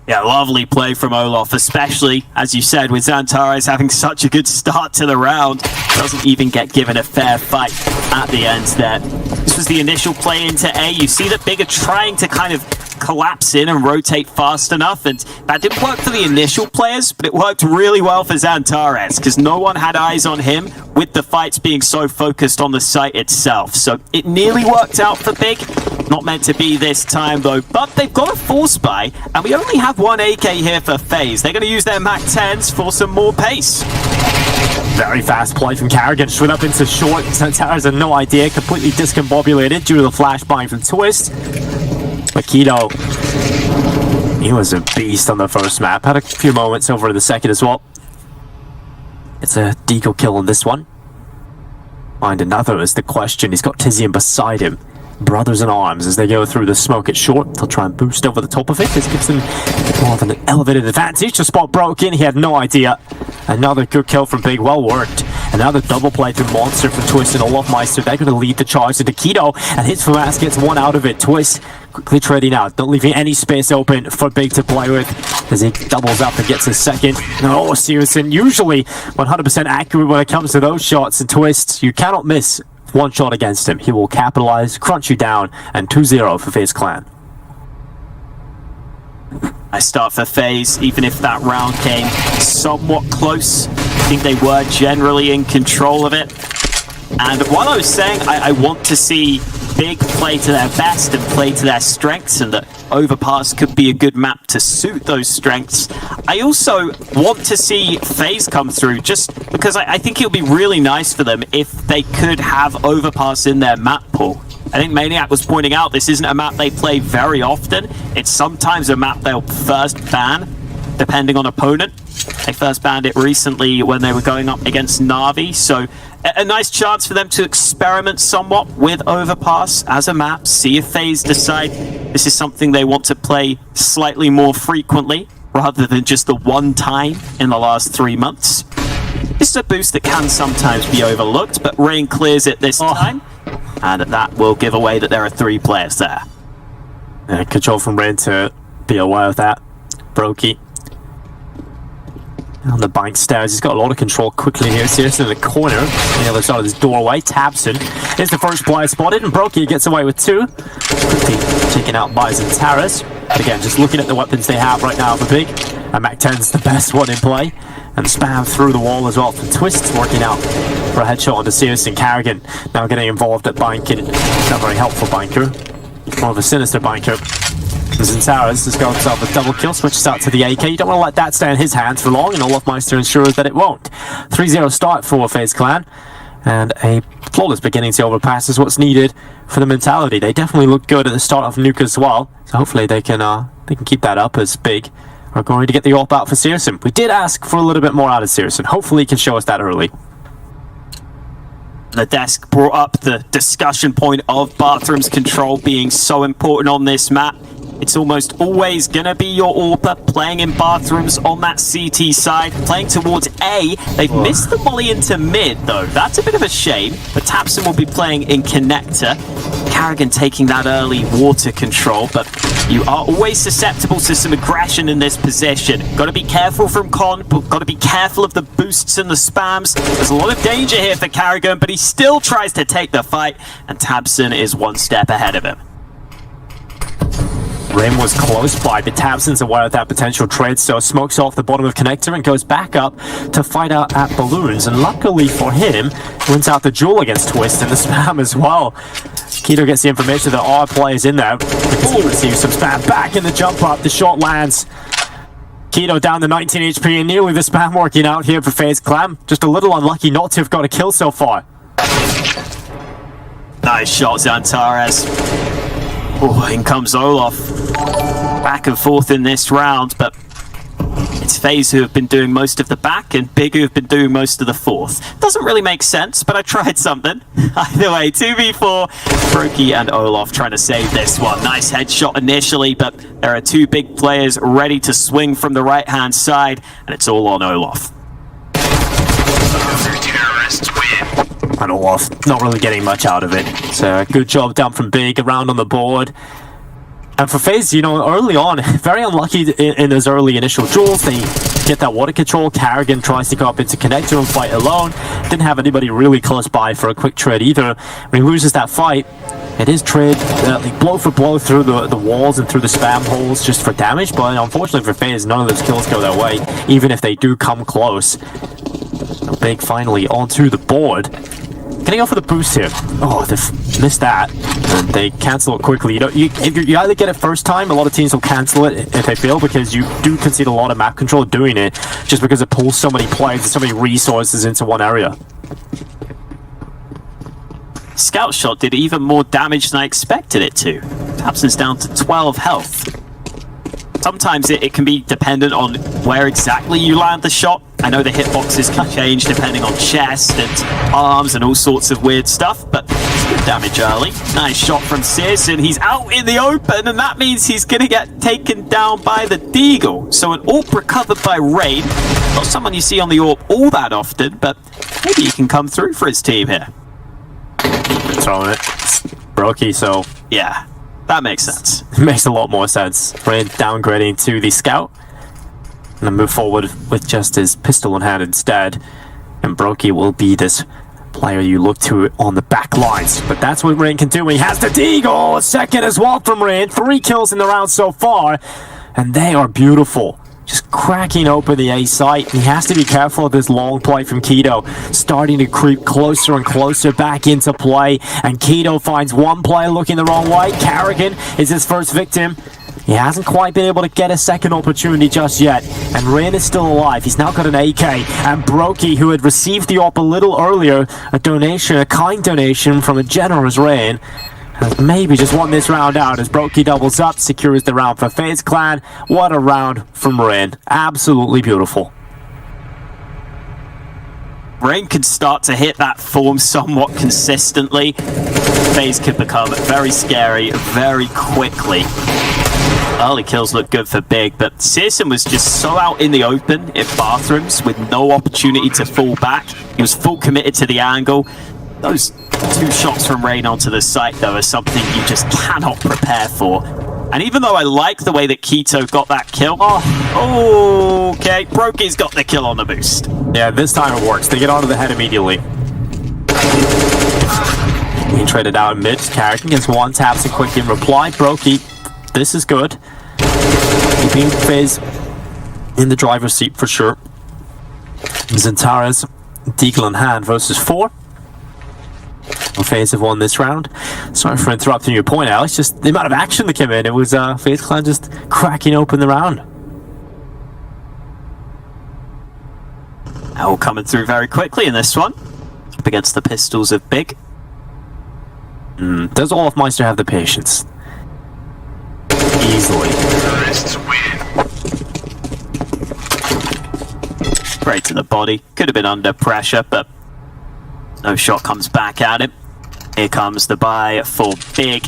B: Yeah, lovely play from Olof, especially, as you said, with Zantares having such a good start to the round. Doesn't even get given a fair fight at the end there. This was the initial play into A. You see that Big are trying to kind of collapse in and rotate fast enough, and that didn't work for the initial players, but it worked really well for Zantares, because no one had eyes on him with the fights being so focused on the site itself. So it nearly worked out for Big. Not meant to be this time though, but they've got a force buy, and we only have one AK here for Faze. They're going to use their Mac 10s for some more pace.
A: Very fast play from Carrigan, just went up into short. Zantares had no idea, completely discombobulated due to the flash buying from Twist. Makito He was a beast on the first map. Had a few moments over in the second as well. It's a deco kill on this one. Find another is the question. He's got Tizian beside him. Brothers in arms as they go through the smoke at short. They'll try and boost over the top of it. This gives them more of an elevated advantage. The spot broke in. He had no idea. Another good kill from Big. Well worked. Another double play through Monster from Twist and Olofmeister. They're going to lead the charge into Keto. And his FAMAS gets one out of it. Twist quickly trading out. Not leaving any space open for Big to play with as he doubles up and gets his second. Oh, Searson usually 100% accurate when it comes to those shots. And Twist, you cannot miss one shot against him. He will capitalize, crunch you down, and 2-0 for Faze Clan.
B: I start for Faze, even if that round came somewhat close. I think they were generally in control of it. And while I was saying I want to see Big play to their best and play to their strengths, and that Overpass could be a good map to suit those strengths, I also want to see Faze come through, just because I think it would be really nice for them if they could have Overpass in their map pool. I think Maniac was pointing out this isn't a map they play very often. It's sometimes a map they'll first ban, depending on opponent. They first banned it recently when they were going up against Na'Vi, so a nice chance for them to experiment somewhat with Overpass as a map, see if Faze decide this is something they want to play slightly more frequently, rather than just the one time in the last 3 months. This is a boost that can sometimes be overlooked, but Rain clears it this time, and that will give away that there are 3 players there.
A: Control from Rain to be aware of that. Brokey on the bank stairs. He's got a lot of control quickly here. Seriously in the corner on the other side of this doorway. Tabson is the first player spotted, and Brokey gets away with 2. Quickly taken out by Zentaris. Again, just looking at the weapons they have right now for Big. And Mac-10's the best one in play. And spam through the wall as well for Twist, working out for a headshot onto Sirius and Carrigan. Now getting involved at banking. Not very helpful banker. More of a sinister banker. Zentaris has got himself a double kill, switches out to the AK. You don't want to let that stay in his hands for long, and Olofmeister ensures that it won't. 3-0 start for Faze Clan, and a flawless beginning to Overpass is what's needed for the mentality. They definitely look good at the start of Nuke as well, so hopefully they can keep that up as Big are going to get the AWP out for Searson. We did ask for a little bit more out of Searson. Hopefully he can show us that early.
B: The desk brought up the discussion point of Bartram's control being so important on this map. It's almost always going to be your AWPer playing in bathrooms on that CT side, playing towards A. They've missed the molly into mid, though. That's a bit of a shame, but Tapson will be playing in connector. Carrigan taking that early water control, but you are always susceptible to some aggression in this position. Got to be careful from Con, but got to be careful of the boosts and the spams. There's a lot of danger here for Carrigan, but he still tries to take the fight, and Tabson is one step ahead of him.
A: Rim was close by, but Tabson's aware of that potential trade, so smokes off the bottom of connector and goes back up to fight out at balloons. And luckily for him, wins out the duel against Twist and the spam as well. Keto gets the information that our players in there. Because he receives some spam back in the jump up. The shot lands. Keto down to 19 HP and nearly the spam working out here for Faze Clan. Just a little unlucky not to have got a kill so far.
B: Nice shot, Zantares. Oh, in comes Olaf. Back and forth in this round, but it's Faze who have been doing most of the back and Big who have been doing most of the fourth. Doesn't really make sense, but I tried something. Either way, 2v4, Brokey and Olaf trying to save this one. Nice headshot initially, but there are 2 big players ready to swing from the right-hand side, and it's all on Olaf.
A: And Olaf not really getting much out of it. So good job done from Big around on the board. And for Faze, you know, early on, very unlucky in those early initial duels. They get that water control. Carrigan tries to go up into connector and fight alone. Didn't have anybody really close by for a quick trade either. When he loses that fight, it is trade like blow for blow through the walls and through the spam holes just for damage. But unfortunately for Faze, none of those kills go their way, even if they do come close. Big finally onto the board. Can I go for the boost here? Oh, they've missed that. And they cancel it quickly. If you either get it first time, a lot of teams will cancel it if they fail, because you do concede a lot of map control doing it, just because it pulls so many players and so many resources into one area.
B: Scout shot did even more damage than I expected it to. Tapson's down to 12 health. sometimes it can be dependent on where exactly you land the shot. I know the hitboxes can change depending on chest and arms and all sorts of weird stuff, but good damage early. Nice shot from Searson. He's out in the open, and that means he's going to get taken down by the Deagle. So an AWP recovered by Rain. Not someone you see on the AWP all that often, but maybe he can come through for his team here.
A: Throwing it. Brokey, so
B: Yeah, that makes sense.
A: it makes a lot more sense. Rain downgrading to the scout. And then move forward with just his pistol in hand instead. And Brokey will be this player you look to on the back lines. But that's what Rain can do. He has the Deagle! A second as well from Rain. 3 kills in the round so far. And they are beautiful. Just cracking open the A site. He has to be careful of this long play from Keto. Starting to creep closer and closer back into play. And Keto finds one player looking the wrong way. Carrigan is his first victim. He hasn't quite been able to get a second opportunity just yet. And Rain is still alive. He's now got an AK. And Brokey, who had received the AWP a little earlier, a donation, a kind donation from a generous Rain, has maybe just won this round out as Brokey doubles up, secures the round for Faze Clan. What a round from Rain. Absolutely beautiful.
B: Rain can start to hit that form somewhat consistently. Faze could become very scary very quickly. Early kills look good for Big, but Searson was just so out in the open in bathrooms with no opportunity to fall back. He was full committed to the angle. Those 2 shots from Rain onto the site, though, are something you just cannot prepare for. And even though I like the way that Keto got that kill, okay, Brokey's got the kill on the boost.
A: Yeah, this time it works. They get onto the head immediately. He traded out in mid. Carrigan gets 1 taps and quick in reply. Brokey, this is good. Keeping Faze in the driver's seat for sure. Zentaras, Deagle in hand versus 4. Faze have won this round. Sorry for interrupting your point, Alex. Just the amount of action that came in. It was Faze Clan just cracking open the round.
B: All coming through very quickly in this one. Up against the pistols of Big.
A: Does Olafmeister have the patience? Easily.
B: Straight to the body. Could have been under pressure, but no shot comes back at him. Here comes the buy for Big.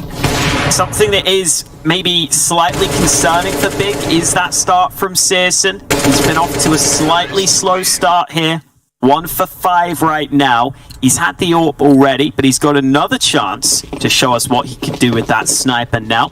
B: Something that is maybe slightly concerning for Big is that start from Searson. He's been off to a slightly slow start here. 1 for 5 right now. He's had the AWP already, but he's got another chance to show us what he can do with that sniper now.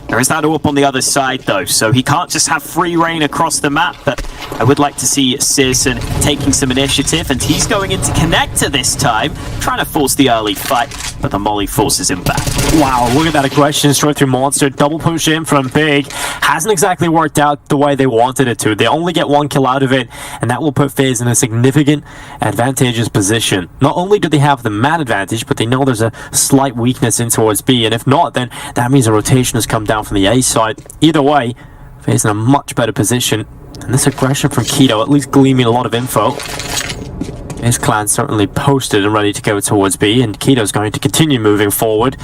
B: There is that AWP on the other side, though, so he can't just have free reign across the map, but I would like to see Searson taking some initiative, and he's going into connector this time, trying to force the early fight, but the molly forces him back.
A: Wow, look at that aggression straight through Monster. Double push in from Big. Hasn't exactly worked out the way they wanted it to. They only get 1 kill out of it, and that will put Faze in a significant advantageous position. Not only do they have the man advantage, but they know there's a slight weakness in towards B, and if not, then that means a rotation has come down from the A side. Either way, Faze in a much better position, and this aggression from Keto at least gleaming a lot of info. His clan certainly posted and ready to go towards B, and Keto's going to continue moving forward.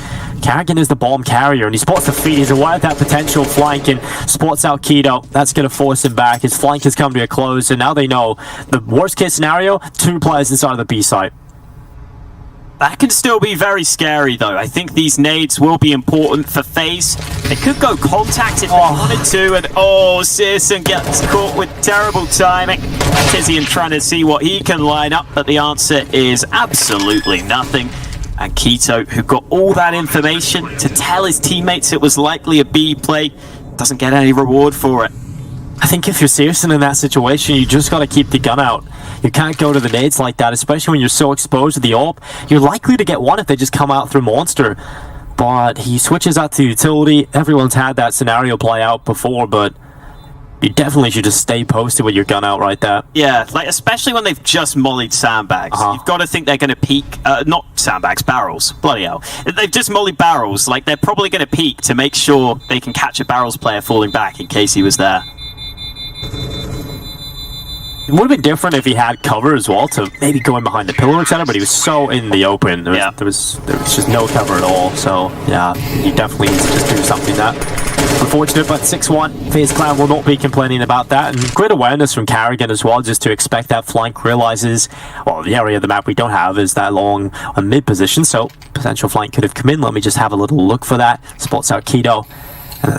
A: Carrigan is the bomb carrier, and he spots the feed. He's aware of that potential flank and spots out Keto. That's going to force him back. His flank has come to a close, and now they know the worst case scenario, 2 players inside of the B site.
B: That can still be very scary, though. I think these nades will be important for Faze. They could go contact if they wanted to, and Searson gets caught with terrible timing. Tizian trying to see what he can line up, but the answer is absolutely nothing. And Keto, who got all that information to tell his teammates it was likely a B play, doesn't get any reward for it.
A: I think if you're Searson in that situation, you just got to keep the gun out. You can't go to the nades like that, especially when you're so exposed to the AWP. You're likely to get one if they just come out through Monster. But he switches out to utility. Everyone's had that scenario play out before, but you definitely should just stay posted with your gun out right there.
B: Yeah, like especially when they've just mollied sandbags. You've got to think they're going to peek, not sandbags, barrels. Bloody hell. They've just mollied barrels. Like, they're probably going to peek to make sure they can catch a barrels player falling back in case he was there.
A: It would have been different if he had cover as well to maybe go in behind the pillar, etc. But he was so in the open. There was just no cover at all. So yeah, he definitely needs to just do something that unfortunate, but 6-1. Faze Clan will not be complaining about that. And great awareness from Carrigan as well, just to expect that flank. Realizes, well, the area of the map we don't have is that long on mid position, so potential flank could have come in. Let me just have a little look for that. Spots out Keto.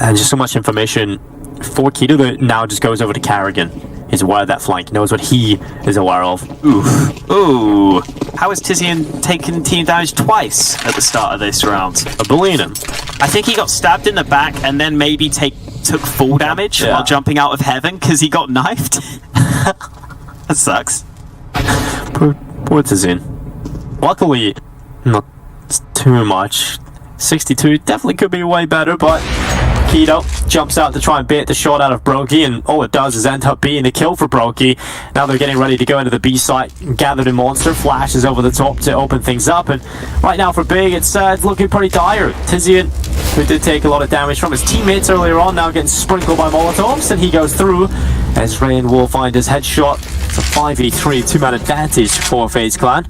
A: And just so much information for Keto that now just goes over to Carrigan. He's aware of that flank, knows what he is aware of.
B: Ooh. How has Tizian taken team damage twice at the start of this round?
A: I believe him.
B: I think he got stabbed in the back and then maybe took full damage while jumping out of heaven because he got knifed. That sucks.
A: Poor Tizian. Luckily, not too much. 62 definitely could be way better, but Keto jumps out to try and bait the shot out of Brokey, and all it does is end up being the kill for Brokey. Now they're getting ready to go into the B site. Gathered in Monster flashes over the top to open things up, and right now for Big, it's looking pretty dire. Tizian, who did take a lot of damage from his teammates earlier on, now getting sprinkled by Molotovs, and he goes through as Rain will find his headshot. It's a 5v3 two-man advantage for FaZe Clan.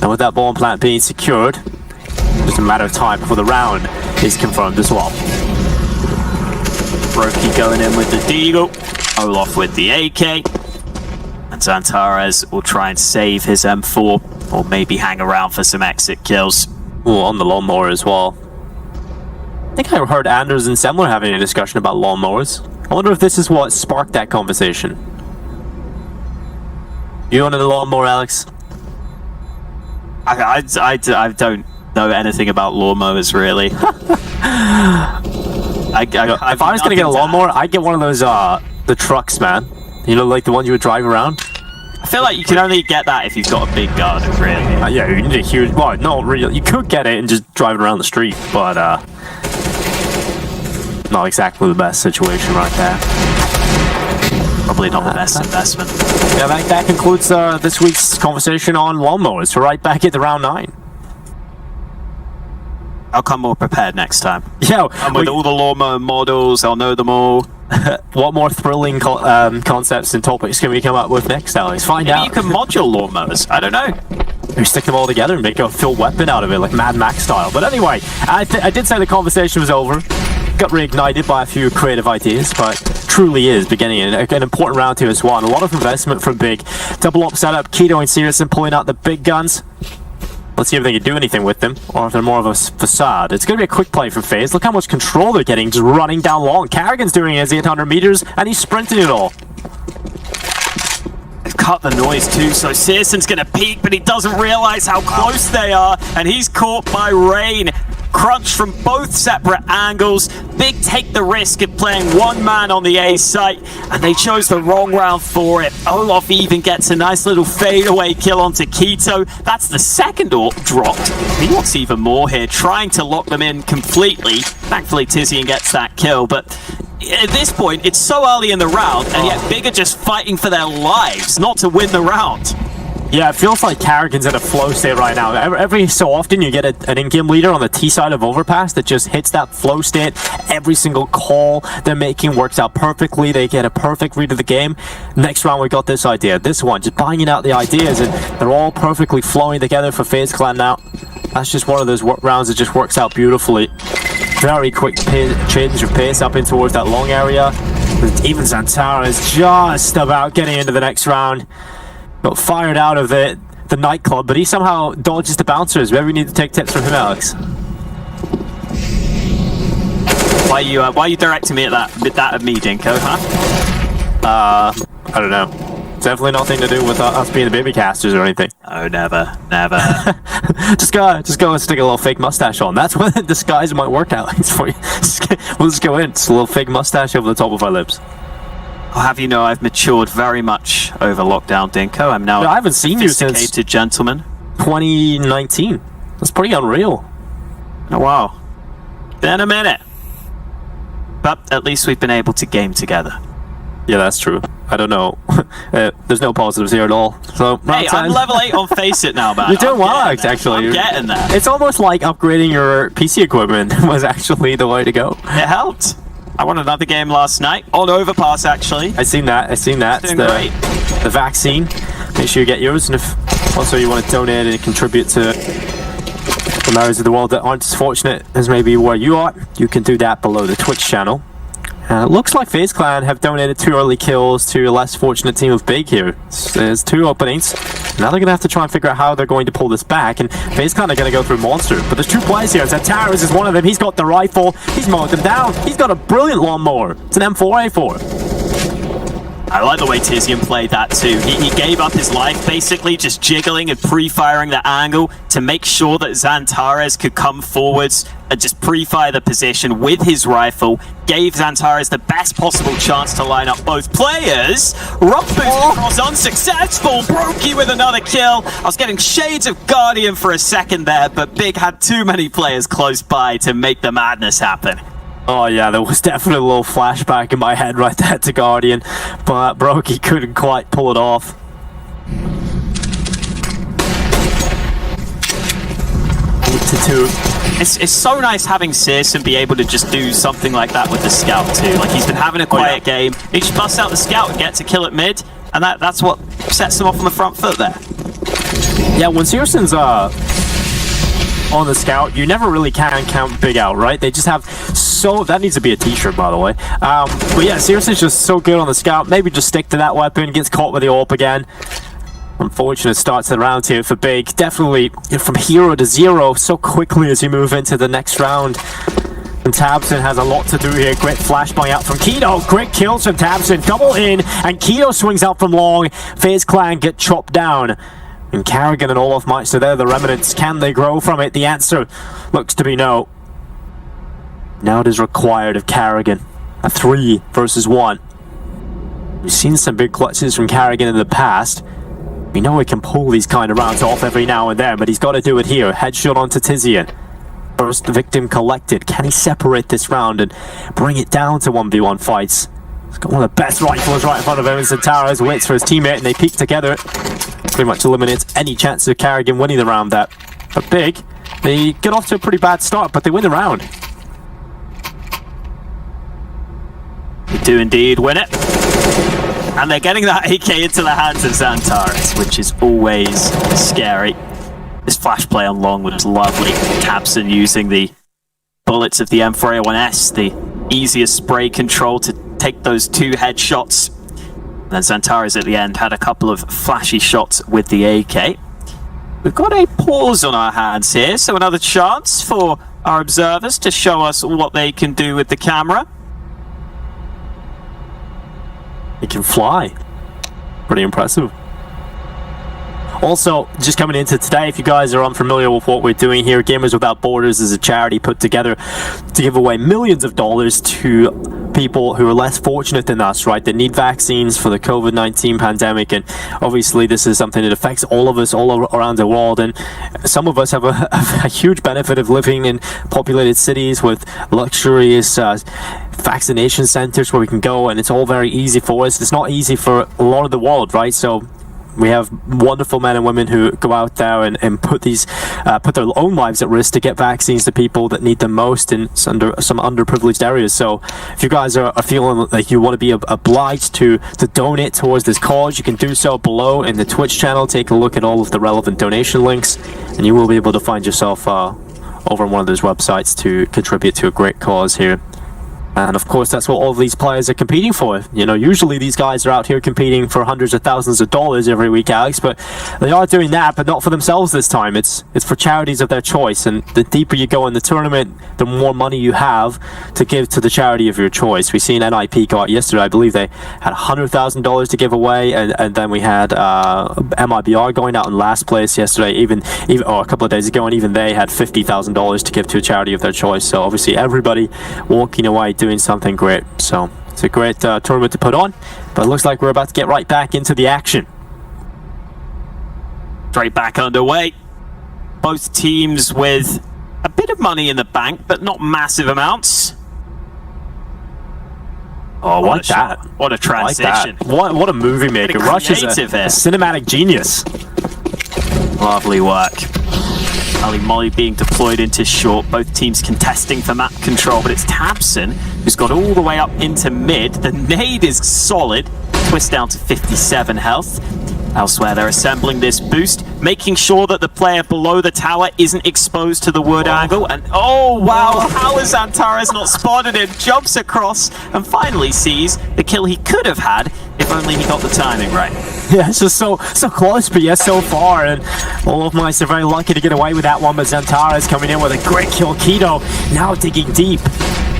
A: And with that bomb plant being secured, just a matter of time before the round is confirmed as well.
B: Brokey going in with the Deagle, Olaf with the AK, and Zantares will try and save his M4, or maybe hang around for some exit kills.
A: Ooh, on the lawnmower as well. I think I heard Anders and Semler having a discussion about lawnmowers. I wonder if this is what sparked that conversation. You on the lawnmower, Alex?
B: I don't know anything about lawnmowers, really.
A: If I was going to get a lawnmower, I'd get one of those, the trucks, man. You know, like the ones you would drive around?
B: I feel like you can only get that if you've got a big garden, really.
A: Yeah, you need a huge... Well, not really. You could get it and just drive it around the street, but, not exactly the best situation right there.
B: Probably not the best investment.
A: Yeah, that concludes this week's conversation on lawnmowers. We're right back at the round 9.
B: I'll come more prepared next time.
A: Yeah,
B: and with all the lawnmower models, I'll know them all.
A: What more thrilling concepts and topics can we come up with next, Alex? Find out.
B: You can module lawnmowers. I don't know.
A: We stick them all together and make a full weapon out of it, like Mad Max style. But anyway, I did say the conversation was over. Got reignited by a few creative ideas, but truly is beginning an important round 2 as well. And a lot of investment from Big. Double up setup, Keto and Searson pulling out the big guns. Let's see if they can do anything with them, or if they're more of a facade. It's going to be a quick play from FaZe. Look how much control they're getting, just running down long. Carrigan's doing his 800 meters, and he's sprinting it all.
B: They've cut the noise too, so Searson's going to peek, but he doesn't realize how close they are, and he's caught by Rain. Crunch from both separate angles. Big take the risk of playing one man on the A site, and they chose the wrong round for it. Olaf even gets a nice little fadeaway kill onto Keto. That's the second AWP dropped. He wants even more here, trying to lock them in completely. Thankfully, Tizian gets that kill, but at this point, it's so early in the round, and yet Big are just fighting for their lives, not to win the round.
A: Yeah, it feels like Carrigan's in a flow state right now. Every so often you get an in-game leader on the T side of Overpass that just hits that flow state. Every single call they're making works out perfectly. They get a perfect read of the game. Next round we got this idea. This one, just banging out the ideas, and they're all perfectly flowing together for FaZe Clan now. That's just one of those rounds that just works out beautifully. Very quick change of pace up in towards that long area. Even Zantara is just about getting into the next round. Got fired out of the nightclub, but he somehow dodges the bouncers. Maybe we need to take tips from him, Alex.
B: Why are you directing me at that of me, Dinko, huh?
A: I don't know. Definitely nothing to do with us being the baby casters or anything.
B: Oh, never.
A: just go and stick a little fake mustache on. That's when the disguise might work, Alex, for you. We'll just go in. It's a little fake mustache over the top of our lips.
B: I'll have you know I've matured very much over lockdown, Dinko. I'm now
A: I haven't seen you since
B: sophisticated gentleman.
A: 2019. That's pretty unreal.
B: Oh, wow. Been a minute. But at least we've been able to game together.
A: Yeah, that's true. I don't know. There's no positives here at all. So,
B: hey, I'm level 8 on Face It now, man.
A: You're doing well, actually.
B: I'm getting there.
A: It's almost like upgrading your PC equipment was actually the way to go.
B: It helped. I won another game last night on Overpass, actually.
A: I seen that. It's the vaccine. Make sure you get yours, and if also you want to donate and contribute to some areas of the world that aren't as fortunate as maybe where you are, you can do that below the Twitch channel. It looks like Faze Clan have donated 2 early kills to a less fortunate team of Big here. There's 2 openings. Now they're going to have to try and figure out how they're going to pull this back, and Faze Clan are going to go through Monster. But there's 2 players here. Zantares is one of them. He's got the rifle. He's mowed them down. He's got a brilliant lawnmower. It's an M4A4.
B: I like the way Tizian played that too. He gave up his life, basically just jiggling and pre-firing the angle to make sure that Zantares could come forwards and just pre-fire the position with his rifle. Gave Zantares the best possible chance to line up both players. Rock boost across unsuccessful. Brokey with another kill. I was getting shades of Guardian for a second there, but Big had too many players close by to make the madness happen.
A: Oh yeah, there was definitely a little flashback in my head right there to Guardian, but Brokey couldn't quite pull it off. 8-2.
B: It's so nice having Searson be able to just do something like that with the scout too. Like, he's been having a quiet game. He just busts out the scout and gets a kill at mid, and that's what sets him off on the front foot there.
A: Yeah, when Searson's on the scout, you never really can count Big out, right? They just have so... That needs to be a t-shirt, by the way. But yeah, Searson's just so good on the scout. Maybe just stick to that weapon, gets caught with the AWP again. Unfortunate start to the round here for Big. Definitely from hero to zero so quickly as you move into the next round. And Tabson has a lot to do here. Great flashbang out from Keto. Great kills from Tabson. Double in, and Keto swings out from long. Faze Clan get chopped down. And Carrigan and Olaf Meister, they're the remnants. Can they grow from it? The answer looks to be no. Now it is required of Carrigan. A 3 versus 1. We've seen some big clutches from Carrigan in the past. We know he can pull these kind of rounds off every now and then, but he's got to do it here. Headshot onto Tizian. First victim collected. Can he separate this round and bring it down to 1v1 fights? He's got one of the best rifles right in front of him. And Zantares waits for his teammate, and they peek together. Pretty much eliminates any chance of Carrigan winning the round there. But Big, they get off to a pretty bad start, but they win the round.
B: They do indeed win it. And they're getting that AK into the hands of Zantares, which is always scary. This flash play on long was lovely. Tabson using the bullets of the M4A1S, the easiest spray control to take those 2 headshots. And then Zantares at the end had a couple of flashy shots with the AK. We've got a pause on our hands here, so another chance for our observers to show us what they can do with the camera.
A: He can fly. Pretty impressive. Also, just coming into today, if you guys are unfamiliar with what we're doing here, Gamers Without Borders is a charity put together to give away millions of dollars to people who are less fortunate than us, right? That need vaccines for the COVID-19 pandemic, and obviously this is something that affects all of us all around the world, and some of us have a huge benefit of living in populated cities with luxurious vaccination centers where we can go, and it's all very easy for us. It's not easy for a lot of the world, right? So we have wonderful men and women who go out there and put their own lives at risk to get vaccines to people that need them most in some underprivileged areas. So if you guys are feeling like you want to be obliged to donate towards this cause, you can do so below in the Twitch channel. Take a look at all of the relevant donation links, and you will be able to find yourself over on one of those websites to contribute to a great cause here. And of course, that's what all of these players are competing for. You know, usually these guys are out here competing for hundreds of thousands of dollars every week, Alex, but they are doing that, but not for themselves this time. It's for charities of their choice, and the deeper you go in the tournament, the more money you have to give to the charity of your choice. We've seen NIP go out yesterday. I believe they had $100,000 to give away, and then we had MIBR going out in last place yesterday, even a couple of days ago, and even they had $50,000 to give to a charity of their choice. So obviously everybody walking away doing something great. So it's a great tournament to put on, but it looks like we're about to get right back into the action.
B: Straight back underway. Both teams with a bit of money in the bank, but not massive amounts. Oh, what a that! What a transition!
A: Like what a movie maker! Rush is a cinematic genius.
B: Lovely work. Ali Molly being deployed into short, both teams contesting for map control, but it's Tabson who's got all the way up into mid. The nade is solid, twist down to 57 health. Elsewhere, they're assembling this boost. making sure that the player below the tower isn't exposed to the wood angle. And oh wow, how has Antares not spotted him? Jumps across and finally sees the kill he could have had if only he got the timing right.
A: Yeah, it's just so close, but yes, so far, and all of Mice are very lucky to get away with that one, but Xantares coming in with a great kill. Keto now digging deep.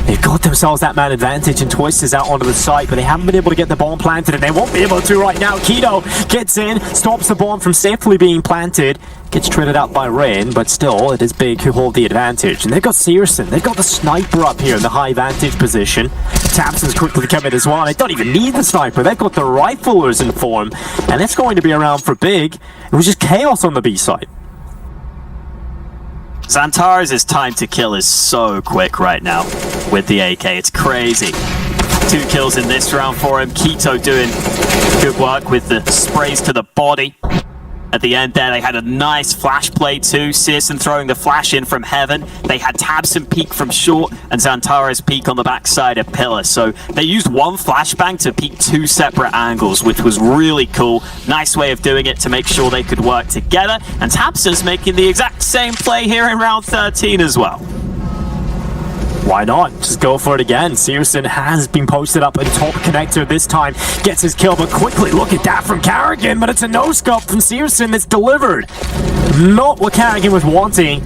A: They've got themselves that man advantage, and Twist is out onto the site, but they haven't been able to get the bomb planted, and they won't be able to right now. Keto gets in, stops the bomb from safely being planted, gets traded out by Rain, but still, it is Big who hold the advantage. And they've got Searson, they've got the sniper up here in the high vantage position. Tapson's quickly come in as well, and they don't even need the sniper, they've got the riflers in form, and it's going to be around for Big. It was just chaos on the B side.
B: Xantares' time to kill is so quick right now with the AK. It's crazy. 2 kills in this round for him. Keto doing good work with the sprays to the body. At the end there, they had a nice flash play too. Searson throwing the flash in from heaven. They had Tabson peek from short and Xantares peek on the backside of Pillar. So they used one flashbang to peek 2 separate angles, which was really cool. Nice way of doing it to make sure they could work together. And Tabson's making the exact same play here in round 13 as well.
A: Why not? Just go for it again. Searson has been posted up in top connector this time. Gets his kill, but quickly look at that from Carrigan. But it's a no-scope from Searson that's delivered. Not what Carrigan was wanting.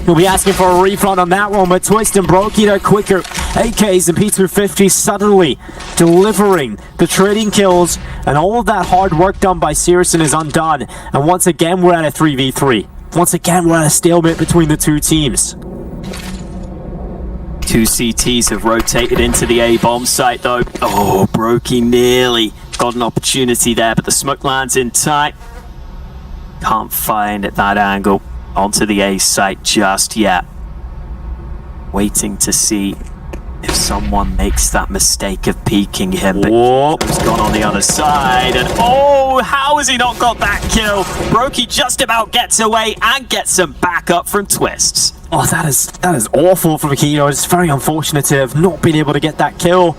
A: He'll be asking for a refund on that one, but Twist and Brokey are quicker. AKs and P250 suddenly delivering the trading kills, and all of that hard work done by Searson is undone. And once again, we're at a 3v3. Once again, we're at a stalemate between the two teams.
B: 2 CTs have rotated into the A-bomb site though. Oh, Brokey nearly got an opportunity there, but the smoke lands in tight. Can't find that angle onto the A site just yet. Waiting to see if someone makes that mistake of peeking him, but he's gone on the other side, and oh, how has he not got that kill? Brokey just about gets away and gets some backup from Twists.
A: Oh, that is awful from Keto. It's very unfortunate to have not been able to get that kill.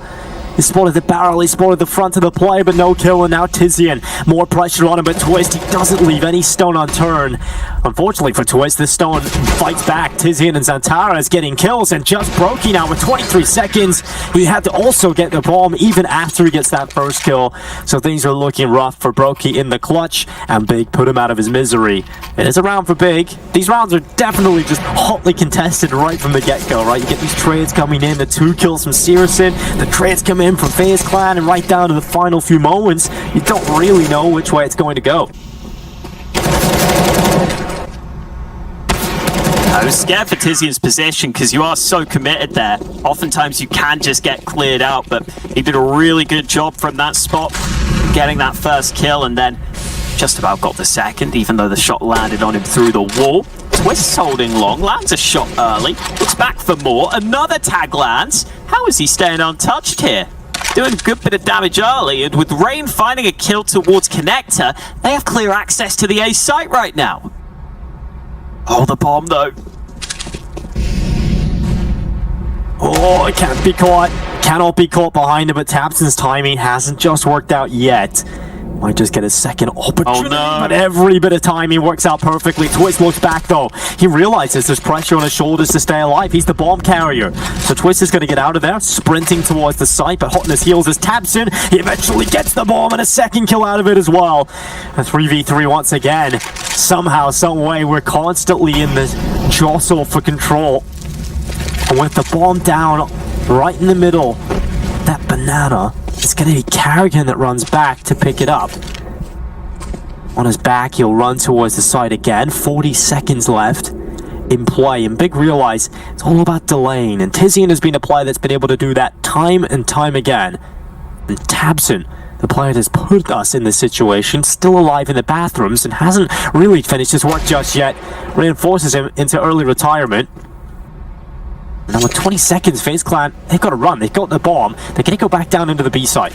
A: He spotted the barrel, he spotted the front of the play, but no kill, and now Tizian. More pressure on him, but Twist, he doesn't leave any stone unturned. Unfortunately for Twist, this stone fights back. Tizian and Xantares getting kills, and just Brokey now with 23 seconds. He had to also get the bomb even after he gets that first kill. So things are looking rough for Brokey in the clutch, and Big put him out of his misery. It is a round for Big. These rounds are definitely just hotly contested right from the get-go, right? You get these trades coming in, the 2 kills from Searson, the trades come in from Faze Clan, and right down to the final few moments, you don't really know which way it's going to go.
B: I was scared for Tizian's position because you are so committed there. Oftentimes you can just get cleared out, but he did a really good job from that spot, getting that first kill, and then just about got the second, even though the shot landed on him through the wall. Twist holding long, lands a shot early, looks back for more, another tag lands. How is he staying untouched here? Doing a good bit of damage early, and with Rain finding a kill towards Connector, they have clear access to the A site right now. Oh, the bomb though.
A: Oh, it can't be caught. Cannot be caught behind him, but Tapson's timing hasn't just worked out yet. Might just get a second opportunity, but every bit of timing works out perfectly. Twist looks back though. He realizes there's pressure on his shoulders to stay alive. He's the bomb carrier. So Twist is going to get out of there, sprinting towards the site, but hot on his heels is Tabson. He eventually gets the bomb and a second kill out of it as well. A 3v3 once again. Somehow, some way, we're constantly in this jostle for control. And with the bomb down right in the middle, that banana, it's going to be Carrigan that runs back to pick it up. On his back, he'll run towards the side again. 40 seconds left in play. And Big realize it's all about delaying. And Tizian has been a player that's been able to do that time and time again. And Tabson, the player that's put us in this situation, still alive in the bathrooms and hasn't really finished his work just yet, reinforces him into early retirement. Now with 20 seconds, Faze Clan, they've got to run. They've got the bomb. They're going to go back down into the B site.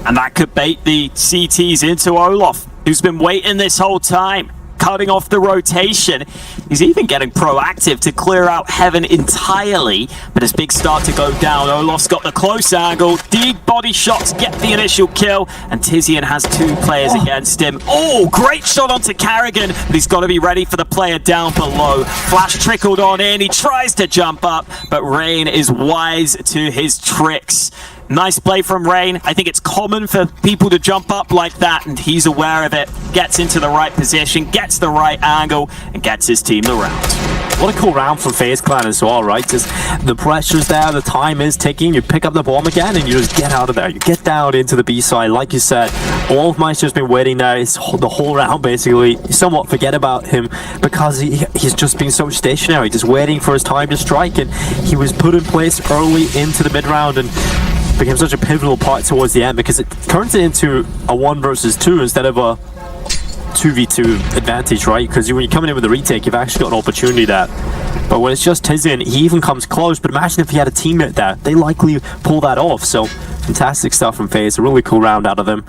B: And that could bait the CTs into Olaf, who's been waiting this whole time. cutting off the rotation. He's even getting proactive to clear out Heaven entirely. But as Big start to go down, Olof's got the close angle. Deep body shots get the initial kill. And Tizian has 2 players against him. Oh, great shot onto Carrigan. But he's got to be ready for the player down below. Flash trickled on in. He tries to jump up. But Rain is wise to his tricks. Nice play from Rain. I think it's common for people to jump up like that, and he's aware of it. Gets into the right position, gets the right angle, and gets his team the round.
A: What a cool round for Faze Clan as well, right? Just the pressure's there, the time is ticking, you pick up the bomb again, and you just get out of there. You get down into the B side. Like you said, all of Meister's been waiting there. It's the whole round, basically. You somewhat forget about him because he's just been so stationary, just waiting for his time to strike, and he was put in place early into the mid-round, and became such a pivotal part towards the end because it turns it into a 1 versus 2 instead of a 2v2 advantage, right? Because when you're coming in with a retake, you've actually got an opportunity there. But when it's just Tizian, he even comes close. But imagine if he had a teammate there. They likely pull that off. So fantastic stuff from Faze. A really cool round out of them.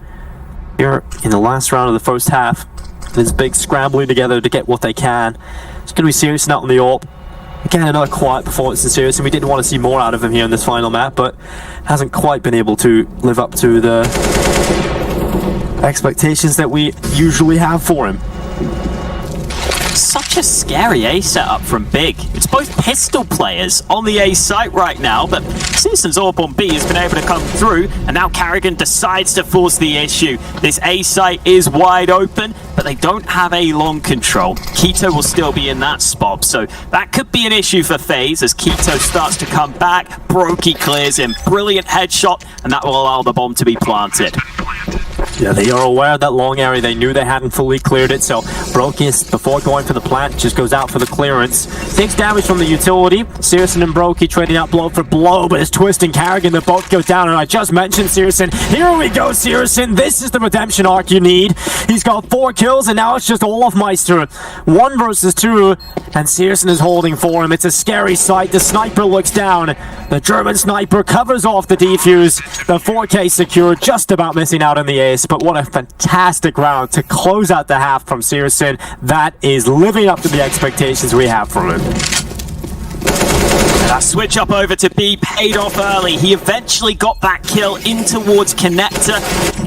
A: Here in the last round of the first half, this big scrambling together to get what they can. It's going to be serious out on the AWP. Again, another quiet performance in Serious, and we did want to see more out of him here in this final map, but hasn't quite been able to live up to the expectations that we usually have for him.
B: Such a scary A setup from Big. It's both pistol players on the A site right now, but Citizens AWP on B has been able to come through, and now Carrigan decides to force the issue. This A site is wide open, but they don't have A long control. Keto will still be in that spot, so that could be an issue for Faze as Keto starts to come back. Brokey clears him. Brilliant headshot, and that will allow the bomb to be planted.
A: Yeah, they are aware of that long area. They knew they hadn't fully cleared it, so Brokey, before going for the plant, just goes out for the clearance. Takes damage from the utility. Searson and Brokey trading out blow for blow, but it's Twist and Carrigan that both go down, and I just mentioned Searson. Here we go, Searson. This is the redemption arc you need. He's got 4 kills, and now it's just Olaf Meister. 1 versus 2, and Searson is holding for him. It's a scary sight. The sniper looks down. The German sniper covers off the defuse. The 4K secure, just about missing out on the ace, but what a fantastic round to close out the half from Searson. That is living up to the expectations we have from him.
B: That switch up over to B paid off early. He eventually got that kill in towards Connector.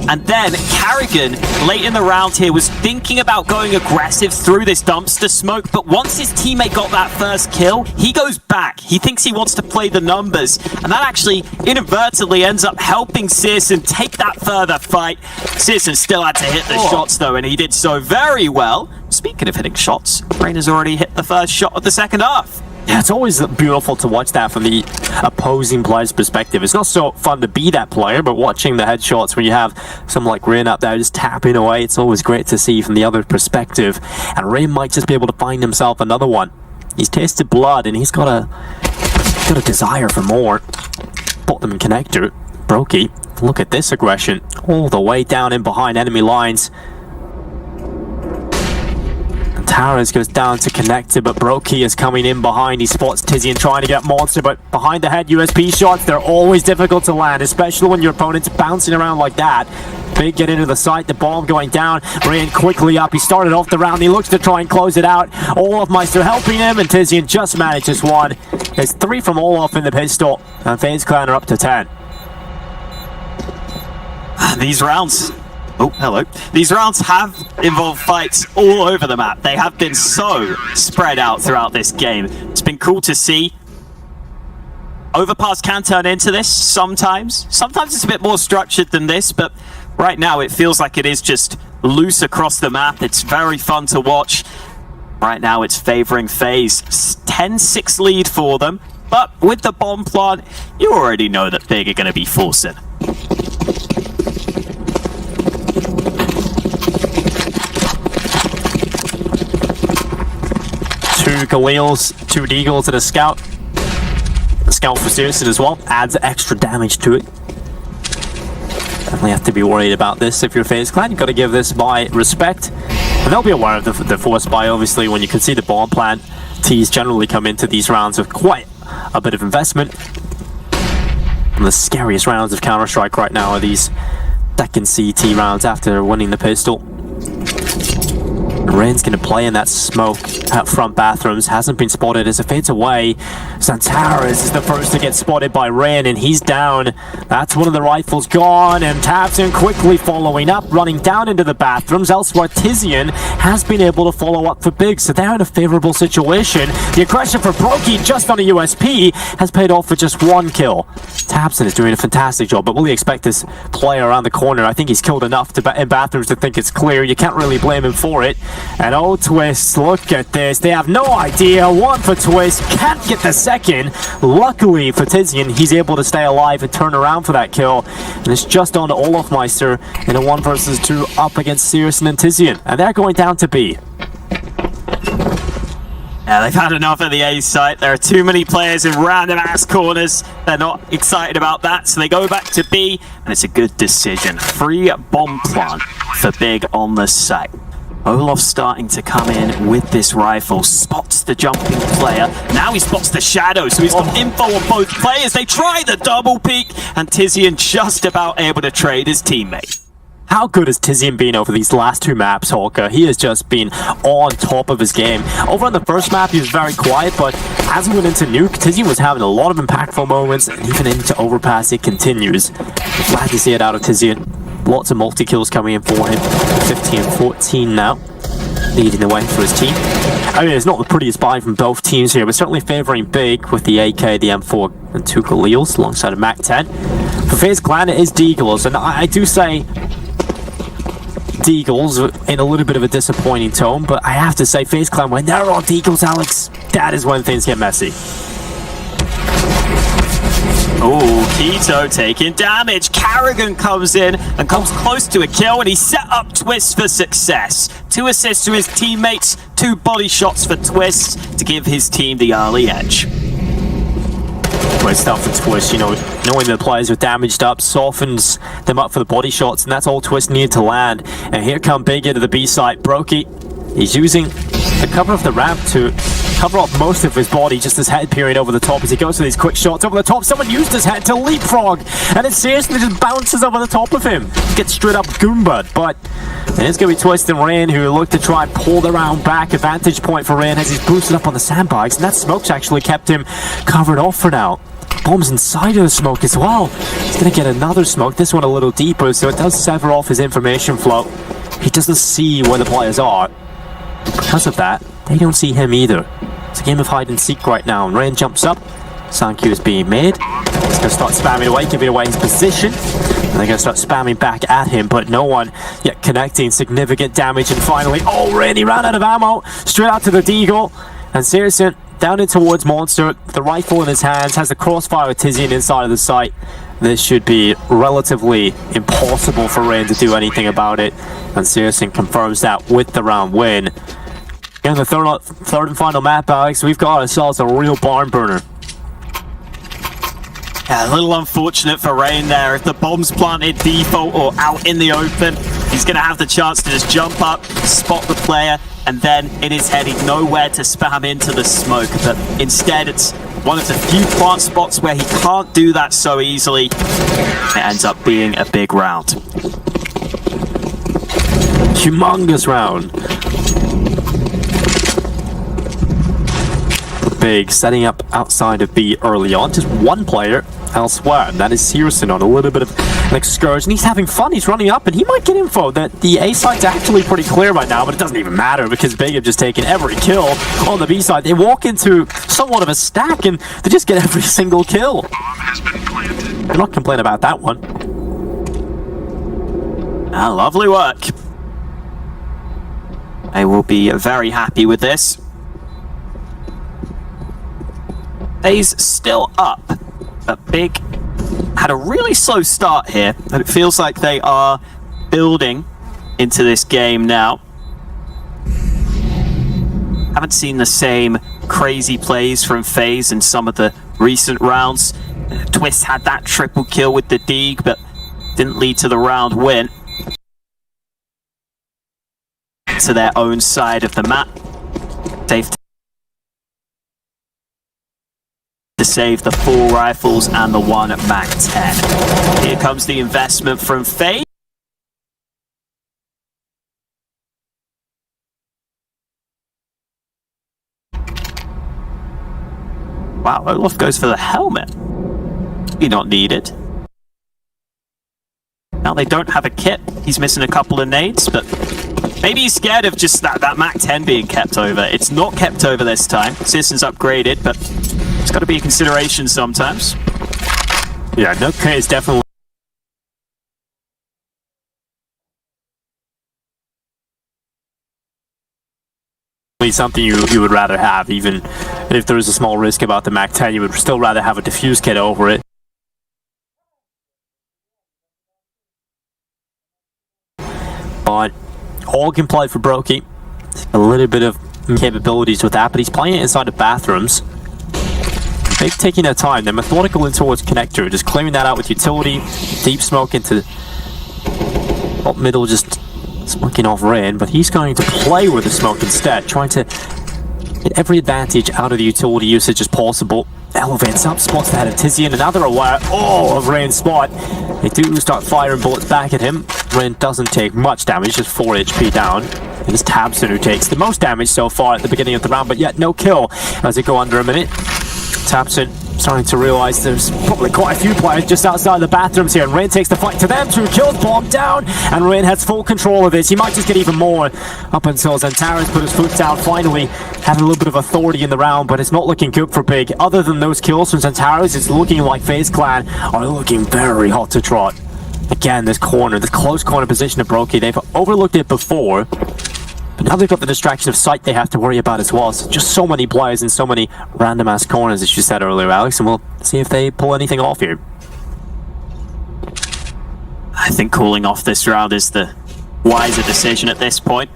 B: And then Carrigan, late in the round here, was thinking about going aggressive through this dumpster smoke. But once his teammate got that first kill, he goes back. He thinks he wants to play the numbers. And that actually inadvertently ends up helping Searson take that further fight. Searson still had to hit the shots though, and he did so very well. Speaking of hitting shots, Rain has already hit the first shot of the second half.
A: Yeah, it's always beautiful to watch that from the opposing player's perspective. It's not so fun to be that player, but watching the headshots when you have someone like Rain up there just tapping away, it's always great to see from the other perspective. And Rain might just be able to find himself another one. He's tasted blood, and he's got a desire for more. Put them in Connector. Brokey, look at this aggression. All the way down in behind enemy lines. Towers goes down to Connector, but Brokey is coming in behind. He spots Tizian trying to get Monster, but behind the head USP shots, they're always difficult to land, especially when your opponent's bouncing around like that. Big get into the site, the bomb going down. Rain quickly up. He started off the round. He looks to try and close it out. Olaf Meister helping him, and Tizian just manages one. There's 3 from Olaf in the pistol, and Faze Clan are up to 10.
B: These rounds... Oh, hello. These rounds have involved fights all over the map. They have been so spread out throughout this game. It's been cool to see. Overpass can turn into this sometimes. Sometimes it's a bit more structured than this, but right now it feels like it is just loose across the map. It's very fun to watch. Right now it's favoring Faze. 10-6 lead for them, but with the bomb plant, you already know that Big are going to be forcing.
A: 2 Galils, 2 Deagles, and a Scout. A Scout for Searson as well. Adds extra damage to it. Definitely have to be worried about this if you're Faze Clan. You've got to give this buy respect. And they'll be aware of the force buy, obviously, when you can see the bomb plant. T's generally come into these rounds with quite a bit of investment. One of the scariest rounds of Counter-Strike right now are these second CT rounds after winning the pistol. Rain's going to play in that smoke at front bathrooms. Hasn't been spotted as it fades away. Santaris is the first to get spotted by Rain, and he's down. That's one of the rifles gone, and Tabson quickly following up, running down into the bathrooms. Elsewhere, Tizian has been able to follow up for Big, so they're in a favorable situation. The aggression for Brokey just on a USP has paid off for just one kill. Tabson is doing a fantastic job, but will he expect this player around the corner? I think he's killed enough in bathrooms to think it's clear. You can't really blame him for it. And oh, Twist, look at this. They have no idea. One for Twist, can't get the second. Luckily for Tizian, he's able to stay alive and turn around for that kill. And it's just on to Olofmeister in a 1 versus 2 up against Searson and Tizian. And they're going down to B.
B: Yeah, they've had enough at the A site. There are too many players in random ass corners. They're not excited about that, so they go back to B, and it's a good decision. Free bomb plant for Big on the site. Olof's starting to come in with this rifle, spots the jumping player. Now he spots the shadow, so he's got info on both players. They try the double peek, and Tizian just about able to trade his teammate.
A: How good has Tizian been over these last 2 maps, Hawker? He has just been on top of his game. Over on the first map, he was very quiet, but as we went into Nuke, Tizian was having a lot of impactful moments, and even into Overpass, it continues. Glad to see it out of Tizian. Lots of multi-kills coming in for him. 15-14 now, leading the way for his team. I mean, it's not the prettiest buy from both teams here, but certainly favoring Big with the AK, the M4, and 2 Khalils alongside a MAC-10. For Faze Clan, it is Deagles, and I do say Deagles in a little bit of a disappointing tone, but I have to say, Faze Clan, when they're on Deagles, Alex, that is when things get messy.
B: Oh, Keto taking damage. Carrigan comes in and comes close to a kill, and he set up Twist for success. 2 assists to his teammates, 2 body shots for Twist to give his team the early edge.
A: Great stuff for Twist, you know, knowing the players are damaged up, softens them up for the body shots, and that's all Twist needed to land. And here come Big into the B site. Brokey, he's using the cover of the ramp to cover up most of his body, just his head peering over the top as he goes for these quick shots over the top. Someone used his head to leapfrog, and it seriously just bounces over the top of him. Gets straight up Goomba'd, but it's going to be Twist and Rain who look to try and pull the round back. Advantage point for Rain as he's boosted up on the sandbags, and that smoke's actually kept him covered off for now. Bombs inside of the smoke as well. He's going to get another smoke, this one a little deeper, so it does sever off his information flow. He doesn't see where the players are. Because of that, they don't see him either. It's a game of hide and seek right now, and Rain jumps up. Sound cue is being made. He's going to start spamming away, giving away his position. And they're going to start spamming back at him, but no one yet connecting significant damage. And finally, oh, Rain, he ran out of ammo. Straight out to the Deagle. And Searson down in towards Monster, the rifle in his hands, has the crossfire with Tizian inside of the site. This should be relatively impossible for Rain to do anything about it. And Searson confirms that with the round win. In the third and final map, Alex, we've got ourselves a real barn burner.
B: Yeah, a little unfortunate for Rain there. If the bomb's planted default or out in the open, he's going to have the chance to just jump up, spot the player, and then in his head he'd know where to spam into the smoke. But instead it's one of the few plant spots where he can't do that so easily. It ends up being a big round.
A: Humongous round. Big setting up outside of B early on, just one player elsewhere, and that is Searson on a little bit of an excursion. He's having fun, he's running up, and he might get info that the A side's actually pretty clear right now, but it doesn't even matter because Big have just taken every kill on the B side. They walk into somewhat of a stack and they just get every single kill. I'm not complaining about that one.
B: Lovely work. They will be very happy with this. Faze still up, but Big had a really slow start here, and it feels like they are building into this game now. Haven't seen the same crazy plays from Faze in some of the recent rounds. Twist had that triple kill with the Deag, but didn't lead to the round win. To their own side of the map. Safe to save the 4 rifles and the 1 MAC-10. Here comes the investment from Faze. Wow, Olaf goes for the helmet. Be not needed. Now they don't have a kit. He's missing a couple of nades, but maybe he's scared of just that Mac 10 being kept over. It's not kept over this time. Citizen's upgraded, but it's got to be a consideration sometimes.
A: Yeah, no K is definitely something you would rather have. Even if there is a small risk about the Mac 10, you would still rather have a diffuse kit over it. But all can play for Brokey. A little bit of capabilities with that, but he's playing it inside the bathrooms. They're taking their time. They're methodical in towards connector, just clearing that out with utility. Deep smoke into top middle, just smoking off Rain, but he's going to play with the smoke instead, trying to get every advantage out of the utility usage as possible. Elevates up, spots the head of Tizian, and now they're aware of Rain's spot. They do start firing bullets back at him. Rain doesn't take much damage, just 4 HP down. It is Tabson who takes the most damage so far at the beginning of the round, but yet no kill as they go under a minute. Tabson starting to realize there's probably quite a few players just outside the bathrooms here, and Rain takes the fight to them. 2 kills, bomb down, and Rain has full control of this. He might just get even more up until Xantares put his foot down, finally having a little bit of authority in the round, but it's not looking good for Big. Other than those kills from Xantares, it's looking like FaZe Clan are looking very hot to trot. Again, this corner, this close corner position of Brokey, they've overlooked it before, but now they've got the distraction of sight they have to worry about as well. So just so many players in so many random ass corners, as you said earlier, Alex, and we'll see if they pull anything off here.
B: I think calling off this round is the wiser decision at this point.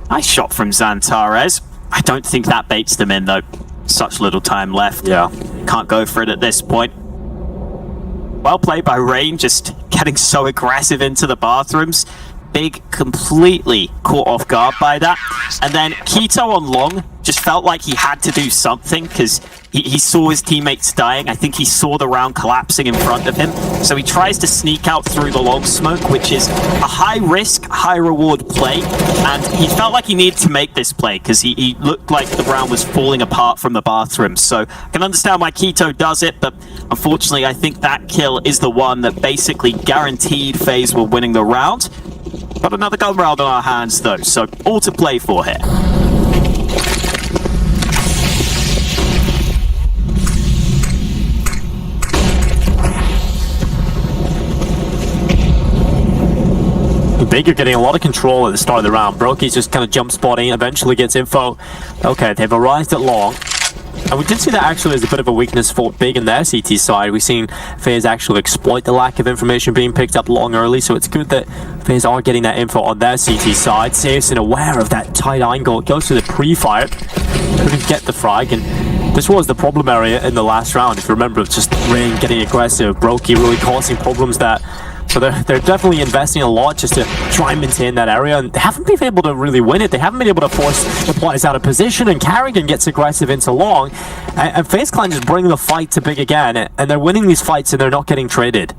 B: Nice shot from Xantares. I don't think that baits them in though. Such little time left.
A: Yeah.
B: Can't go for it at this point. Well played by Rain, just getting so aggressive into the bathrooms. Big completely caught off guard by that. And then Keto on long just felt like he had to do something because he saw his teammates dying. I think he saw the round collapsing in front of him. So he tries to sneak out through the long smoke, which is a high risk, high reward play. And he felt like he needed to make this play because he looked like the round was falling apart from the bathroom. So I can understand why Keto does it, but unfortunately I think that kill is the one that basically guaranteed FaZe were winning the round. Got another gun round on our hands though, so all to play for here.
A: Big are getting a lot of control at the start of the round. Brokey's just kind of jump spotting, eventually gets info. Okay, they've arrived at long. And we did see that actually as a bit of a weakness for Big in their CT side. We've seen FaZe actually exploit the lack of information being picked up long early, so it's good that FaZe are getting that info on their CT side. Searson aware of that tight angle, goes to the pre-fire, couldn't get the frag, and this was the problem area in the last round. If you remember, just Rain getting aggressive, Brokey really causing problems that. So they're definitely investing a lot just to try and maintain that area, and they haven't been able to really win it. They haven't been able to force the players out of position, and Carrigan gets aggressive into long, and FaZe Clan just bring the fight to Big again, and they're winning these fights and they're not getting traded.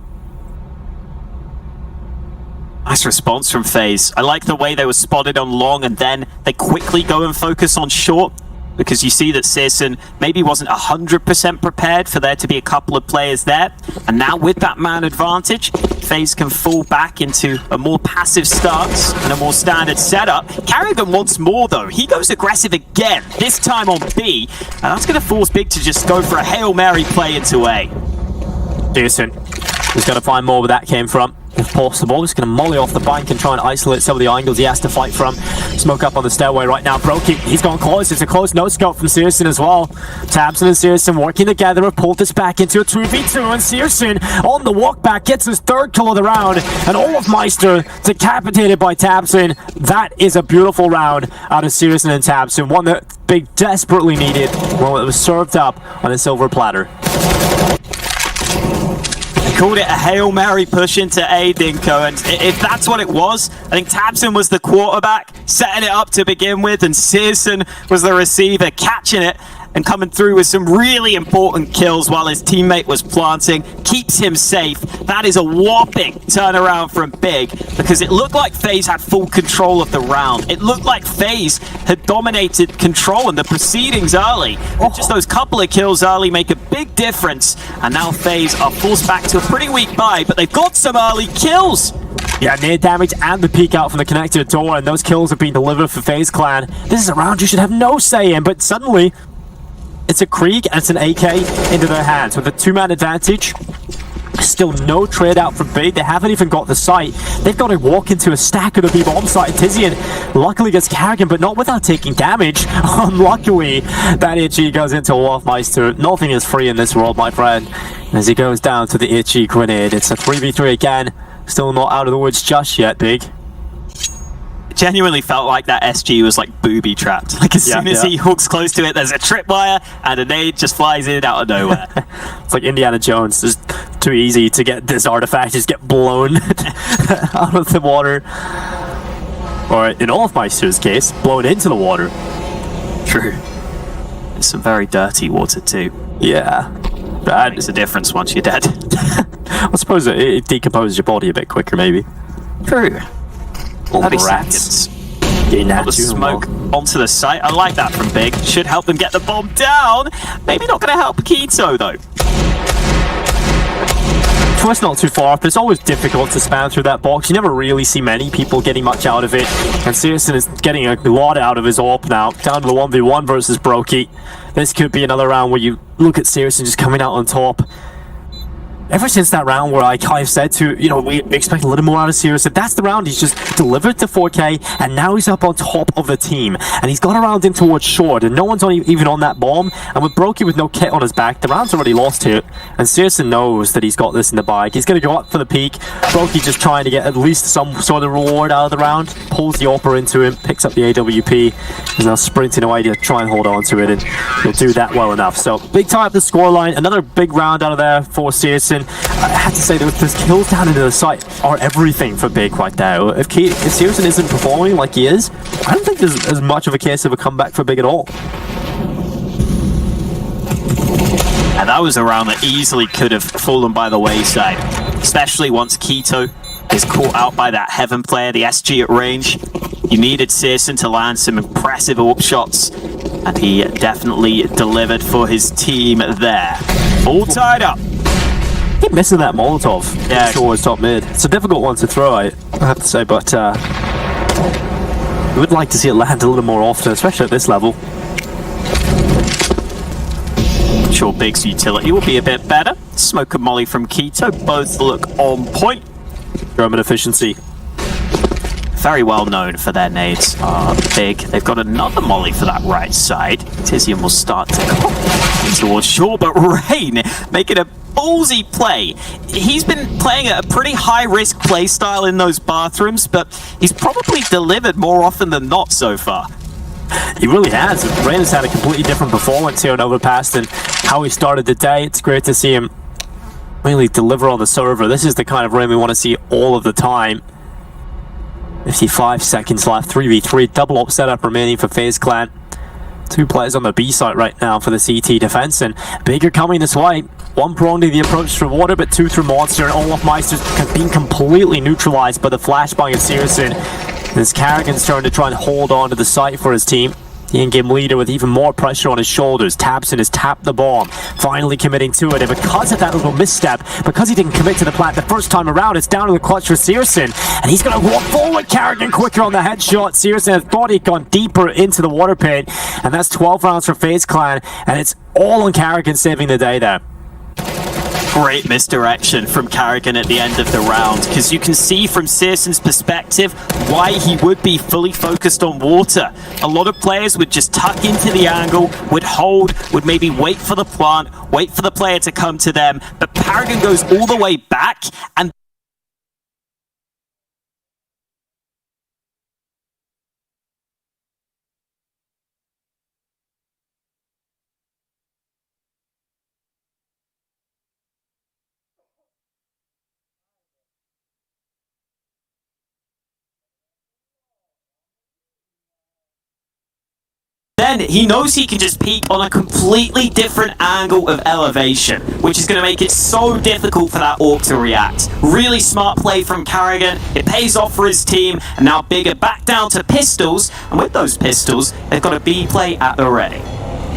B: Nice response from FaZe. I like the way they were spotted on long and then they quickly go and focus on short, because you see that Searson maybe wasn't 100% prepared for there to be a couple of players there. And now with that man advantage, FaZe can fall back into a more passive stance and a more standard setup. Carrigan wants more though. He goes aggressive again, this time on B. And that's going to force Big to just go for a Hail Mary play into A.
A: Searson is going to find more where that came from. If possible, just going to molly off the bank and try and isolate some of the angles he has to fight from. Smoke up on the stairway right now. Brokey, he's gone close. It's a close no-scope from Searson as well. Tabson and Searson working together have pulled this back into a 2v2, and Searson on the walk back gets his 3rd kill of the round, and Olaf Meister decapitated by Tabson. That is a beautiful round out of Searson and Tabson, one that Big desperately needed, one that was served up on a silver platter.
B: Called it a Hail Mary push into A, Dinko, and if that's what it was, I think Tabson was the quarterback, setting it up to begin with, and Searson was the receiver, catching it. and coming through with some really important kills while his teammate was planting, keeps him safe. That is a whopping turnaround from Big, because it looked like Faze had full control of the round. It looked like Faze had dominated control in the proceedings early. Just those couple of kills early make a big difference, and now Faze are forced back to a pretty weak buy, but they've got some early kills.
A: Yeah, near damage and the peek out from the connector door, and those kills have been delivered for FaZe Clan. This is a round you should have no say in, but suddenly it's a Krieg and it's an AK into their hands with a two-man advantage. Still no trade out from Big. They haven't even got the site. They've got to walk into a stack of the B-bomb site. Tizian luckily gets Carrigan, but not without taking damage. Unluckily, that Itchy goes into Wolfmeister. Nothing is free in this world, my friend. As he goes down to the Itchy grenade. It's a 3v3 again. Still not out of the woods just yet, Big.
B: Genuinely felt like that SG was like booby trapped. Like as soon as he hooks close to it, there's a tripwire and a nade just flies in out of nowhere.
A: It's like Indiana Jones. It's too easy to get this artifact, just get blown out of the water. Or in Olafmeister's case, blown into the water.
B: True. It's some very dirty water too.
A: Yeah.
B: That makes a difference once you're dead.
A: I suppose it decomposes your body a bit quicker, maybe.
B: True.
A: All
B: 30
A: the rats.
B: seconds.
A: Getting at
B: The
A: you.
B: smoke onto the site. I like that from Big. Should help them get the bomb down. Maybe not going to help Keto though.
A: Twist not too far off, but it's always difficult to span through that box. You never really see many people getting much out of it. And Searson is getting a lot out of his AWP now. Down to the 1v1 versus Brokey. This could be another round where you look at Searson just coming out on top. Ever since that round where I've said to, we expect a little more out of Searson, that's the round he's just delivered to 4K, and now he's up on top of the team. And he's got around in towards short, and no one's even on that bomb. And with Brokey with no kit on his back, the round's already lost here. And Searson knows that he's got this in the bag. He's going to go up for the peak. Brokey just trying to get at least some sort of reward out of the round. Pulls the AWPer into him, picks up the AWP. He's now sprinting away to try and hold on to it, and he'll do that well enough. So, big tie up the scoreline. Another big round out of there for Searson. I have to say, those kills down into the site are everything for Big right now. If Searson isn't performing like he is, I don't think there's as much of a case of a comeback for Big at all.
B: And that was a round that easily could have fallen by the wayside, especially once Keto is caught out by that Heaven player, the SG at range. You needed Searson to land some impressive AWP shots, and he definitely delivered for his team there. All tied up.
A: Keep missing that Molotov.
B: Yeah.
A: Towards top mid. It's a difficult one to throw, I have to say, but we would like to see it land a little more often, especially at this level.
B: I'm sure Big's utility will be a bit better. Smoke and Molly from Keto both look on point.
A: German efficiency.
B: Very well known for their nades. Big. They've got another Molly for that right side. Tizian will start to come towards shore, but Rain making a ballsy play. He's been playing a pretty high-risk play style in those bathrooms, but he's probably delivered more often than not so far.
A: He really has. Rain has had a completely different performance here on Overpass than how he started the day. It's great to see him really deliver on the server. This is the kind of Rain we want to see all of the time. 55 seconds left, 3v3, double up setup remaining for FaZe Clan. Two players on the B site right now for the CT defense, and Bigger coming this way. One prone to the approach through water, but two through Monster, and Olafmeister's being completely neutralized by the flashbang of Searson. As Carrigan's trying to try and hold on to the site for his team. The in-game leader with even more pressure on his shoulders. Tabson has tapped the bomb, finally committing to it. And because of that little misstep, because he didn't commit to the plant the first time around, it's down to the clutch for Searson. And he's going to walk forward. Carrigan quicker on the headshot. Searson had thought he'd gone deeper into the water pit. And that's 12 rounds for FaZe Clan. And it's all on Carrigan saving the day there.
B: Great misdirection from Carrigan at the end of the round, because you can see from Searson's perspective why he would be fully focused on water. A lot of players would just tuck into the angle, would hold, would maybe wait for the plant, wait for the player to come to them, but Carrigan goes all the way back, and then he knows he can just peek on a completely different angle of elevation, which is going to make it so difficult for that AWP to react. Really smart play from karigan. It pays off for his team, and now Bigger back down to pistols, and with those pistols, they've got a B play at the ready.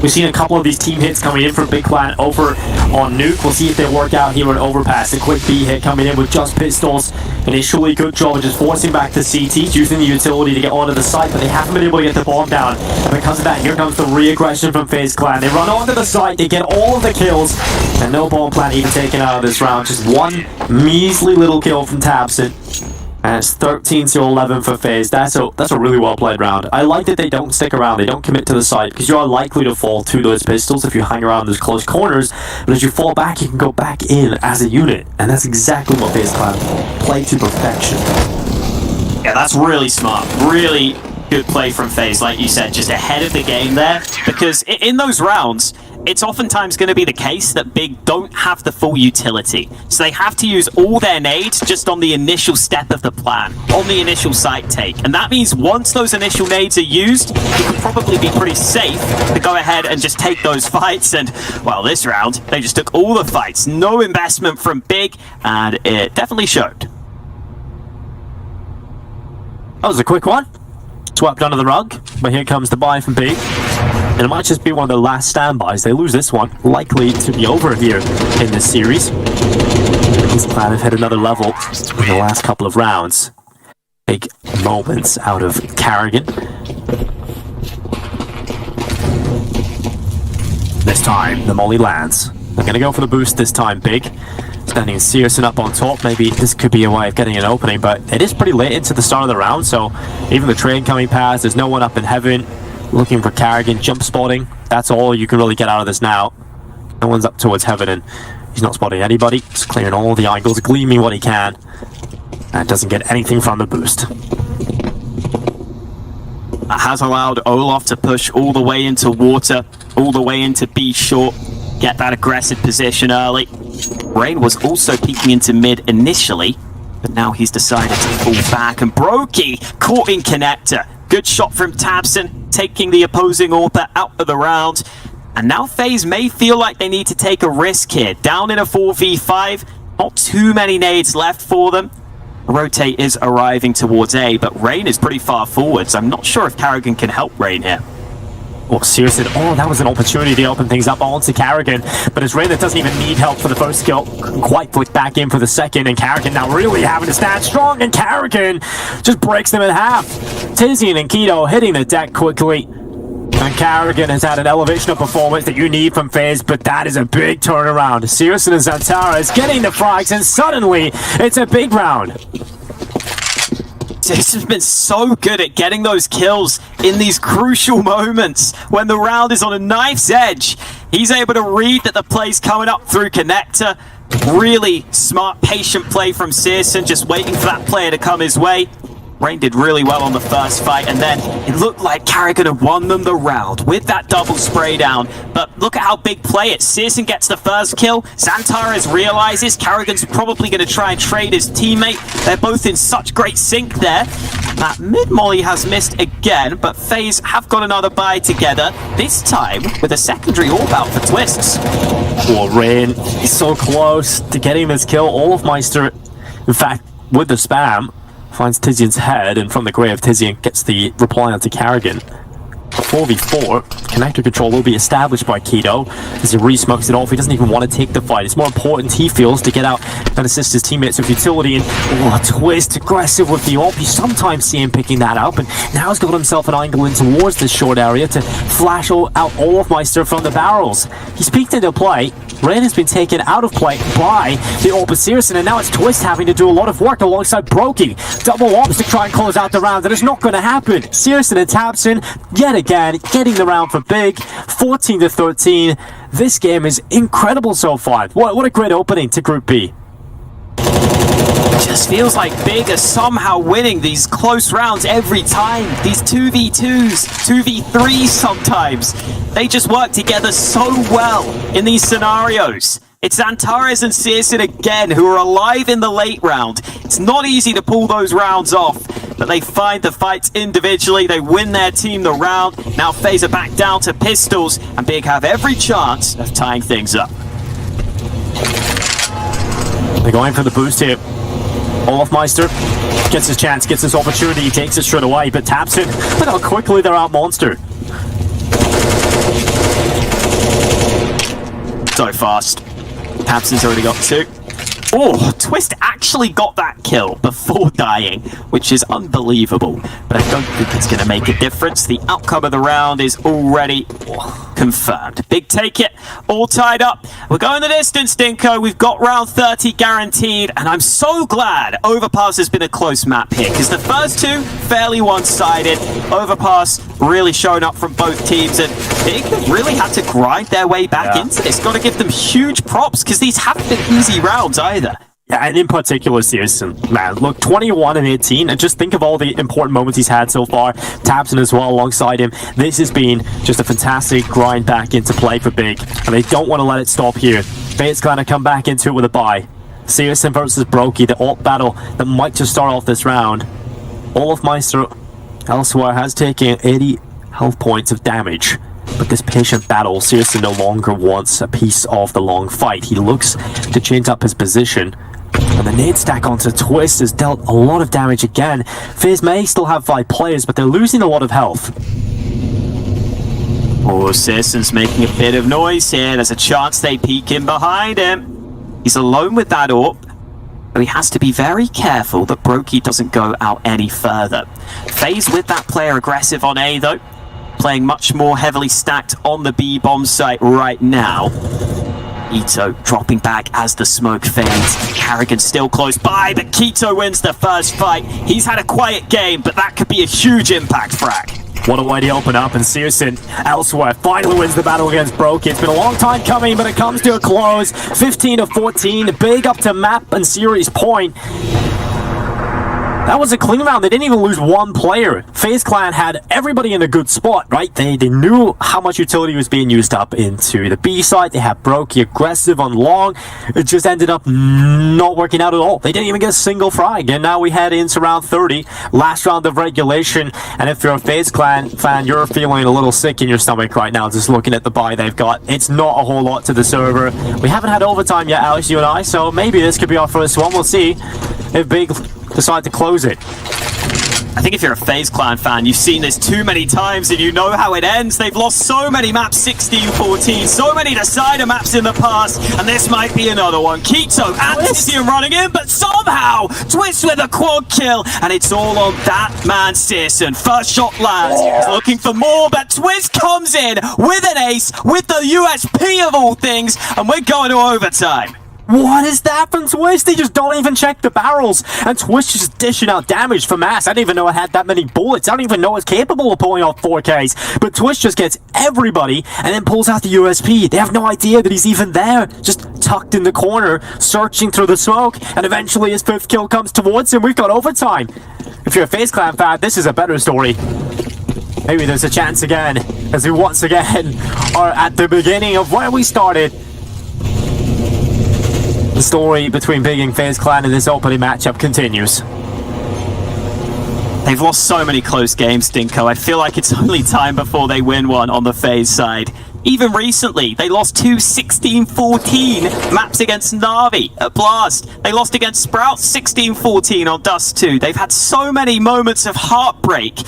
A: We've seen a couple of these team hits coming in from Big Clan over on Nuke. We'll see if they work out here on Overpass. A quick B hit coming in with just pistols. Initially, good job of just forcing back the CT, using the utility to get onto the site, but they haven't been able to get the bomb down. And because of that, here comes the re-aggression from Faze Clan. They run onto the site, they get all of the kills, and no bomb plant even taken out of this round. Just one measly little kill from Tabson. And it's 13-11 for Faze. That's a really well played round. I like that they don't stick around, they don't commit to the site, because you are likely to fall to those pistols if you hang around those close corners. But as you fall back, you can go back in as a unit, and that's exactly what Faze Clan play to perfection.
B: Yeah, that's really smart. Really good play from Faze, like you said, just ahead of the game there. Because in those rounds, it's oftentimes going to be the case that Big don't have the full utility. So they have to use all their nades just on the initial step of the plan, on the initial site take. And that means once those initial nades are used, you can probably be pretty safe to go ahead and just take those fights. And, well, this round, they just took all the fights. No investment from Big, and it definitely showed.
A: That was a quick one. Swept under the rug, but here comes the buy from Big. And it might just be one of the last standbys. They lose this one, likely to be over here in this series. This plan have hit another level in the last couple of rounds. Big moments out of karigan. This time, the molly lands. They're going to go for the boost this time, Big. Standing Searson up on top. Maybe this could be a way of getting an opening, but it is pretty late into the start of the round, so even the train coming past, there's no one up in heaven. Looking for karigan, jump spotting. That's all you can really get out of this now. No one's up towards heaven, and he's not spotting anybody. Just clearing all the angles, gleaming what he can. And doesn't get anything from the boost.
B: That has allowed Olaf to push all the way into water, all the way into B short, get that aggressive position early. Rain was also peeking into mid initially, but now he's decided to fall back, and Brokey caught in connector. Good shot from Tabson, taking the opposing AWP out of the round. And now FaZe may feel like they need to take a risk here. Down in a 4v5, not too many nades left for them. Rotate is arriving towards A, but Rain is pretty far forward, so I'm not sure if karigan can help Rain here.
A: Oh, seriously, that was an opportunity to open things up onto karigan, but it's Rain that doesn't even need help for the first kill. Couldn't quite flick back in for the second, and karigan now really having to stand strong, and karigan just breaks them in half. Tizian and Keto hitting the deck quickly, and karigan has had an elevation of performance that you need from FaZe, but that is a big turnaround. Searson and Zantara is getting the frags, and suddenly it's a big round.
B: He's just been so good at getting those kills in these crucial moments when the round is on a knife's edge. He's able to read that the play's coming up through connector. Really smart, patient play from Searson, just waiting for that player to come his way. Rain did really well on the first fight, and then it looked like karigan had won them the round with that double spray down. But look at how Big play it. Searson gets the first kill. Zantares realizes karigan's probably going to try and trade his teammate. They're both in such great sync there. That mid-molly has missed again, but FaZe have got another buy together, this time with a secondary AWP out for Twists.
A: Oh, Rain, he's so close to getting this kill. Olafmeister, in fact, with the spam, finds Tizian's head, and from the grave, Tizian gets the reply onto karigan. 4v4, connector control will be established by Keto as he re-smokes it off. He doesn't even want to take the fight. It's more important, he feels, to get out and assist his teammates with utility. And Twist, aggressive with the AWP. You sometimes see him picking that up, and now he's got himself an angle in towards this short area to flash out Olafmeister from the barrels. He's peeked into play. Rain has been taken out of play by the AWP Searson, and now it's Twist having to do a lot of work alongside Brokey. Double AWPs to try and close out the round. That is not going to happen. Searson and Tabson, yet again, getting the round for Big. 14-13. This game is incredible so far. What a great opening to Group B.
B: Just feels like Big are somehow winning these close rounds every time. These 2v2s, 2v3s sometimes. They just work together so well in these scenarios. It's Zantares and Searson again who are alive in the late round. It's not easy to pull those rounds off, but they find the fights individually. They win their team the round. Now Faze are back down to pistols, and Big have every chance of tying things up.
A: They're going for the boost here. Olofmeister gets his chance, gets his opportunity, he takes it straight away, but taps it. Look how quickly they're out monster.
B: So fast. Tapson's already got 2. Oh, Twist actually got that kill before dying, which is unbelievable. But I don't think it's going to make a difference. The outcome of the round is already confirmed. Big take it, all tied up. We're going the distance, Dinko. We've got round 30 guaranteed, and I'm so glad Overpass has been a close map here, because the first 2, fairly one-sided. Overpass really showing up from both teams, and Big have really had to grind their way back into this. Got to give them huge props, because these haven't been easy rounds either.
A: Yeah, and in particular, Searson, man, look, 21 and 18, and just think of all the important moments he's had so far. Tabson as well alongside him. This has been just a fantastic grind back into play for Big, and they don't want to let it stop here. Fate's going to come back into it with a bye. Searson versus Brokey, the alt battle that might just start off this round. Olofmeister elsewhere has taken 80 health points of damage. But this patient battle, Searson no longer wants a piece of the long fight. He looks to change up his position. And the nade stack onto Twist has dealt a lot of damage again. Faze may still have 5 players, but they're losing a lot of health.
B: Oh, Searson's making a bit of noise here. There's a chance they peek in behind him. He's alone with that AWP. But he has to be very careful that Brokey doesn't go out any further. Faze with that player aggressive on A though. Playing much more heavily stacked on the B bomb site right now. Ito dropping back as the smoke fades. Carrigan still close by, but Keto wins the first fight. He's had a quiet game, but that could be a huge impact frag.
A: What a way to open up, and Searson elsewhere finally wins the battle against Brokey. It's been a long time coming, but it comes to a close. 15-14, Big up to map and series point. That was a clean round. They didn't even lose 1 player. FaZe Clan had everybody in a good spot, right? They knew how much utility was being used up into the B side. They had Brokey aggressive on long. It just ended up not working out at all. They didn't even get a single frag. And now we head into round 30, last round of regulation. And if you're a FaZe Clan fan, you're feeling a little sick in your stomach right now just looking at the buy they've got. It's not a whole lot to the server. We haven't had overtime yet, Alex, you and I, so maybe this could be our first one. We'll see if Big decide to close it.
B: I think if you're a FaZe Clan fan, you've seen this too many times and you know how it ends. They've lost so many maps, 16-14, so many decider maps in the past, and this might be another one. Keto and Tizian running in, but somehow Twist with a quad kill, and it's all on that man, Searson. First shot lands, he's looking for more, but Twist comes in with an ace, with the USP of all things, and we're going to overtime.
A: What is that from Twist? They just don't even check the barrels. And Twist just dishing out damage from mass. I didn't even know it had that many bullets. I don't even know it's capable of pulling off 4Ks. But Twist just gets everybody and then pulls out the USP. They have no idea that he's even there. Just tucked in the corner, searching through the smoke. And eventually his 5th kill comes towards him. We've got overtime. If you're a FaZe Clan fan, this is a better story. Maybe there's a chance again, as we once again are at the beginning of where we started. The story between Big and FaZe Clan in this opening matchup continues.
B: They've lost so many close games, Dinko. I feel like it's only time before they win one on the FaZe side. Even recently, they lost 2 16-14 maps against Na'Vi at Blast. They lost against Sprout 16-14 on Dust 2. They've had so many moments of heartbreak.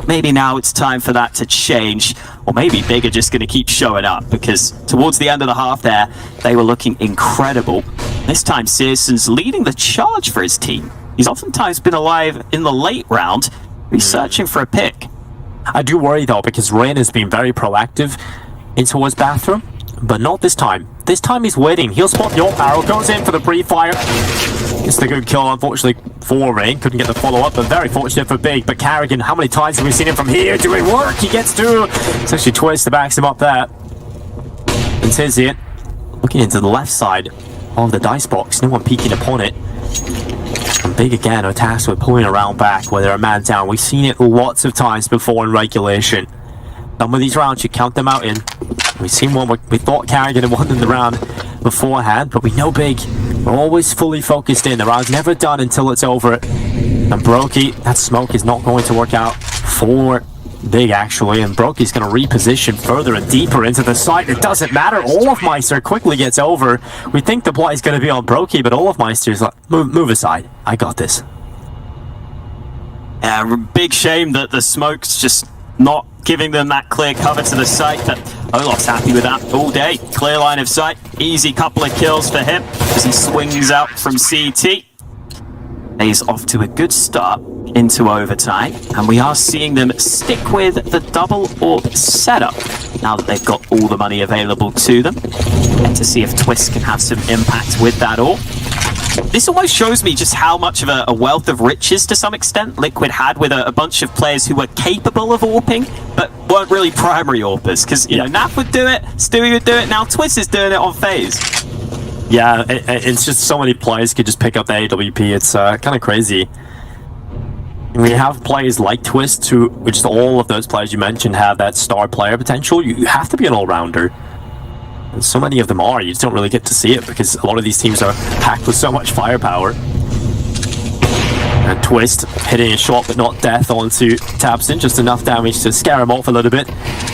B: Maybe now it's time for that to change. Or maybe Big are just going to keep showing up, because towards the end of the half there, they were looking incredible. This time, Searson's leading the charge for his team. He's oftentimes been alive in the late round. He's searching for a pick.
A: I do worry though, because Rain has been very proactive into his bathroom, but not this time. This time he's waiting. He'll spot the ult barrel, goes in for the pre-fire. It's the good kill, unfortunately, for Rain. Couldn't get the follow-up, but very fortunate for Big. But Carrigan, how many times have we seen him from here doing work? He gets through. It's actually Twist that backs him up there. And Tizian looking into the left side of the dice box. No one peeking upon it. And Big again are tasked with pulling around back where they're a man down. We've seen it lots of times before in regulation. Some of these rounds, you count them out in. We've seen one where we thought Carrigan had won in the round beforehand, but we know Big Always fully focused in. The round's never done until it's over. And Brokey, that smoke is not going to work out for Big, actually. And Brokey's going to reposition further and deeper into the site. It doesn't matter. Olofmeister quickly gets over. We think the play is going to be on Brokey, but Olofmeister's like, move aside. I got this.
B: Yeah, big shame that the smoke's just not giving them that clear cover to the site, but Olof's happy with that all day. Clear line of sight, easy couple of kills for him as he swings out from CT. He's off to a good start into overtime, and we are seeing them stick with the double orb setup now that they've got all the money available to them, and to see if Twist can have some impact with that orb. This almost shows me just how much of a wealth of riches, to some extent, Liquid had with a bunch of players who were capable of AWPing, but weren't really primary AWPers. Because, you know, Nap would do it, Stewie would do it, now Twist is doing it on Faze.
A: Yeah, it's just so many players could just pick up the AWP. It's kind of crazy. We have players like Twist, which all of those players you mentioned have that star player potential. You have to be an all-rounder. And so many of them are, you just don't really get to see it because a lot of these teams are packed with so much firepower. And Twist hitting a shot but not death onto Tabson, just enough damage to scare him off a little bit.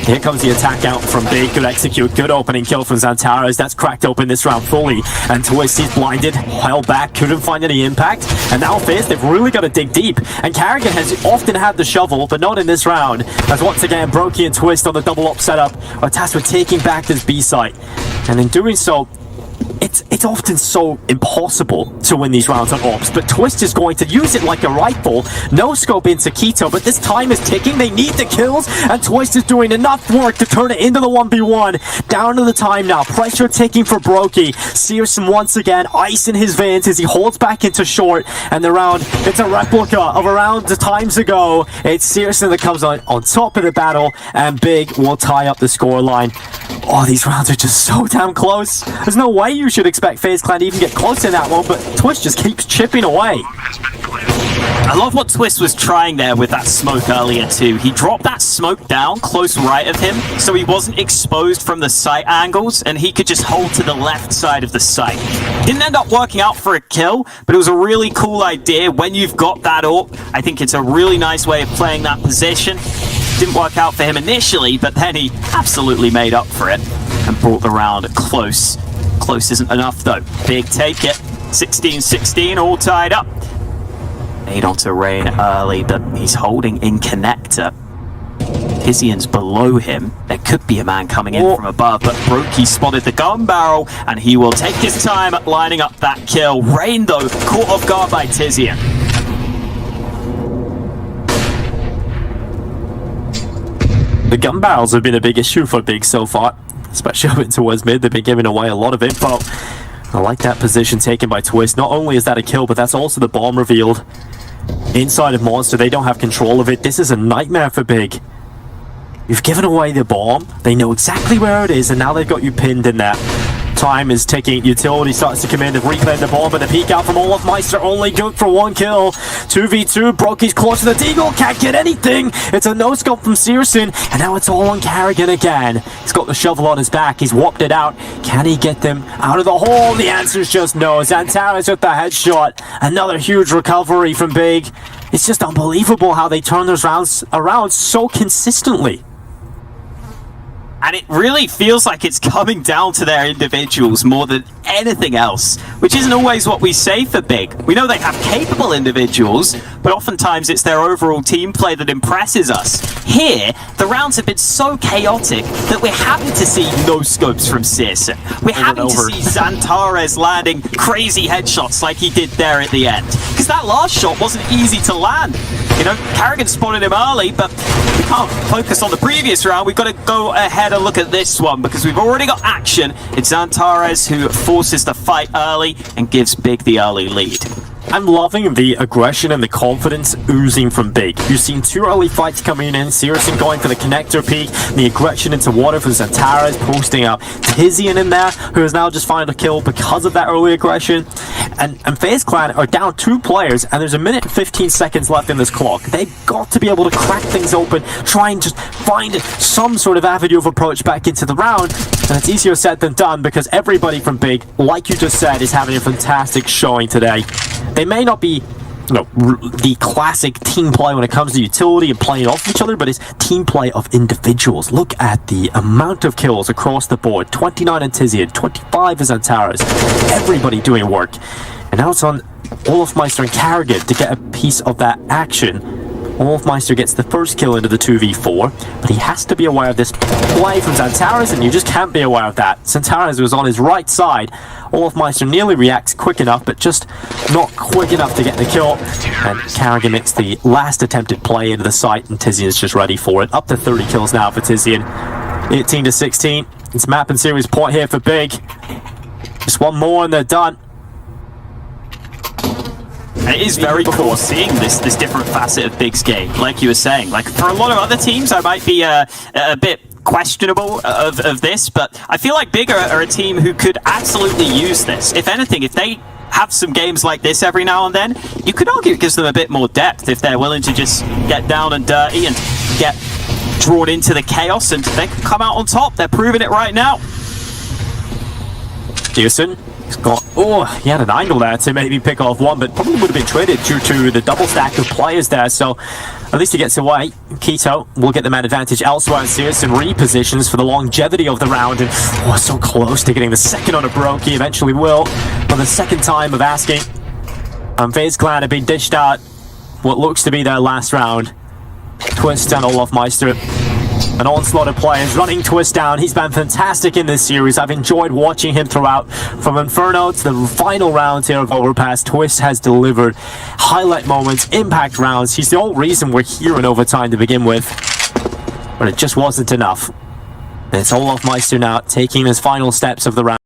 A: Here comes the attack out from Big, good execute, good opening kill from Xantares. That's cracked open this round fully. And Twist, he's blinded, held back, couldn't find any impact. And now Faze, they've really got to dig deep. And Carrigan has often had the shovel, but not in this round. As once again, Brokey and Twist on the double up setup are tasked with taking back this B site. And in doing so, it's often so impossible to win these rounds on ops, but Twist is going to use it like a rifle. No scope into Keto, but this time is ticking. They need the kills, and Twist is doing enough work to turn it into the 1v1. Down to the time now. Pressure taking for Brokey. Searson once again, ice in his veins as he holds back into short, and the round, it's a replica of a round times ago. It's Searson that comes on top of the battle, and Big will tie up the scoreline. Oh, these rounds are just so damn close. There's no way you should expect FaZe Clan to even get close in that one, but Twist just keeps chipping away.
B: I love what Twist was trying there with that smoke earlier too. He dropped that smoke down close right of him, so he wasn't exposed from the site angles, and he could just hold to the left side of the site. Didn't end up working out for a kill, but it was a really cool idea when you've got that AWP. I think it's a really nice way of playing that position. Didn't work out for him initially, but then he absolutely made up for it and brought the round close. Close isn't enough though. Big take it. 16-16, all tied up. Made onto Rain early, but he's holding in connector. Tizian's below him. There could be a man coming in from above, but Brokey spotted the gun barrel, and he will take his time at lining up that kill. Rain, though, caught off guard by Tizian.
A: The gun barrels have been a big issue for Big so far, especially up towards mid. They've been giving away a lot of info. I like that position taken by Twist. Not only is that a kill, but that's also the bomb revealed inside of Monster. They don't have control of it. This is a nightmare for Big. You've given away the bomb. They know exactly where it is, and now they've got you pinned in there. Time is ticking. Utility starts to come in. They've reclaimed the bomb, but the peek out from Olofmeister only good for one kill. 2v2. Brokey's close to the deagle. Can't get anything. It's a no-scope from Searson, and now it's all on Carrigan again. He's got the shovel on his back. He's whopped it out. Can he get them out of the hole? The answer is just no. Xantares with the headshot. Another huge recovery from Big. It's just unbelievable how they turn those rounds around so consistently.
B: And it really feels like it's coming down to their individuals more than anything else, which isn't always what we say for Big. We know they have capable individuals, but oftentimes it's their overall team play that impresses us. Here, the rounds have been so chaotic that we're happy to see no scopes from Searson. We're happy to see Xantares landing crazy headshots like he did there at the end. Because that last shot wasn't easy to land. You know, Carrigan spotted him early, but we can't focus on the previous round. We've got to go ahead and look at this one because we've already got action. It's Xantares who forces the fight early and gives Big the early lead.
A: I'm loving the aggression and the confidence oozing from Big. You've seen 2 early fights coming in, Searson going for the connector peak, the aggression into water from Zantares, posting up Tizian in there, who has now just found a kill because of that early aggression. And FaZe Clan are down 2 players, and there's 1 minute and 15 seconds left in this clock. They've got to be able to crack things open, try and just find some sort of avenue of approach back into the round, and it's easier said than done because everybody from Big, like you just said, is having a fantastic showing today. They may not be, you know, the classic team play when it comes to utility and playing off each other, but it's team play of individuals. Look at the amount of kills across the board. 29 in Tizian, 25 is Antares. Everybody doing work. And now it's on Olofmeister and Carrigan to get a piece of that action. Olofmeister gets the first kill into the 2v4, but he has to be aware of this play from Zantares, and you just can't be aware of that. Zantares was on his right side. Olofmeister nearly reacts quick enough, but just not quick enough to get the kill. And Carrigan makes the last attempted play into the site, and Tizian is just ready for it. Up to 30 kills now for Tizian. 18 to 16. It's map and series point here for Big. Just one more and they're done.
B: And it is very cool seeing this different facet of Big's game, like you were saying. Like, for a lot of other teams, I might be a bit questionable of this, but I feel like Big are a team who could absolutely use this. If anything, if they have some games like this every now and then, you could argue it gives them a bit more depth if they're willing to just get down and dirty and get drawn into the chaos, and they can come out on top. They're proving it right now.
A: Pearson. He had an angle there to maybe pick off one, but probably would have been traded due to the double stack of players there, so at least he gets away. Keto will get the man advantage elsewhere, and Searson repositions for the longevity of the round, and so close to getting the second on a Brokey, eventually will, for the second time of asking. And FaZe Clan have been dished out what looks to be their last round. Twist and Olofmeister. An onslaught of players running Twist down. He's been fantastic in this series. I've enjoyed watching him throughout. From Inferno to the final rounds here of Overpass, Twist has delivered highlight moments, impact rounds. He's the whole reason we're here in overtime to begin with. But it just wasn't enough. And it's Olofmeister now taking his final steps of the round.